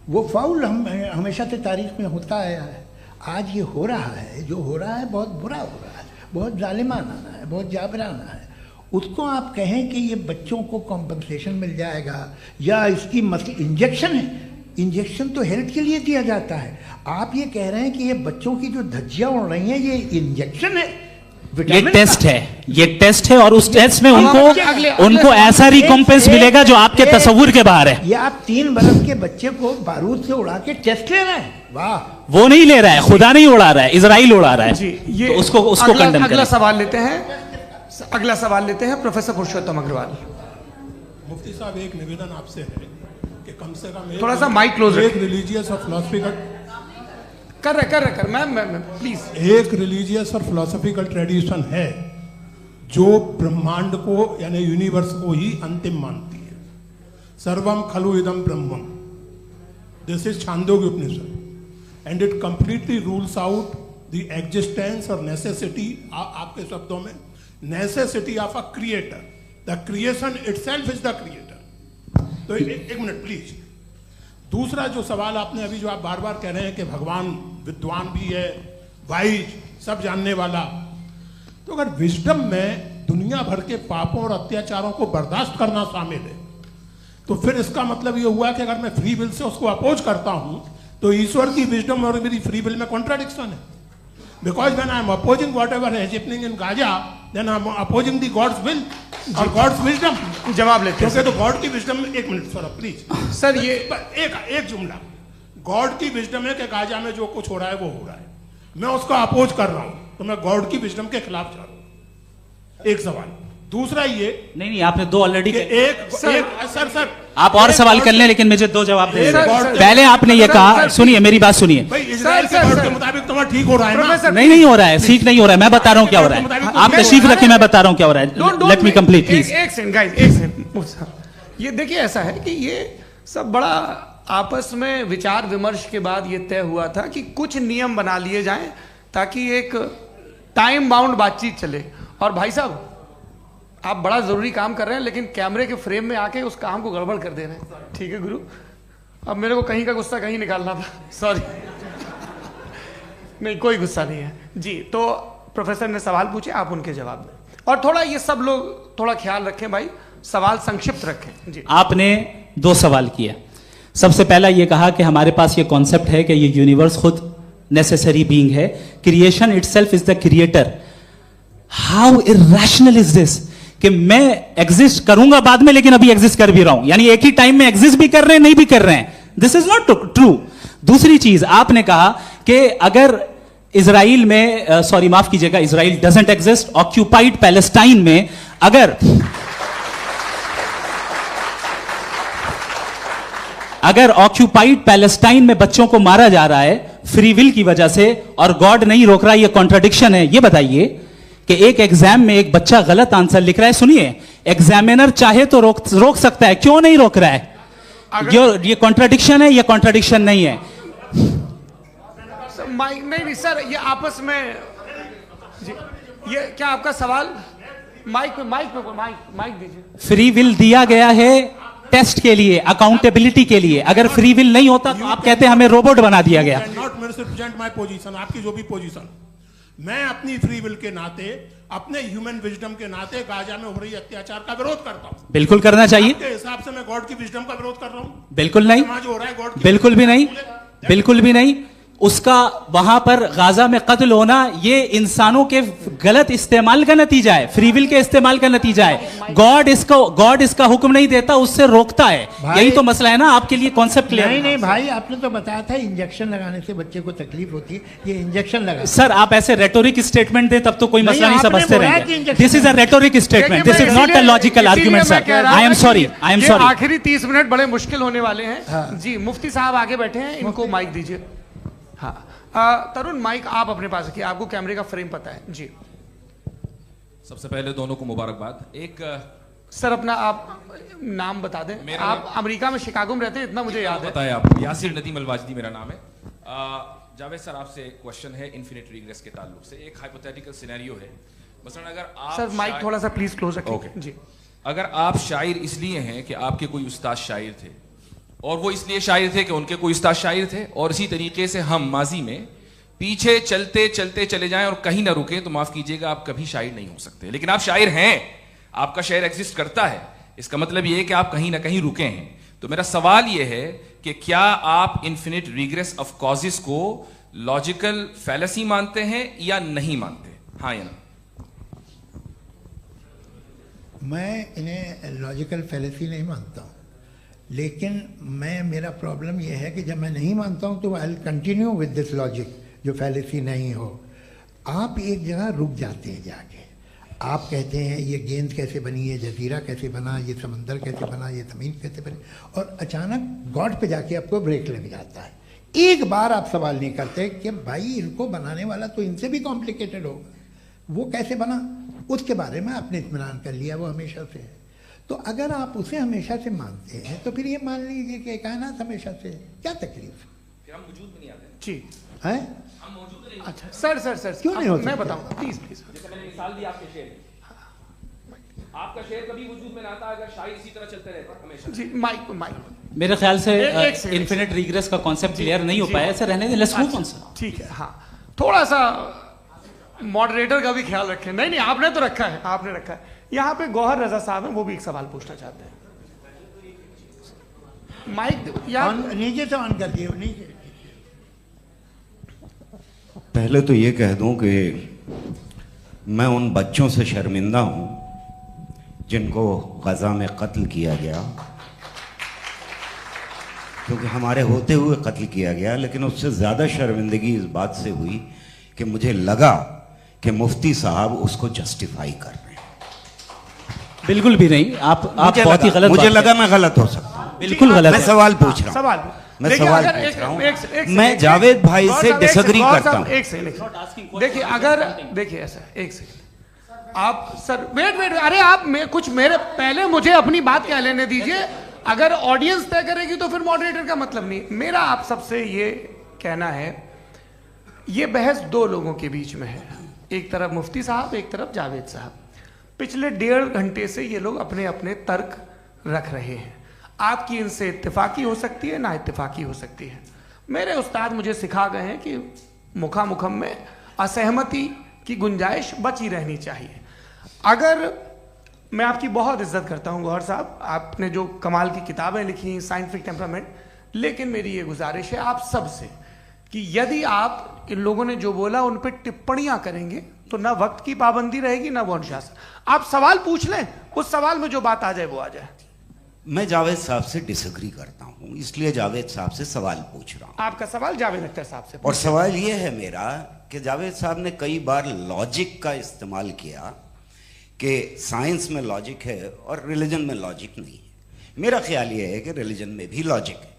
वो फाउल हमेशा से तारीख में होता आया है। आज ये हो रहा है, जो हो रहा है बहुत बुरा हो रहा है, बहुत जालिमाना है, बहुत जाबराना है। उसको आप कहें कि ये बच्चों को कॉम्पनसेशन मिल जाएगा या इसकी इंजेक्शन है, इंजेक्शन तो हेल्थ के लिए दिया जाता है। आप ये कह रहे हैं कि ये बच्चों की जो धज्जियां उड़ रही हैं ये इंजेक्शन है, ये टेस्ट है, ये टेस्ट है और उस टेस्ट में उनको ऐसा रिकॉम्पेंस मिलेगा जो आपके तसव्वुर के बाहर है। ये आप 3 बरस के बच्चे को बारूद से उड़ा के टेस्ट ले रहे हैं, वाह। वो नहीं ले रहा है, खुदा नहीं उड़ा रहा है, इजराइल उड़ा रहा है। जी, ये तो उसको कंडेम अगला सवाल लेते हैं प्रोफेसर पुरुषोत्तम अग्रवाल। मुफ्ती साहब, एक निवेदन आपसे है कि कम से कम थोड़ा सा माइक क्लोज एक रिलीजियस और फिलोसफिकल कर मैम प्लीज। एक रिलीजियस और फिलोसफिकल ट्रेडिशन है जो ब्रह्मांड को यानी यूनिवर्स को ही अंतिम मानती है। सर्वम खलु इदम ब्रह्मम, this is Chandogya Upanishad, and it completely rules out the existence or necessity, आपके शब्दों में necessity of a creator. The creation itself is the creator. तो एक मिनट प्लीज। दूसरा जो सवाल आपने अभी, जो आप बार बार कह रहे हैं कि भगवान विद्वान भी है, वाइज, सब जानने वाला, तो अगर विजडम में दुनिया भर के पापों और अत्याचारों को बर्दाश्त करना शामिल है, तो फिर इसका मतलब ये हुआ कि अगर मैं फ्री विल से उसको अपोज करता हूं तो ईश्वर की विजडम और मेरी फ्री विल में कॉन्ट्राडिक्शन है। Because when I am opposing whatever is happening in Gaza, then I am opposing the God's will और गॉड्स विजडम। जवाब लेते हैं क्योंकि तो गॉड की विजडम, एक मिनट सर प्लीज सर, ये एक जुमला, गॉड की विजडम है कि गाजा में जो कुछ हो रहा है वो हो रहा है, मैं उसको अपोज कर रहा हूं, तो मैं गॉड की विजडम के खिलाफ जा रहा हूं। एक सवाल। दूसरा ये नहीं, आपने दो ऑलरेडी। सर आप और सवाल कर लें, लेकिन मुझे दो जवाब दे। सर, पहले आपने ये कहा, सुनिए मेरी बात सुनिए। भाई इजराइल के गॉड के मुताबिक तुम्हारा ठीक हो रहा है ना? नहीं हो रहा है, ठीक नहीं हो रहा है। मैं बता रहा हूँ क्या हो रहा है। आप तशरीफ रखें, मैं बता रहा हूँ क्या हो रहा है। Let me complete please. एक सेकंड गाइस, एक सेकंड। ये देखिए, ऐसा है कि ये सब बड़ा आपस में विचार विमर्श के बाद ये तय हुआ था कि कुछ नियम बना लिए जाएं ताकि एक टाइम बाउंड बातचीत चले। और भाई साहब, आप बड़ा जरूरी काम कर रहे हैं, लेकिन कैमरे के फ्रेम में आके उस काम को गड़बड़ कर दे रहे हैं। ठीक है गुरु, अब मेरे को कहीं का गुस्सा कहीं निकालना था, सॉरी। नहीं, कोई गुस्सा नहीं है जी। तो प्रोफेसर ने सवाल पूछे, आप उनके जवाब दें, और थोड़ा ये सब लोग थोड़ा ख्याल रखें भाई, सवाल संक्षिप्त रखें जी। आपने दो सवाल किया। सबसे पहला ये कहा कि हमारे पास ये कॉन्सेप्ट है कि ये यूनिवर्स खुद नेसेसरी बीइंग है, creation itself is the creator. How irrational is this कि मैं एग्जिस्ट करूंगा बाद में, लेकिन अभी एग्जिस्ट कर भी रहा हूं, यानी एक ही टाइम में एग्जिस्ट भी कर रहे हैं, नहीं भी कर रहे हैं। This is not true. दूसरी चीज, आपने कहा कि अगर इजराइल में, सॉरी माफ कीजिएगा, Israel doesn't exist, occupied Palestine में अगर ऑक्यूपाइड पैलेस्टाइन में बच्चों को मारा जा रहा है फ्री विल की वजह से और गॉड नहीं रोक रहा, ये कॉन्ट्रडिक्शन है। ये बताइए कि एक एग्जाम में एक बच्चा गलत आंसर लिख रहा है, सुनिए, एग्जामिनर चाहे तो रोक सकता है, क्यों नहीं रोक रहा है? ये कॉन्ट्रडिक्शन है, ये कॉन्ट्रडिक्शन नहीं है। नहीं सर, ये आपस में जी, ये क्या आपका सवाल? माइक दीजिए। फ्री विल दिया गया है टेस्ट के लिए, अकाउंटेबिलिटी के लिए। अगर फ्री विल नहीं होता तो आप कहते हैं हमें रोबोट बना दिया गया। नॉट मिसरिप्रेजेंट माय पोजीशन, आपकी जो भी पोजीशन, मैं अपनी फ्री विल के नाते, अपने ह्यूमन विजडम के नाते गाजा में हो रही अत्याचार का विरोध करता हूं। बिल्कुल करना चाहिए। आपके हिसाब से मैं गॉड की विजडम का विरोध कर रहा हूं? बिल्कुल नहीं, जो हो रहा है गॉड, बिल्कुल भी नहीं, बिल्कुल भी नहीं। उसका वहां पर गाजा में कत्ल होना ये इंसानों के गलत इस्तेमाल का नतीजा है, फ्री विल के इस्तेमाल का नतीजा है। गॉड इसका हुक्म नहीं देता, उससे रोकता है। यही तो मसला है ना, आपके लिए कॉन्सेप्ट क्लियर नहीं भाई, आपने तो बताया था इंजेक्शन लगाने से बच्चे को तकलीफ होती है, ये इंजेक्शन लगा। सर आप ऐसे रेटोरिक स्टेटमेंट दे तब तो कोई मसला नहीं समझते रहेंगे। This is a rhetoric statement, this is not a logical argument sir. I am sorry, I am sorry. आखिरी 30 मिनट बड़े मुश्किल होने वाले हैं जी। मुफ्ती साहब आगे बैठे हैं, इनको माइक दीजिए। हाँ तरुण, माइक आप अपने पास रखिए, आपको कैमरे का फ्रेम पता है जी। सबसे पहले दोनों को मुबारकबाद। एक सर अपना आप नाम बता दें। आप अमेरिका में शिकागो में रहते हैं, इतना मुझे याद है। बताया आपको, यासिर नदीम अलवाजदी मेरा नाम है। जावेद सर, आपसे एक क्वेश्चन है इन्फिनिट रिग्रेस के ताल्लुक से। एक हाइपोथेटिकल सिनेरियो है, मसलन अगर आप सर माइक थोड़ा सा प्लीज क्लोज रखिए जी। अगर आप शायर इसलिए हैं कि आपके कोई उस्ताद शायर थे, और वो इसलिए शायर थे कि उनके कोई उस्ताद शायर थे, और इसी तरीके से हम माजी में पीछे चलते चलते चले जाएं और कहीं ना रुके, तो माफ कीजिएगा आप कभी शायर नहीं हो सकते। लेकिन आप शायर हैं, आपका शायर एग्जिस्ट करता है, इसका मतलब ये है कि आप कहीं ना कहीं रुके हैं। तो मेरा सवाल ये है कि क्या आप इन्फिनिट रिग्रेस ऑफ कॉजेस को लॉजिकल फैलेसी मानते हैं या नहीं मानते? हाँ या ना? मैं इन्हें लॉजिकल फैलेसी नहीं मानता हूँ, लेकिन मेरा प्रॉब्लम यह है कि जब मैं नहीं मानता हूँ तो I will continue with this logic जो फैलेसी नहीं हो। आप एक जगह रुक जाते हैं, जाके आप कहते हैं ये गेंद कैसे बनी, ये जजीरा कैसे बना, ये समंदर कैसे बना, ये ज़मीन कैसे बनी, और अचानक गॉड पे जाके आपको ब्रेक लग जाता है। एक बार आप सवाल नहीं करते कि भाई इनको बनाने वाला तो इनसे भी कॉम्प्लिकेटेड होगा, वो कैसे बना, उसके बारे में आपने इत्मीनान कर लिया, वो हमेशा से है। तो अगर आप उसे हमेशा से मानते हैं तो फिर ये मान लीजिए कि कायनात हमेशा से है, क्या तकलीफ फिर हम वजूद में नहीं आते जी है? हम मौजूद नहीं। अच्छा सर क्यों नहीं हो मैं सकता? बताऊंगा प्लीज प्लीज। जैसे मैंने मिसाल दी आपके शेर की। आपका शेर कभी वजूद में ना आता अगर शायर इसी तरह चलते रहते हमेशा। जी माइक मेरे ख्याल से एक सेकंड। इन्फिनिट रिग्रेस का कॉन्सेप्ट क्लियर नहीं हो जी। पाया, ऐसा रहने दें, लेट्स मूव ऑन सर। ठीक है। हाँ, थोड़ा सा मॉडरेटर का भी ख्याल रखें। नहीं नहीं, आपने तो रखा है, आपने रखा है। यहाँ पे गौहर रजा साहब हैं, वो भी एक सवाल पूछना चाहते हैं। माइक या नीचे से ऑन कर दिए, नीचे। पहले तो ये कह दूं कि मैं उन बच्चों से शर्मिंदा हूं जिनको गजा में कत्ल किया गया, क्योंकि हमारे होते हुए कत्ल किया गया। लेकिन उससे ज़्यादा शर्मिंदगी इस बात से हुई कि मुझे लगा कि मुफ्ती साहब उसको जस्टिफाई कर रहे हैं। बिल्कुल भी नहीं, आप बहुत ही गलत मुझे बात लगा कर- मैं गलत हो सकता हूं। बिल्कुल गलत मैं है। सवाल पूछ रहा हूं, सवाल मैं देखिए, सवाल अगर पूछ रहा हूं। एक मैं जावेद भाई गौर से साहब, एक डिसएग्री गौर करता साहब, हूं। एक सेकंड देखिए, अगर देखिए ऐसा, एक सेकंड आप सर वेट, अरे आप कुछ मेरे पहले मुझे अपनी बात कह लेने दीजिए। अगर ऑडियंस तय करेगी तो फिर मॉडरेटर का मतलब नहीं। मेरा आप सबसे ये कहना है, ये बहस दो लोगों के बीच में है, एक तरफ मुफ्ती साहब, एक तरफ जावेद साहब। पिछले 1.5 घंटे से ये लोग अपने अपने तर्क रख रहे हैं। आपकी इनसे इत्तेफाकी हो सकती है, ना इत्तेफाकी हो सकती है। मेरे उस्ताद मुझे सिखा गए हैं कि मुखामुखम में असहमति की गुंजाइश बची रहनी चाहिए। अगर मैं आपकी बहुत इज्जत करता हूं गौहर साहब, आपने जो कमाल की किताबें लिखी, साइंटिफिक टेम्परामेंट, लेकिन मेरी ये गुजारिश है आप सबसे कि यदि आप इन लोगों ने जो बोला उन पर टिप्पणियां करेंगे तो ना वक्त की पाबंदी रहेगी, ना वो अनुशासन। आप सवाल पूछ लें, उस सवाल में जो बात आ जाए वो आ जाए। मैं जावेद साहब से डिसएग्री करता हूं, इसलिए जावेद साहब से सवाल पूछ रहा हूं। आपका सवाल जावेद अख्तर साहब से। और सवाल ये है मेरा कि जावेद साहब ने कई बार लॉजिक का इस्तेमाल किया कि साइंस में लॉजिक है और रिलीजन में लॉजिक नहीं है। मेरा ख्याल ये है कि रिलीजन में भी लॉजिक है,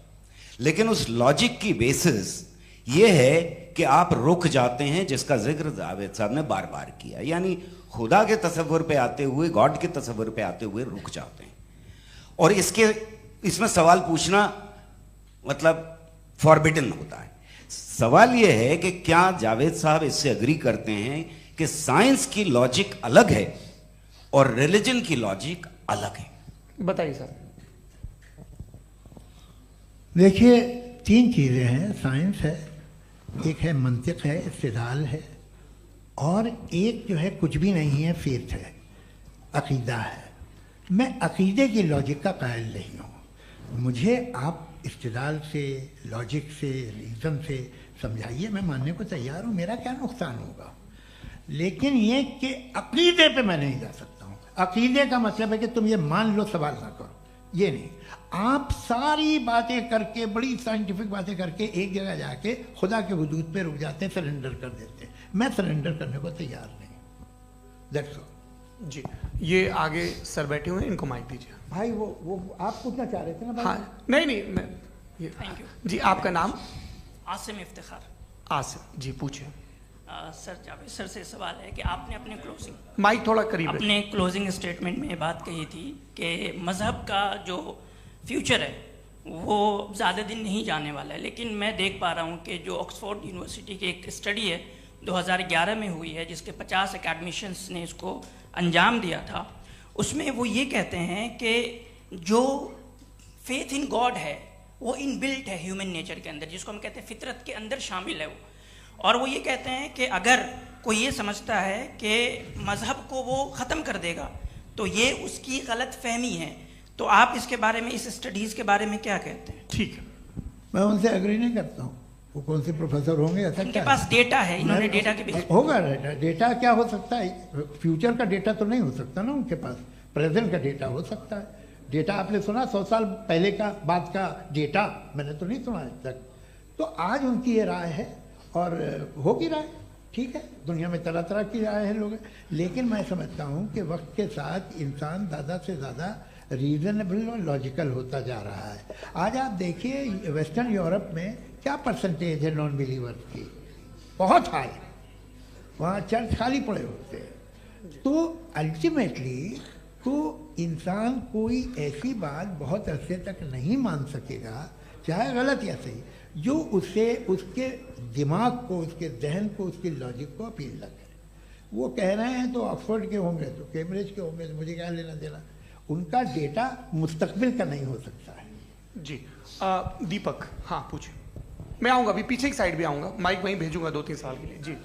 लेकिन उस लॉजिक की बेसिस ये है कि आप रुक जाते हैं, जिसका जिक्र जावेद साहब ने बार बार किया, यानी खुदा के तसव्वुर पे आते हुए, गॉड के तसव्वुर पे आते हुए रुक जाते हैं। और इसमें सवाल पूछना मतलब फॉरबिडन होता है। सवाल यह है कि क्या जावेद साहब इससे अग्री करते हैं कि साइंस की लॉजिक अलग है और रिलीजन की लॉजिक अलग है? बताइए सर। देखिए, 3 चीज़ें हैं, साइंस है, एक है मंतिक है, इस्तिदलाल है, और एक जो है कुछ भी नहीं है, फेथ है, अकीदा है। मैं अकीदे की लॉजिक का कायल नहीं हूँ। मुझे आप इस्तिदलाल से, लॉजिक से, रीज़न से समझाइए, मैं मानने को तैयार हूँ, मेरा क्या नुकसान होगा। लेकिन ये कि अकीदे पे मैं नहीं जा सकता हूँ। अकीदे का मतलब है कि तुम ये मान लो, सवाल ना करो, ये नहीं। आप सारी बातें करके, बड़ी साइंटिफिक बातें करके एक जगह जाके खुदा के हुदूद पे रुक जाते हैं, सरेंडर कर देते हैं। मैं सरेंडर करने को तैयार नहीं। That's all. जी, ये आगे सर बैठे हुए हैं, इनको माइक दीजिए। भाई वो आप पूछना चाह रहे थे ना भाई? हाँ, नहीं मैं ये थैंक यू जी। आपका नाम? आसिम इफ्तिखार। आसिफ जी, पूछिए। सर, जावेद सर से सवाल है कि आपने अपने माइक थोड़ा करीब है। अपने क्लोजिंग स्टेटमेंट में ये बात कही थी कि मज़हब का जो फ्यूचर है वो ज़्यादा दिन नहीं जाने वाला है। लेकिन मैं देख पा रहा हूँ कि जो ऑक्सफोर्ड यूनिवर्सिटी की एक स्टडी है 2011 में हुई है, जिसके 50 एकेडमिशियंस ने इसको अंजाम दिया था, उसमें वो ये कहते हैं कि जो फेथ इन गॉड है वो इनबिल्ट है ह्यूमन नेचर के अंदर, जिसको हम कहते हैं फितरत के अंदर शामिल है वो। और वो ये कहते हैं कि अगर कोई ये समझता है कि मज़हब को वो ख़त्म कर देगा तो ये उसकी गलत फहमी है। तो आप इसके बारे में, इस स्टडीज़ के बारे में क्या कहते हैं? ठीक है, मैं उनसे एग्री नहीं करता हूँ। वो कौन से प्रोफेसर होंगे, ऐसा उनके क्या पास डेटा है, इन्होंने डेटा के बेस होगा। डेटा क्या हो सकता है? फ्यूचर का डेटा तो नहीं हो सकता ना उनके पास, प्रेजेंट का डेटा हो सकता है। डेटा आपने सुना 100 साल पहले का बाद का डेटा? मैंने तो नहीं सुना आज तक। तो आज उनकी ये राय है और होगी राय, ठीक है, दुनिया में तरह तरह की आए हैं लोग, लेकिन मैं समझता हूँ कि वक्त के साथ इंसान ज़्यादा से ज़्यादा रीजनेबल और लॉजिकल होता जा रहा है। आज आप देखिए वेस्टर्न यूरोप में क्या परसेंटेज है नॉन बिलीवर्स की, बहुत हाई, वहाँ चर्च खाली पड़े होते हैं। तो अल्टीमेटली तो इंसान कोई ऐसी बात बहुत अरसे तक नहीं मान सकेगा, चाहे गलत या सही, जो उससे उसके दिमाग को, उसके जहन को, उसके लॉजिक को अपील न करे। वो कह रहे हैं तो ऑक्सफोर्ड के होंगे तो कैम्ब्रिज के होंगे, तो मुझे क्या लेना देना, उनका डेटा मुस्तकबिल का नहीं हो सकता है। जी दीपक, हाँ पूछिए। मैं आऊँगा, अभी पीछे की साइड भी आऊँगा, माइक वहीं भेजूंगा 2-3 साल के लिए। जी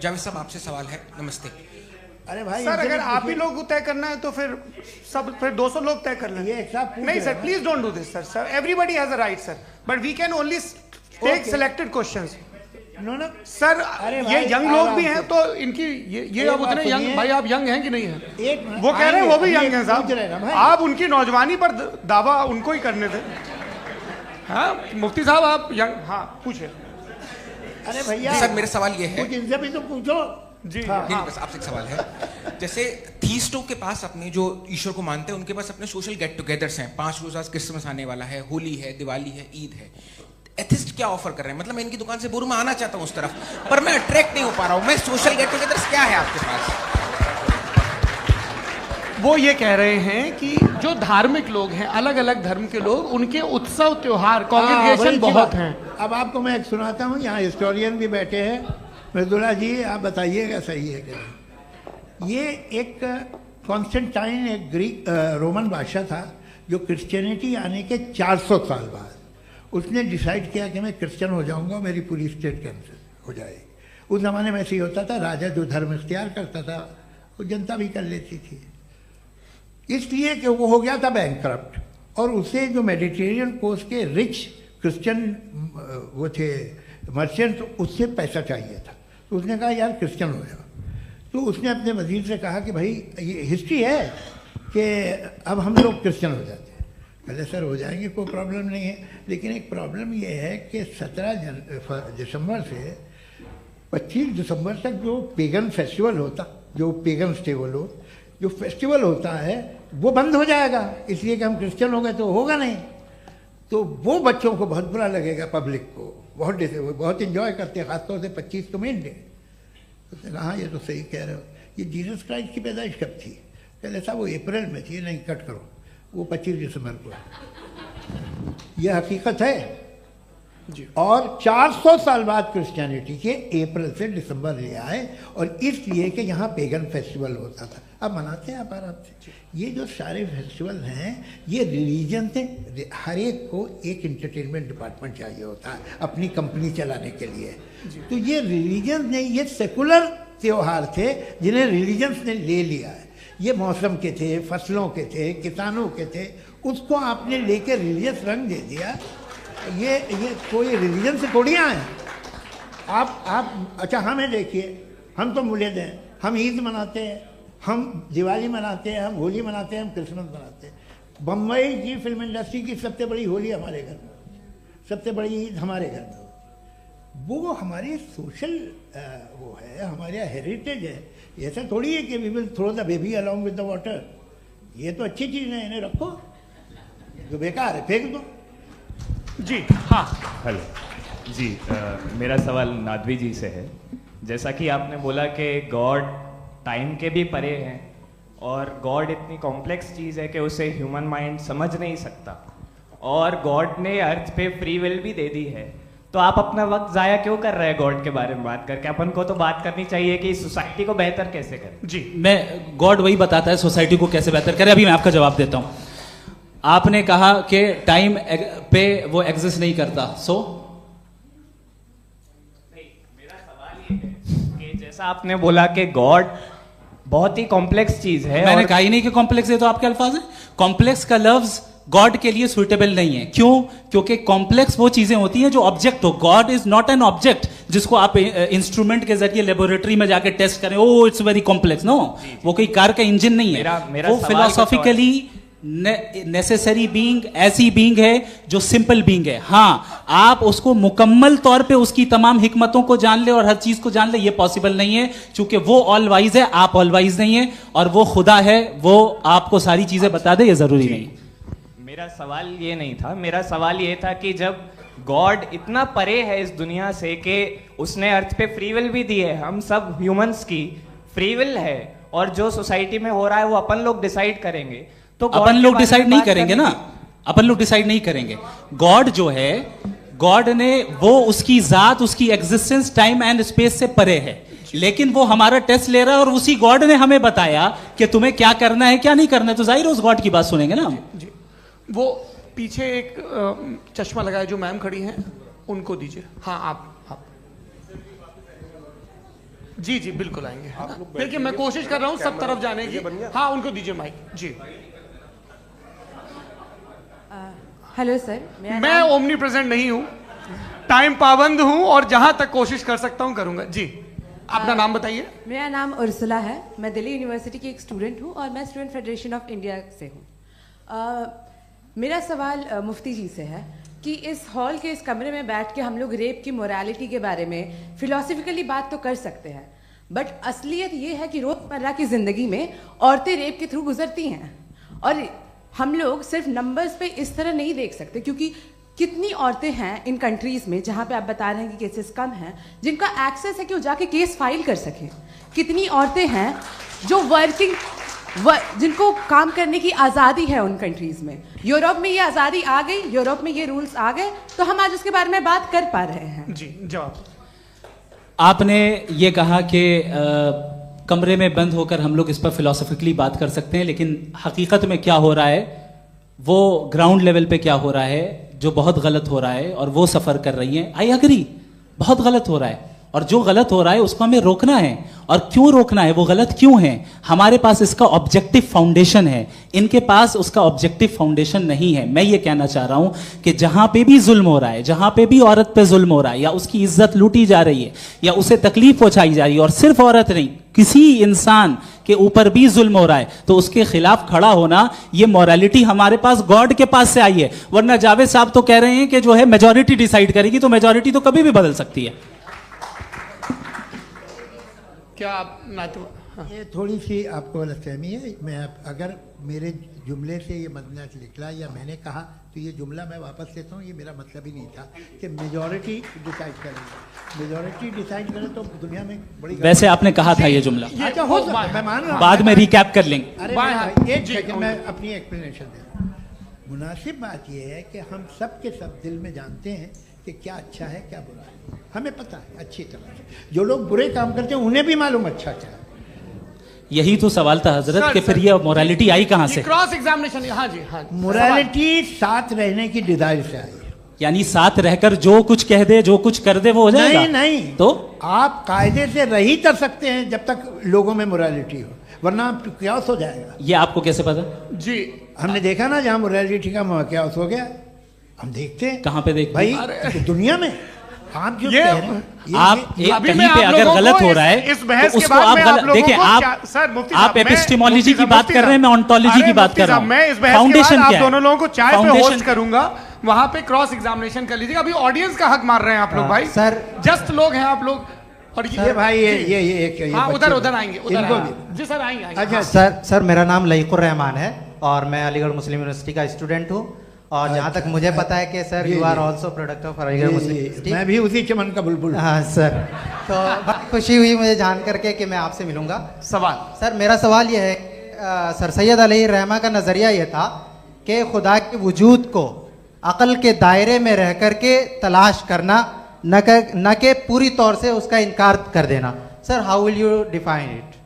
जावेद साहब, आपसे सवाल है। नमस्ते। अरे भाई सर, अगर आप ही लोग तय करना है तो फिर 200 लोग तय कर लें। नहीं sir, please don't do this sir. Everybody has a right sir, but we can only take selected questions. No sir, ये यंग लोग भी हैं तो इनकी ये अब उतने यंग, भाई आप यंग हैं कि नहीं हैं? वो कह रहे हैं वो भी यंग हैं साहब, आप उनकी नौजवानी पर दावा उनको ही करने दें। हाँ मुफ्ती साहब आप यंग, हाँ पूछे। अरे भैया सर, मेरा सवाल ये है, कुछ इनसे भी तो पूछो। जी नहीं, बस आपसे एक सवाल है। जैसे थीस्टों के पास अपने जो ईश्वर को मानते हैं, उनके पास अपने सोशल गेट टुगेदर्स हैं। 5 रोज़ क्रिसमस आने वाला है, होली है, दिवाली है, ईद है। एथिस्ट क्या ऑफर कर रहे हैं? मतलब मैं इनकी दुकान से मैं आना चाहता हूँ उस तरफ, पर मैं अट्रैक्ट नहीं हो पा रहा हूँ। मैं सोशल गेट टुगेदर्स क्या है आपके पास? वो ये कह रहे हैं कि जो धार्मिक लोग हैं, अलग अलग धर्म के लोग, उनके उत्सव त्योहार, कांग्रेगेशन बहुत हैं। अब आपको मैं एक सुनाता हूँ, यहाँ हिस्टोरियन भी बैठे हैं। मृदुला जी, आप बताइएगा सही है कि नहीं। ये एक कॉन्स्टेंटाइन, एक ग्रीक रोमन बादशाह था, जो क्रिश्चियनिटी आने के 400 साल बाद उसने डिसाइड किया कि मैं क्रिश्चियन हो जाऊंगा, मेरी पूरी स्टेट कैंसिल हो जाएगी। उस ज़माने में ऐसे ही होता था, राजा जो धर्म इख्तियार करता था वो जनता भी कर लेती थी। इसलिए कि वो हो गया था बैंकक्रप्ट, और उसे जो मेडिटेरियन कोस्ट के रिच क्रिश्चियन वो थे मर्चेंट, उससे पैसा चाहिए था। तो उसने कहा यार क्रिश्चियन हो जाओ। तो उसने अपने वजीर से कहा कि भाई ये हिस्ट्री है कि अब हम लोग क्रिश्चियन हो जाते हैं। पहले सर हो जाएंगे, कोई प्रॉब्लम नहीं है, लेकिन एक प्रॉब्लम ये है कि 17 दिसंबर से 25 दिसंबर तक जो पेगन फेस्टिवल होता, जो पेगन थे वो लोग, जो फेस्टिवल होता है वो बंद हो जाएगा, इसलिए कि हम क्रिश्चियन हो गए तो होगा नहीं। तो वो बच्चों को बहुत बुरा लगेगा, पब्लिक को बहुत इंजॉय करते हैं, खासतौर से 25 को मेन डे। तो कहा ये तो सही कह रहे हो, ये जीसस क्राइस्ट की पैदाइश कब थी? पहले साहब वो अप्रैल में थी। नहीं, कट करो, वो 25 दिसंबर को है। ये हकीकत है। और 400 साल बाद क्रिश्चियनिटी के अप्रैल से दिसंबर ले आए, और इसलिए कि यहाँ पेगन फेस्टिवल होता था। अब मनाते हैं आप आराम से। ये जो सारे फेस्टिवल हैं, ये रिलीजन से, हर एक को एक इंटरटेनमेंट डिपार्टमेंट चाहिए होता है अपनी कंपनी चलाने के लिए। तो ये रिलीजन ने, ये सेकुलर त्यौहार थे जिन्हें रिलीजन्स ने ले लिया है। ये मौसम के थे, फसलों के थे, किसानों के थे, उसको आपने लेके रिलीजियस रंग दे दिया। ये कोई रिलीजन से थोड़ी आए हैं आप। अच्छा हमें देखिए, हम तो मुल्द हैं, हम ईद मनाते हैं, हम दिवाली मनाते हैं, हम होली मनाते हैं, हम क्रिसमस मनाते हैं। बम्बई की फिल्म इंडस्ट्री की सबसे बड़ी होली हमारे घर में, सबसे बड़ी ईद हमारे घर में। वो हमारी सोशल वो है, हमारा हेरिटेज है। ऐसा थोड़ी है कि we will throw the baby along with the water. ये तो अच्छी चीज़ है, इन्हें रखो, जो बेकार है फेंक दो। जी हाँ, हेलो जी, मेरा सवाल नादवी जी से है। जैसा कि आपने बोला कि गॉड टाइम के भी परे हैं, और गॉड इतनी कॉम्प्लेक्स चीज़ है कि उसे ह्यूमन माइंड समझ नहीं सकता, और गॉड ने अर्थ पे फ्री विल भी दे दी है। तो आप अपना वक्त ज़ाया क्यों कर रहे हैं गॉड के बारे में बात करके? अपन को तो बात करनी चाहिए कि सोसाइटी को बेहतर कैसे करें। जी, मैं गॉड वही बताता है सोसाइटी को कैसे बेहतर करें। अभी मैं आपका जवाब देता हूँ। आपने कहा कि टाइम पे वो एग्जिस्ट नहीं करता, मेरा सवाल ये है कि जैसा आपने बोला कि गॉड बहुत ही कॉम्प्लेक्स चीज है। मैंने कहा ही नहीं कि कॉम्प्लेक्स है, तो आपके अल्फाज हैं। कॉम्प्लेक्स का लफ्ज गॉड के लिए सुइटेबल नहीं है। क्यों? क्योंकि कॉम्प्लेक्स वो चीजें होती हैं जो ऑब्जेक्ट हो। God is not an object जिसको आप इंस्ट्रूमेंट के जरिए लेबोरेटरी में जाके टेस्ट करें, oh it's very complex. No, वो कोई कार का इंजन नहीं है। मेरा वो फिलोसॉफिकली नेसेसरी बीइंग ऐसी बीइंग है जो सिंपल बीइंग है। हाँ, आप उसको मुकम्मल तौर पे उसकी तमाम हिकमतों को जान ले और हर चीज को जान ले, ये पॉसिबल नहीं है, क्योंकि वो ऑल वाइज है, आप ऑल वाइज नहीं है, और वो खुदा है, वो आपको सारी चीजें बता दे, ये जरूरी नहीं। मेरा सवाल ये नहीं था, मेरा सवाल ये था कि जब गॉड इतना परे है इस दुनिया से कि उसने अर्थ पे फ्री विल भी दी है, हम सब ह्यूमंस की फ्री विल है, और जो सोसाइटी में हो रहा है वो अपन लोग डिसाइड करेंगे, तो अपन लोग डिसाइड नहीं करेंगे ना, अपन लोग डिसाइड नहीं करेंगे। गॉड जो है, गॉड ने वो उसकी जात, उसकी एग्जिस्टेंस टाइम एंड स्पेस से परे है, लेकिन वो हमारा टेस्ट ले रहा है और उसी गॉड ने हमें बताया कि तुम्हें क्या करना है क्या नहीं करना है, तो जाहिर है उस गॉड की बात सुनेंगे ना हम। जी, वो पीछे एक चश्मा लगाए जो मैम खड़ी हैं, उनको दीजिए। हाँ, आप जी जी बिल्कुल आएंगे। देखिए मैं कोशिश कर रहा हूँ सब तरफ जाने की। हाँ, उनको दीजिए माइक। जी, हेलो सर, मैं ओमनी प्रेजेंट नहीं हूँ, टाइम पाबंद हूँ और जहां तक कोशिश कर सकता हूँ करूंगा। जी, अपना नाम बताइए। मेरा नाम उर्सुला है, मैं दिल्ली यूनिवर्सिटी की एक स्टूडेंट हूँ और मैं स्टूडेंट फेडरेशन ऑफ इंडिया से हूँ। मेरा सवाल मुफ्ती जी से है कि इस हॉल के इस कमरे में बैठ के हम लोग रेप की मोरालिटी के बारे में फिलोसफिकली बात तो कर सकते हैं, बट असलियत ये है कि रोजमर्रा की जिंदगी में औरतें रेप के थ्रू गुजरती हैं, और हम लोग सिर्फ नंबर्स पे इस तरह नहीं देख सकते, क्योंकि कितनी औरतें हैं इन कंट्रीज में जहाँ पे आप बता रहे हैं कि केसेस कम हैं, जिनका एक्सेस है कि वो जाके केस फाइल कर सकें। कितनी औरतें हैं जो जिनको काम करने की आज़ादी है उन कंट्रीज में। यूरोप में ये आज़ादी आ गई, यूरोप में ये रूल्स आ गए, तो हम आज उसके बारे में बात कर पा रहे हैं। जी, जवाब। आपने ये कहा कि कमरे में बंद होकर हम लोग इस पर फिलोसफिकली बात कर सकते हैं, लेकिन हकीकत में क्या हो रहा है, वो ग्राउंड लेवल पे क्या हो रहा है, जो बहुत गलत हो रहा है, और वो सफ़र कर रही हैं। आई अग्री, बहुत गलत हो रहा है, और जो गलत हो रहा है उसको हमें रोकना है। और क्यों रोकना है, वो गलत क्यों है, हमारे पास इसका ऑब्जेक्टिव फाउंडेशन है, इनके पास उसका ऑब्जेक्टिव फाउंडेशन नहीं है। मैं ये कहना चाह रहा हूं कि जहां पे भी जुल्म हो रहा है, जहां पे भी औरत पे जुल्म हो रहा है, या उसकी इज्जत लूटी जा रही है, या उसे तकलीफ पहुंचाई जा रही है, और सिर्फ औरत नहीं, किसी इंसान के ऊपर भी जुल्म हो रहा है, तो उसके खिलाफ खड़ा होना, ये मॉरलिटी हमारे पास गॉड के पास से आई है। वरना जावेद साहब तो कह रहे हैं कि जो है मेजॉरिटी डिसाइड करेगी, तो मेजॉरिटी तो कभी भी बदल सकती है। क्या आप ये थोड़ी सी आपको गलतफहमी है। मैं अगर मेरे जुमले से ये मदना निकला या मैंने कहा, तो ये जुमला मैं वापस लेता हूँ, ये मेरा मतलब ही नहीं था कि मेजॉरिटी डिसाइड करेगी। मेजॉरिटी डिसाइड करे तो दुनिया में बड़ी, वैसे आपने कहा था ये जुमला। अच्छा, हो सकता है, मैं मान रहा हूँ, बाद में रिकैप कर लेंगे। अरे एक सेकंड, मैं अपनी एक्सप्लेनेशन देता हूँ। मुनासिब बात यह है कि हम सब के सब दिल में जानते हैं कि क्या अच्छा है क्या बुरा है, हमें पता है अच्छी तरह से। जो लोग बुरे काम करते हैं उन्हें भी मालूम अच्छा क्या है। यही तो सवाल था हजरत कि फिर ये मोरालिटी आई कहां से? Cross examination. हाँ जी, हाँ। मोरालिटी साथ रहने की डिजायर से आई है, यानी साथ रहकर जो कुछ कह दे, जो कुछ कर दे, वो हो जाएगा? नहीं, तो आप कायदे से रही कर सकते हैं जब तक लोगों में मोरालिटी हो, वरना क्यास हो जाएगा। ये आपको कैसे पता? जी, हमने देखा ना, जहां मोरालिटी का क्यास हो गया, हम देखते हैं। कहां पे देखते भाई? दुनिया में। आप जो कह रहे हैं, आप कहीं पे अगर गलत हो रहा है, इस बहस तो उसको के बाद आप गलत देखिए। आप एपिस्टेमोलॉजी की बात कर रहे हैं, मैं ऑन्टोलॉजी की बात कर रहा हूं। मैं इस बहस के बाद आप दोनों लोगों को चाय पे होस्ट करूंगा, वहां पे क्रॉस एग्जामिनेशन कर लीजिएगा। अभी ऑडियंस का हक मार रहे हैं आप लोग भाई, सर जस्ट लोग हैं आप लोग। और ये भाई ये हाँ, उधर आएंगे, जी सर आएंगे। अच्छा सर, मेरा नाम लईकुर रहमान है और मैं अलीगढ़ मुस्लिम यूनिवर्सिटी का स्टूडेंट हूँ, और जहाँ तक मुझे पता है कि sir you are also product of Aligarh Muslim University. मैं भी उसी चमन का बुलबुल। हाँ सर, तो बहुत खुशी हुई मुझे जान करके कि मैं आपसे मिलूंगा। सवाल सर, मेरा सवाल यह है, सर सैयद अलैहिर्रहमा का नज़रिया यह था कि खुदा के वजूद को अक़ल के दायरे में रह करके तलाश करना, न कि पूरी तौर से उसका इनकार कर देना। Sir, how will you define it?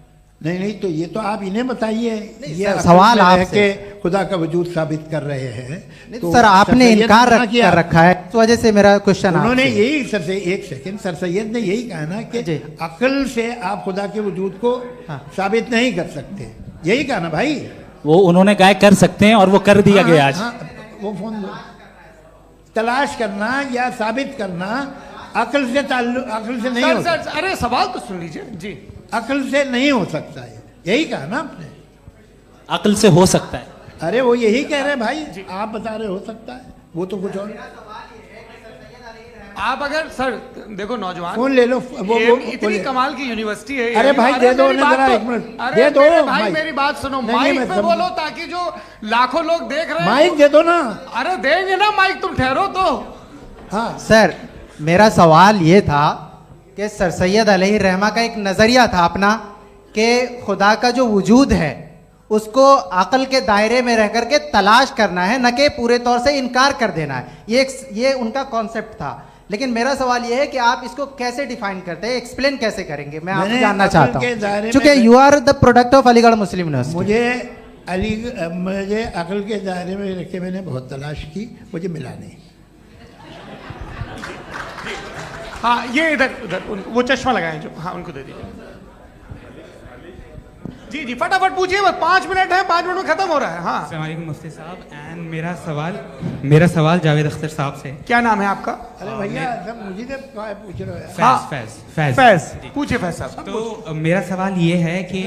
नहीं, तो ये तो आप इन्हें बताइए। ये सवाल आपसे, खुदा का वजूद साबित कर रहे हैं, तो सर आपने इनकार कर रखा है, इस वजह से मेरा क्वेश्चन। उन्होंने यही सर से, एक सेकंड, सर सैयद ने यही कहा ना कि अक्ल से आप खुदा के वजूद को साबित नहीं कर सकते, यही कहा ना भाई। वो उन्होंने कहा कर सकते हैं और वो कर दिया गया आज। वो फोन तलाश करना या साबित करना अक्ल से नहीं हो सकता। अरे सवाल तो सुन लीजिए जी। अक्ल से नहीं हो सकता है, यही कहा ना आपने। अक्ल से हो सकता है। अरे वो यही कह रहे हैं भाई, आप बता रहे हो सकता है, वो तो कुछ और। आप अगर सर देखो नौजवान फोन ले लो, वो इतनी कमाल की यूनिवर्सिटी है। अरे भाई दे दो ना जरा, एक मिनट दे दो भाई, मेरी बात सुनो, माइक पे बोलो ताकि जो लाखों लोग देख रहे हैं। माइक दे दो ना। अरे देंगे ना माइक, तुम ठहरो तो। हाँ सर, मेरा सवाल ये था कि सर सैयद अलैहि रहमा का एक नजरिया था अपना कि खुदा का जो वजूद है उसको अकल के दायरे में रह करके तलाश करना है, न कि पूरे तौर से इनकार कर देना है। ये उनका कॉन्सेप्ट था। लेकिन मेरा सवाल ये है कि आप इसको कैसे डिफाइन करते हैं, एक्सप्लेन कैसे करेंगे, मैं आपसे जानना चाहता हूँ, क्योंकि you are the product of Aligarh Muslim University. मुझे अकल के दायरे में रख के मैंने बहुत तलाश की, मुझे मिला नहीं। हाँ ये इधर वो चश्मा लगाए जो, हाँ उनको दे दीजिए। जी जी फटाफट पूछिए, बस 5 मिनट है, 5 मिनट में खत्म हो रहा है। हाँ अस्सलाम वालेकुम मुफ्ती साहब। एंड मेरा सवाल जावेद अख्तर साहब से। क्या नाम है आपका? अरे भैया सब मुझे पूछ रहे हो। फैज पूछिए फैज साहब। तो मेरा सवाल ये है कि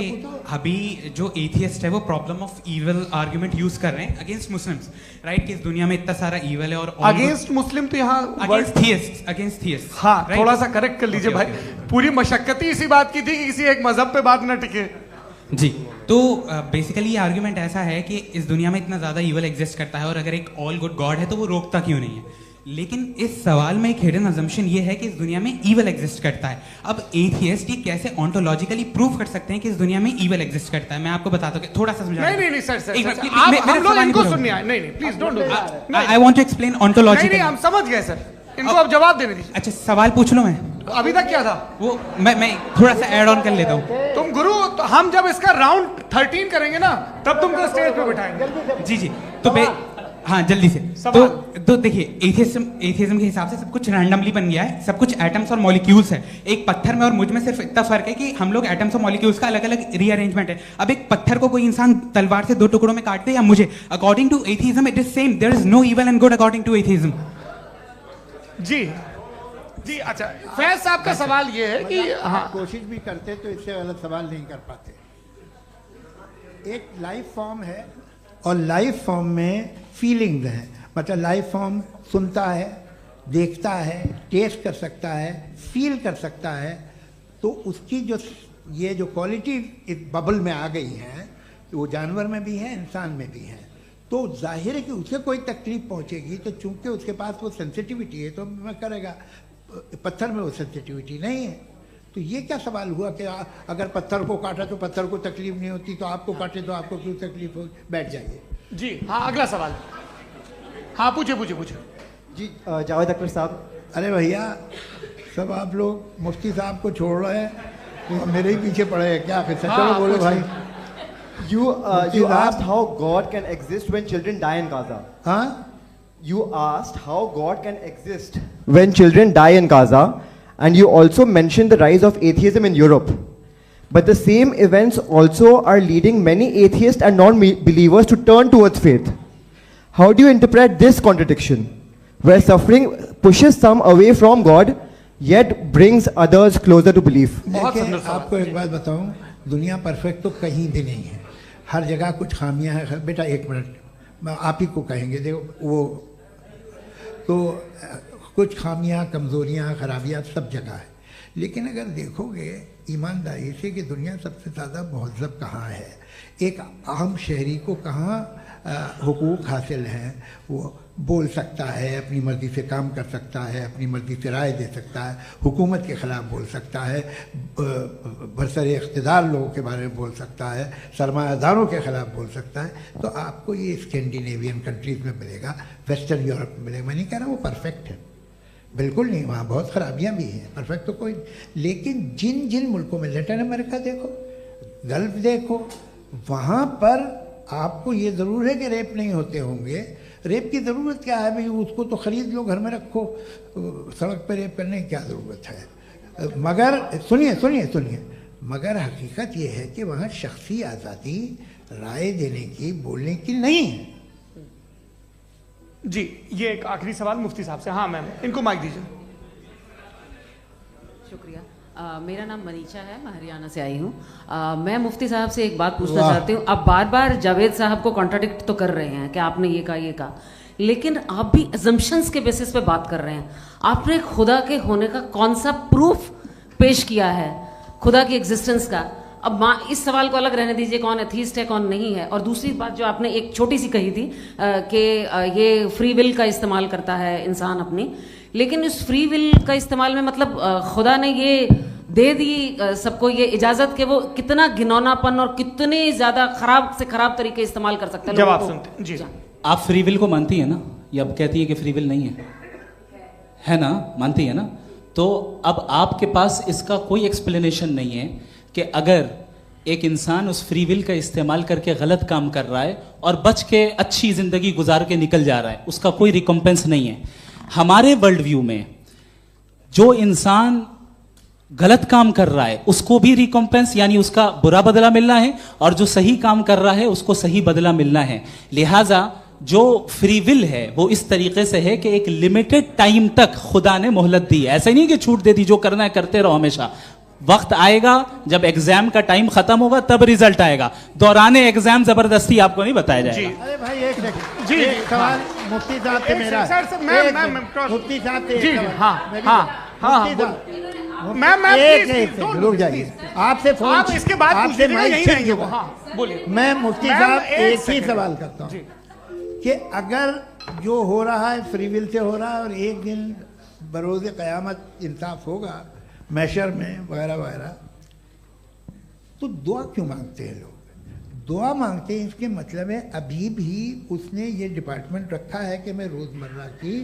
अभी जो एथियस्ट है वो problem of evil argument use कर रहे हैं अगेंस्ट मुस्लिम्स, राइट? कि इस दुनिया में इतना सारा इविल है और अगेंस्ट मुस्लिम तो यहाँ अगेंस्ट थियस्ट। हाँ थोड़ा सा करेक्ट कर लीजिए भाई, पूरी मशक्कत ही इसी बात की थी कि किसी एक मजहब पे बात न टिके। जी, तो बेसिकली ये आर्गुमेंट ऐसा है कि इस दुनिया में इतना ज्यादा इविल एग्जिस्ट करता है और अगर एक ऑल गुड गॉड है तो वो रोकता क्यों नहीं है? लेकिन इस सवाल में एक हिडन अजम्पशन ये है कि इस दुनिया में इविल एग्जिस्ट करता है। अब एथियस्ट ये कैसे ऑन्टोलॉजिकली प्रूव कर सकते हैं कि इस दुनिया में इविल एग्जिस्ट करता है? मैं आपको बताता हूँ, थोड़ा सा समझा। नहीं सर, हम लोग इनको सुनने आए। नहीं please don't do that. I want to explain ontologically. हम समझ गए सर, इनको अब जवाब देने दीजिए। अच्छा सवाल पूछ लो। मैं अभी तक क्या था वो मैं थोड़ा सा ऐड ऑन कर लेता हूँ। तुम गुरु, तो हम जब इसका राउंड 13 करेंगे ना तब तुमको स्टेज पे बिठाएंगे। जी तो हाँ जल्दी से। तो देखिए एथियज्म के हिसाब से सब कुछ रैंडमली बन गया है, सब कुछ एटम्स और मॉलिक्यूल्स है। एक पत्थर में और मुझ में सिर्फ इतना फर्क है कि हम लोग एटम्स और मॉलिक्यूल्स का अलग अलग रीअरेंजमेंट है। अब एक पत्थर को कोई इंसान तलवार से 2 टुकड़ों में काट दे या मुझे, according to atheism it is same. There is no evil and good according to atheism. जी अच्छा, फैज साहब का सवाल ये है कि हाँ कोशिश भी करते तो इससे गलत सवाल नहीं कर पाते। एक लाइफ फॉर्म है और लाइफ फॉर्म में फीलिंग्स हैं, मतलब लाइफ फॉर्म सुनता है, देखता है, टेस्ट कर सकता है, फील कर सकता है। तो उसकी जो ये जो क्वालिटी इस बबल में आ गई है वो जानवर में भी है, इंसान में भी है। तो जाहिर है कि उसे कोई तकलीफ पहुंचेगी, तो चूंकि उसके पास वो सेंसिटिविटी है तो मैं करेगा। पत्थर में वो सेंसिटिविटी नहीं है। तो ये क्या सवाल हुआ कि अगर पत्थर को काटा तो पत्थर को तकलीफ नहीं होती, तो आपको काटे तो आपको क्यों तकलीफ हो? बैठ जाइए। जी हाँ अगला सवाल। हाँ पूछे जी जावेद अख्तर साहब। अरे भैया सब आप लोग मुफ्ती साहब को छोड़ रहे हैं, मेरे ही पीछे पड़े हैं क्या? फिर चलो बोलो भाई। You asked how God can exist when children die in Gaza. Huh? You asked how God can exist when children die in Gaza, and you also mentioned the rise of atheism in Europe. But the same events also are leading many atheists and non-believers to turn towards faith. How do you interpret this contradiction, where suffering pushes some away from God, yet brings others closer to belief? देखिए आपको एक बात बताऊं, दुनिया परफेक्ट तो कहीं भी नहीं है, हर जगह कुछ खामियां हैं। बेटा एक मिनट आप ही को कहेंगे, देखो वो तो कुछ खामियां, कमज़ोरियां, खराबियां सब जगह है। लेकिन अगर देखोगे ईमानदारी से कि दुनिया सबसे ज़्यादा महज़ब कहाँ है, एक आम शहरी को कहाँ हुकूक हासिल हैं, वो बोल सकता है, अपनी मर्ज़ी से काम कर सकता है, अपनी मर्ज़ी से राय दे सकता है, हुकूमत के ख़िलाफ़ बोल सकता है, बरसर इक़्तिदार लोगों के बारे में बोल सकता है, सरमायादारों के ख़िलाफ़ बोल सकता है। तो आपको ये स्कैंडिनेवियन कंट्रीज़ में मिलेगा, वेस्टर्न यूरोप में मिलेगा। मैं नहीं कह रहा वो परफेक्ट है, बिल्कुल नहीं, वहाँ बहुत ख़राबियाँ भी हैं, परफेक्ट तो कोई। लेकिन जिन जिन मुल्कों में, लैटिन अमेरिका देखो, गल्फ देखो, वहाँ पर आपको ये ज़रूर है कि रेप नहीं होते होंगे। रेप की ज़रूरत क्या है भाई? उसको तो ख़रीद लो, घर में रखो, सड़क पर रेप करने की क्या ज़रूरत है? मगर सुनिए, मगर हकीकत ये है कि वहाँ शख्सी आज़ादी राय देने की, बोलने की नहीं है। जी ये एक आखिरी सवाल मुफ्ती साहब से। हाँ मैम, इनको माइक दीजिए। शुक्रिया। मेरा नाम मनीषा है, मैं हरियाणा से आई हूँ। मैं मुफ्ती साहब से एक बात पूछना चाहती हूँ। आप बार बार जावेद साहब को कॉन्ट्राडिक्ट तो कर रहे हैं कि आपने ये कहा, लेकिन आप भी अजम्पशंस के बेसिस पे बात कर रहे हैं। आपने खुदा के होने का कौन सा प्रूफ पेश किया है, खुदा की एग्जिस्टेंस का? अब इस सवाल को अलग रहने दीजिए, कौन एथीस्ट है कौन नहीं है। और दूसरी बात जो आपने एक छोटी सी कही थी कि ये फ्री विल का इस्तेमाल करता है इंसान अपनी, लेकिन इस फ्री विल का इस्तेमाल में मतलब खुदा ने ये दे दी सबको ये इजाजत कि वो कितना घिनौनापन और कितने ज्यादा खराब से खराब तरीके इस्तेमाल कर सकते हैं। जब आप सुनते जी, आप फ्री विल को मानती है ना, या अब कहती है कि फ्री विल नहीं है ना, मानती है ना? तो अब आपके पास इसका कोई एक्सप्लेनेशन नहीं है कि अगर एक इंसान उस फ्री विल का इस्तेमाल करके गलत काम कर रहा है और बच के अच्छी जिंदगी गुजार के निकल जा रहा है, उसका कोई रिकम्पेंस नहीं है। हमारे वर्ल्ड व्यू में जो इंसान गलत काम कर रहा है उसको भी रिकम्पेंस यानी उसका बुरा बदला मिलना है, और जो सही काम कर रहा है उसको सही बदला मिलना है। लिहाजा जो फ्री विल है वो इस तरीके से है कि एक लिमिटेड टाइम तक खुदा ने मोहलत दी है। ऐसा नहीं कि छूट दे दी, जो करना है करते रहो हमेशा। वक्त आएगा जब एग्जाम का टाइम खत्म होगा तब रिजल्ट आएगा, दौराने एग्जाम जबरदस्ती आपको नहीं बताया जाएगा। अरे भाई एक सेकंड, जी सवाल मुफ्ती साहब से मेरा, मुफ्ती साहब से, रुक जाइए, आपसे फोन, आप इसके बाद आपसे बोलिए। मैं मुफ्ती साहब एक ही सवाल करता हूँ कि अगर जो हो रहा है फ्री विल से हो रहा है और एक दिन बरोज़ क़यामत इंसाफ होगा मैशर में वगैरह वगैरह, तो दुआ क्यों मांगते हैं लोग? दुआ मांगते हैं इसके मतलब है अभी भी उसने ये डिपार्टमेंट रखा है कि मैं रोजमर्रा की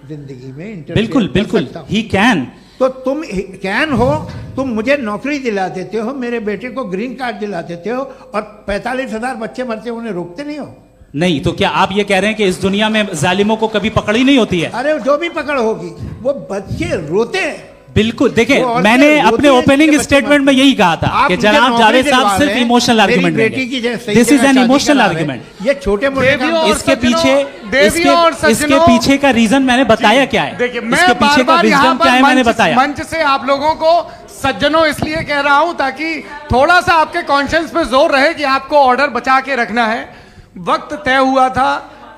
जिंदगी में बिल्कुल बिल्कुल ही कैन। तो तुम कैन हो, तुम मुझे नौकरी दिला देते हो, मेरे बेटे को ग्रीन कार्ड दिला देते हो, और 45,000 बच्चे मरते उन्हें रोकते नहीं हो। नहीं तो क्या आप ये कह रहे हैं कि इस दुनिया में जालिमों को कभी पकड़ ही नहीं होती है? अरे जो भी पकड़ होगी वो बच्चे रोते हैं। बिल्कुल, देखिए मैंने अपने ओपनिंग स्टेटमेंट में यही कहा था कि जनाब जावेद साहब सिर्फ इमोशनल आर्गुमेंट देंगे। This is an emotional argument. ये छोटे मोटे इसके पीछे का रीजन मैंने बताया क्या है, देखिए इसके पीछे का रीजन क्या है मैंने बताया। मंच से आप लोगों को सज्जनों इसलिए कह रहा हूं ताकि थोड़ा सा आपके कॉन्शियंस पे जोर रहे कि आपको ऑर्डर बचा के रखना है। वक्त तय हुआ था,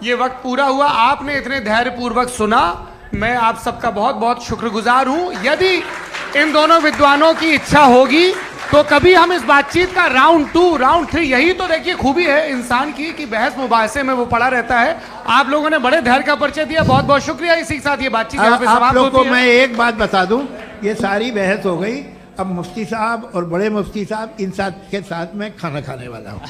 ये वक्त पूरा हुआ, आपने इतने धैर्यपूर्वक सुना, मैं आप सबका बहुत बहुत शुक्रगुजार हूं। यदि इन दोनों विद्वानों की इच्छा होगी तो कभी हम इस बातचीत का राउंड 2, राउंड 3, यही तो देखिए खूबी है इंसान की कि बहस मुबाहसे में वो पड़ा रहता है। आप लोगों ने बड़े धैर्य का परिचय दिया, बहुत बहुत शुक्रिया। इसी के साथ ये बातचीत यहाँ पे समाप्त होती है। मैं एक बात बता दूं, ये सारी बहस हो गई, अब मुफ्ती साहब और बड़े मुफ्ती साहब इन साथ के साथ मैं खाना खाने वाला हूँ।